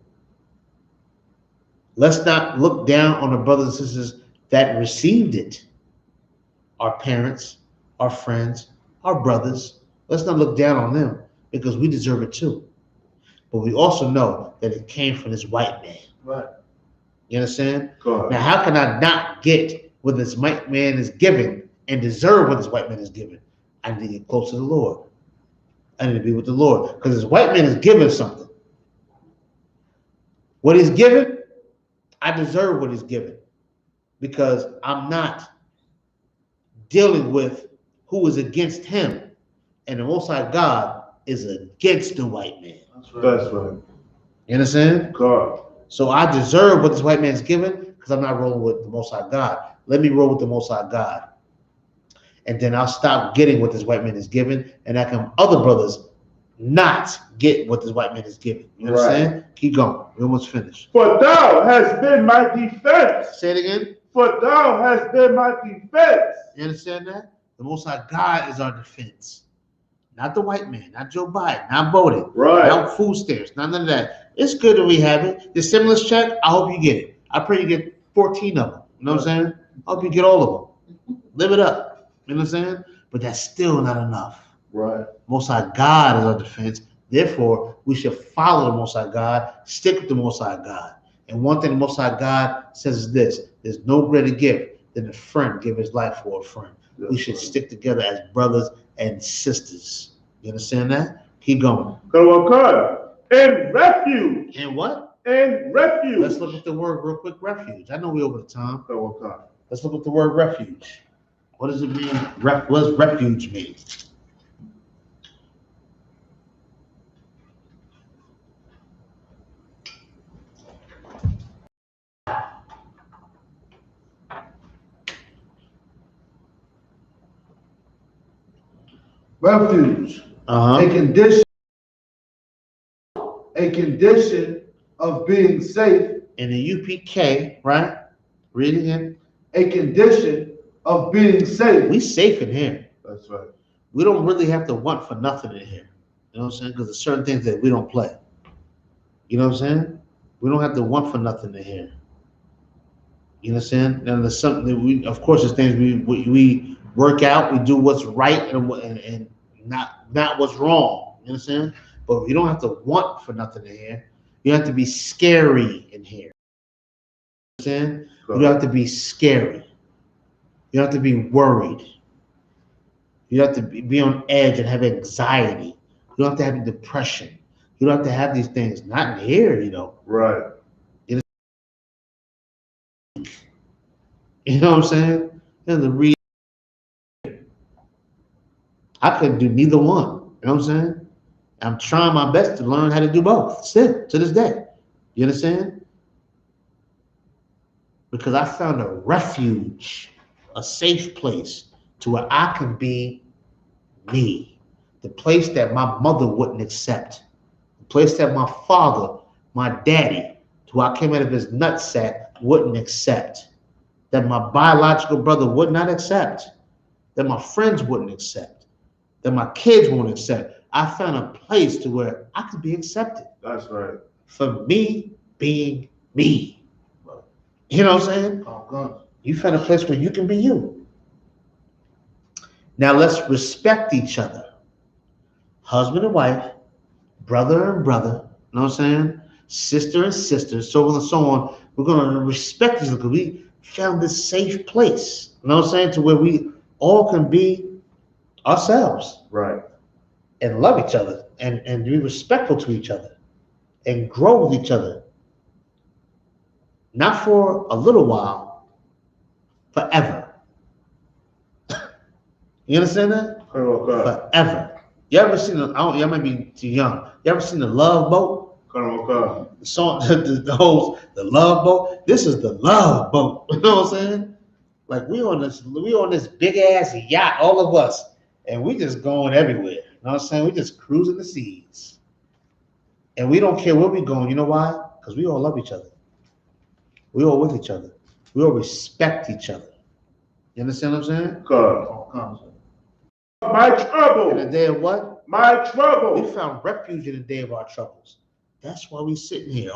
Let's not look down on the brothers and sisters that received it. Our parents, our friends, our brothers. Let's not look down on them because we deserve it too. But we also know that it came from this white man. Right. You understand? God. Now, how can I not get what this white man is giving and deserve what this white man is giving? I need to get close to the Lord. I need to be with the Lord because this white man is giving something. What he's given, I deserve what he's given because I'm not dealing with who is against him. And the Most High God is against the white man. That's right. That's right. You understand? God. So I deserve what this white man's given because I'm not rolling with the Most High God. Let me roll with the Most High God. And then I'll stop getting what this white man is given, and I can other brothers not get what this white man is giving. You understand? Keep going. We almost finished. For thou hast been my defense. Say it again. For thou hast been my defense. You understand that? The Most High God is our defense. Not the white man, not Joe Biden, not voting, Right. not food stamps, none of that. It's good that we have it. The stimulus check, I hope you get it. I pray you get 14 of them. You know what I'm saying? I hope you get all of them. Live it up. You know what I'm saying? But that's still not enough. Right. Most High God is our defense. Therefore, we should follow the Most High God, stick with the Most High God. And one thing the Most High God says is this: there's no greater gift than a friend give his life for a friend. Yes, We should right. stick together as brothers and sisters. You understand that? Keep going. So occur in refuge. And what? In refuge. Let's look at the word real quick. Refuge. I know we over the time. So occur. Let's look at the word refuge. What does it mean? What does refuge mean? Refuge. Uh-huh. A condition a condition of being safe. In the UPK, right? Read it again. A condition of being safe. We safe in here. That's right. We don't really have to want for nothing in here. You know what I'm saying? Because there's certain things that we don't play. You know what I'm saying? We don't have to want for nothing in here. You know what I'm saying? And there's something that we, of course, there's things we work out. We do what's right and not what's wrong. You know what I'm saying? But you don't have to want for nothing in here. You have to be scary in here. You know what I'm saying? You don't have to be scary. You don't have to be worried. You don't have to be on edge and have anxiety. You don't have to have depression. You don't have to have these things. Not in here, you know. Right. You know what I'm saying? You have to read. I couldn't do neither one. You know what I'm saying? I'm trying my best to learn how to do both still to this day. You understand? Because I found a refuge, a safe place to where I can be me. The place that my mother wouldn't accept. The place that my father, my daddy, who I came out of his nutsack, wouldn't accept. That my biological brother would not accept. That my friends wouldn't accept. That my kids won't accept. I found a place to where I could be accepted. That's right. For me being me. You know what I'm saying? Oh, you found a place where you can be you. Now let's respect each other. Husband and wife, brother and brother, you know what I'm saying? Sister and sister, so on and so on. We're going to respect each other because we found this safe place, you know what I'm saying? To where we all can be ourselves. Right. And love each other and be respectful to each other and grow with each other. Not for a little while, forever. You understand that? Forever. You ever seen y'all might be too young. You ever seen the Love Boat? The song, the Love Boat. This is the Love Boat. You know what I'm saying? Like we on this big ass yacht, all of us, and we just going everywhere. You know what I'm saying? We just cruising the seas. And we don't care where we going. You know why? Because we all love each other. We all with each other. We all respect each other. You understand what I'm saying? God. My trouble. In the day of what? My trouble. We found refuge in the day of our troubles. That's why we sitting here.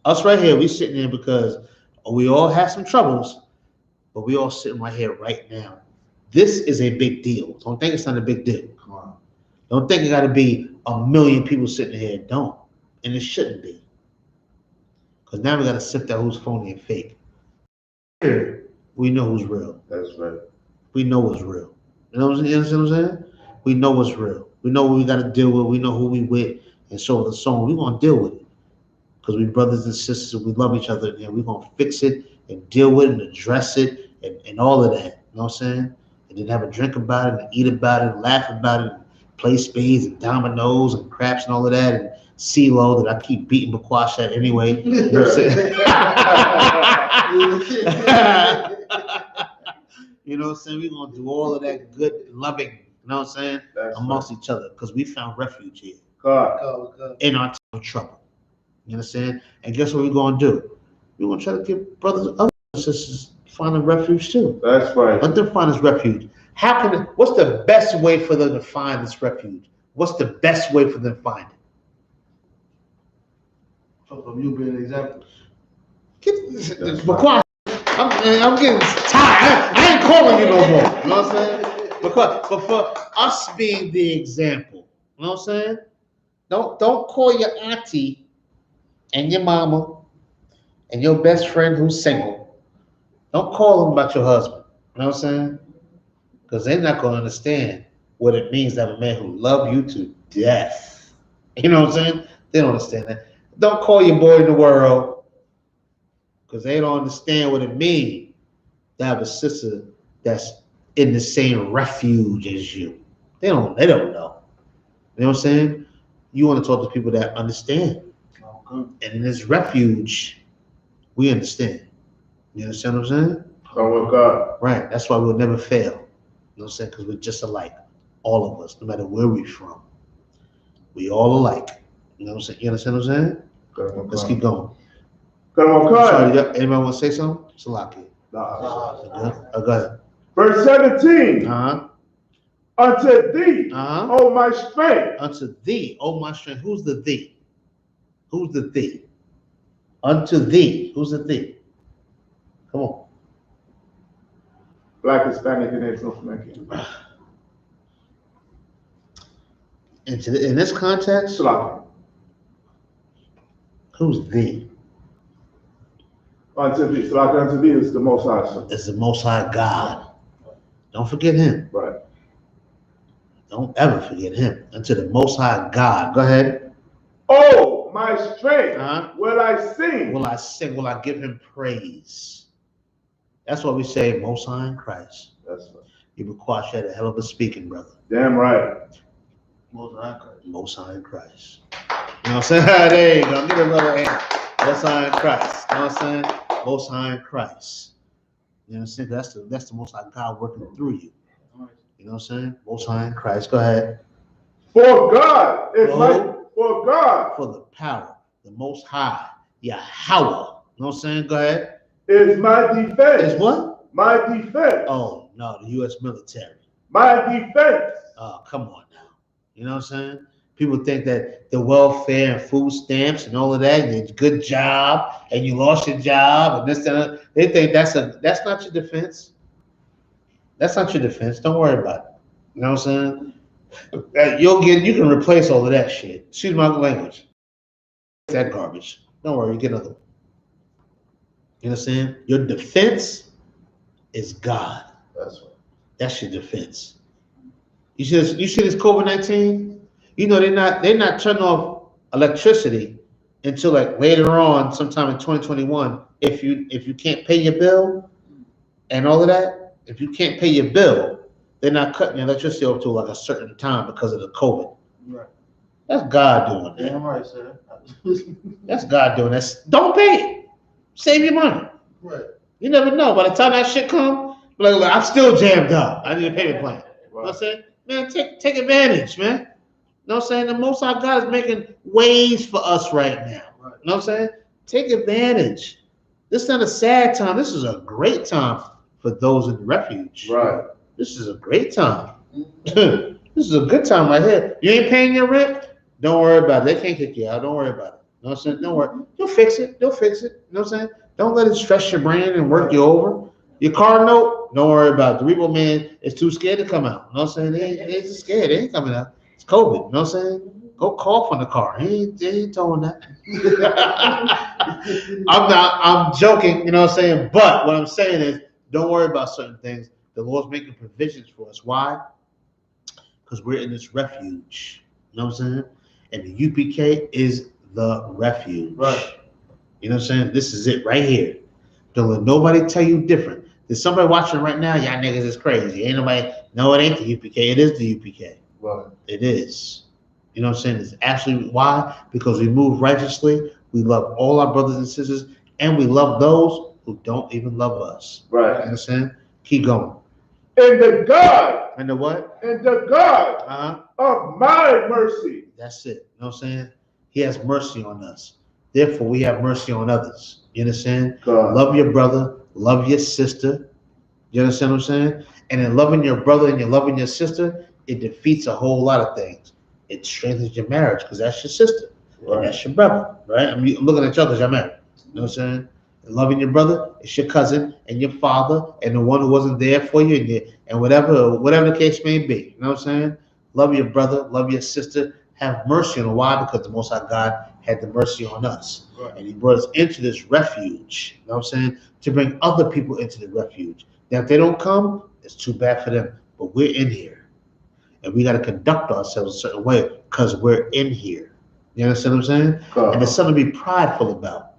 Us right here, we sitting here because we all have some troubles, but we all sitting right here right now. This is a big deal. Don't think it's not a big deal. Come on. Don't think it got to be a million people sitting here. Don't. And it shouldn't be. Because now we got to sift out who's phony and fake. Here, we know who's real. That's right. We know what's real. You know what I'm saying? We know what's real. We know what we got to deal with. We know who we with. And so on and so on. We're going to deal with it. Because we brothers and sisters, we love each other. And we're going to fix it and deal with it and address it and all of that. You know what I'm saying? And then have a drink about it and eat about it and laugh about it and play spades and dominoes and craps and all of that. And CeeLo that I keep beating Bakwash at anyway. You know what I'm saying? You know what I'm saying? We're going to do all of that good, loving, you know what I'm saying? That's amongst each other because we found refuge here. God. In our time of trouble. You understand? And guess what we're going to do? We're going to try to give brothers and other sisters find a refuge too. That's right. Let them find this refuge. What's the best way for them to find this refuge? What's the best way for them to find it? So from you being an example. I'm getting tired. I ain't calling you no more. You know what I'm saying? But for us being the example, you know what I'm saying? Don't call your auntie and your mama and your best friend who's single. Don't call them about your husband. You know what I'm saying? Because they're not going to understand what it means to have a man who loves you to death. You know what I'm saying? They don't understand that. Don't call your boy in the world because they don't understand what it means to have a sister that's in the same refuge as you. They don't know. You know what I'm saying? You want to talk to people that understand. Okay. And in this refuge, we understand. You understand what I'm saying? Oh, God. Right. That's why we'll never fail. You know what I'm saying? Because we're just alike. All of us, no matter where we're from. We all alike. You know what I'm saying? You understand what I'm saying? Let's keep going. Sorry, Anybody want to say something? Salaki. Go ahead. Verse 17. Uh-huh. Unto thee, O my strength. Unto thee, O my strength. Who's the thee? Who's the thee? Unto thee. Who's the thee? Come on. Black, Hispanic, and Asian American. In this context, who's thee? Unto thee is the Most High. It's the Most High God. Don't forget Him. Right. Don't ever forget Him. Unto the Most High God. Go ahead. Oh, my strength. Will I sing? Will I sing? Will I give Him praise? That's what we say, Most High in Christ. That's right. You require a hell of a speaking, brother. Damn right. Most High in Christ. Most High in Christ. You know what I'm saying? There you go. Give it another hand. Most High in Christ. You know what I'm saying? Most High in Christ. You know what I'm saying? That's the Most High God working through you. You know what I'm saying? Most High in Christ. Go ahead. For God is for God. For the power, the Most High, Yahweh. You know what I'm saying? Go ahead. Is my defense. Is what? My defense. Oh, no, the U.S. military. My defense. Oh, come on now. You know what I'm saying? People think that the welfare and food stamps and all of that, and it's a good job, and you lost your job, and this and that. They think that's not your defense. That's not your defense. Don't worry about it. You know what I'm saying? You can replace all of that shit. Excuse my language. That garbage. Don't worry, you get another one. You know what I'm saying? Your defense is God. That's right. That's your defense. You see this COVID-19? You know they're not turning off electricity until like later on, sometime in 2021. If you can't pay your bill and all of that, if you can't pay your bill, they're not cutting your electricity off to like a certain time because of the COVID. Right. That's God doing that. Damn right, sir. That's God doing that. Don't pay it. Save your money. Right. You never know. By the time that shit comes, like I'm still jammed up. I need a payment plan. You know what I'm saying? Man, take advantage, man. You know what I'm saying? The Most High God is making ways for us right now. Right. You know what I'm saying? Take advantage. This is not a sad time. This is a great time for those in refuge. Right. This is a great time. This is a good time right here. You ain't paying your rent? Don't worry about it. They can't kick you out. Don't worry about it. You know what I'm saying? Don't worry. You'll fix it. They'll fix it. You know what I'm saying? Don't let it stress your brain and work you over. Your car note, don't worry about it. The repo man is too scared to come out. You know what I'm saying? They ain't scared. They ain't coming out. It's COVID. You know what I'm saying? Go cough on the car. He ain't doing that. I'm joking, you know what I'm saying? But what I'm saying is, don't worry about certain things. The Lord's making provisions for us. Why? Because we're in this refuge. You know what I'm saying? And the UPK is the refuge. Right. You know what I'm saying? This is it right here. Don't let nobody tell you different. There's somebody watching right now, y'all niggas is crazy. Ain't nobody, no, it ain't the UPK. It is the UPK. Right. It is. You know what I'm saying? It's actually why? Because we move righteously. We love all our brothers and sisters, and we love those who don't even love us. Right. You understand? Keep going. And the God. And the what? And the God of my mercy. That's it. You know what I'm saying? He has mercy on us. Therefore, we have mercy on others. You understand? God. Love your brother. Love your sister. You understand what I'm saying? And in loving your brother and you're loving your sister, it defeats a whole lot of things. It strengthens your marriage because that's your sister. Right. And that's your brother, right? I'm looking at y'all because y'all married. You know what I'm saying? And loving your brother, it's your cousin and your father and the one who wasn't there for you and whatever the case may be. You know what I'm saying? Love your brother, love your sister, have mercy on them. Why? Because the Most High God had the mercy on us. Right. And he brought us into this refuge, you know what I'm saying? To bring other people into the refuge. Now, if they don't come, it's too bad for them. But we're in here. And we got to conduct ourselves a certain way because we're in here. You understand what I'm saying? And there's something to be prideful about.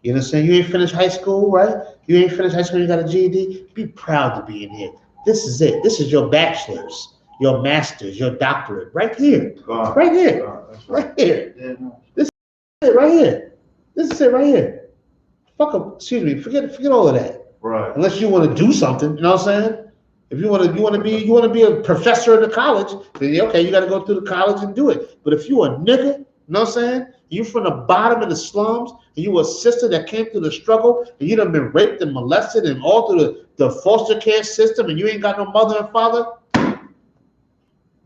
You understand? You ain't finished high school, right? You ain't finished high school, you got a GED. Be proud to be in here. This is it. This is your bachelor's, your master's, your doctorate. Right here. Right here. Right here. This is it right here. This is it right here. Forget all of that. Right. Unless you want to do something, you know what I'm saying? If you want to be a professor in the college, then okay, you got to go through the college and do it. But if you a nigga, You know what I'm saying? You from the bottom of the slums, and you a sister that came through the struggle, and you done been raped and molested and all through the foster care system, and you ain't got no mother and father.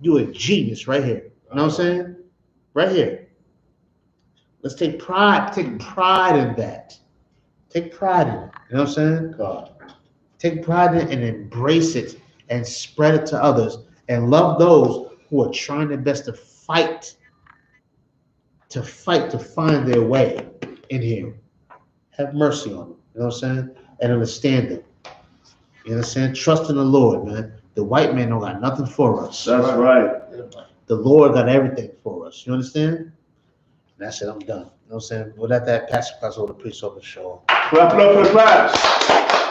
You a genius right here. You know what I'm saying? Right here. Let's take pride in that. Take pride in it. You know what I'm saying? God. Take pride in it and embrace it and spread it to others and love those who are trying their best to fight to find their way in here. Have mercy on them. You know what I'm saying? And understand them. You know what I'm saying? Trust in the Lord, man. The white man don't got nothing for us. That's right. The Lord got everything for us. You understand? And that's it. I'm done. You know what I'm saying? Without that, Pastor Class over the priest over the show. Clap, clap, clap, clap.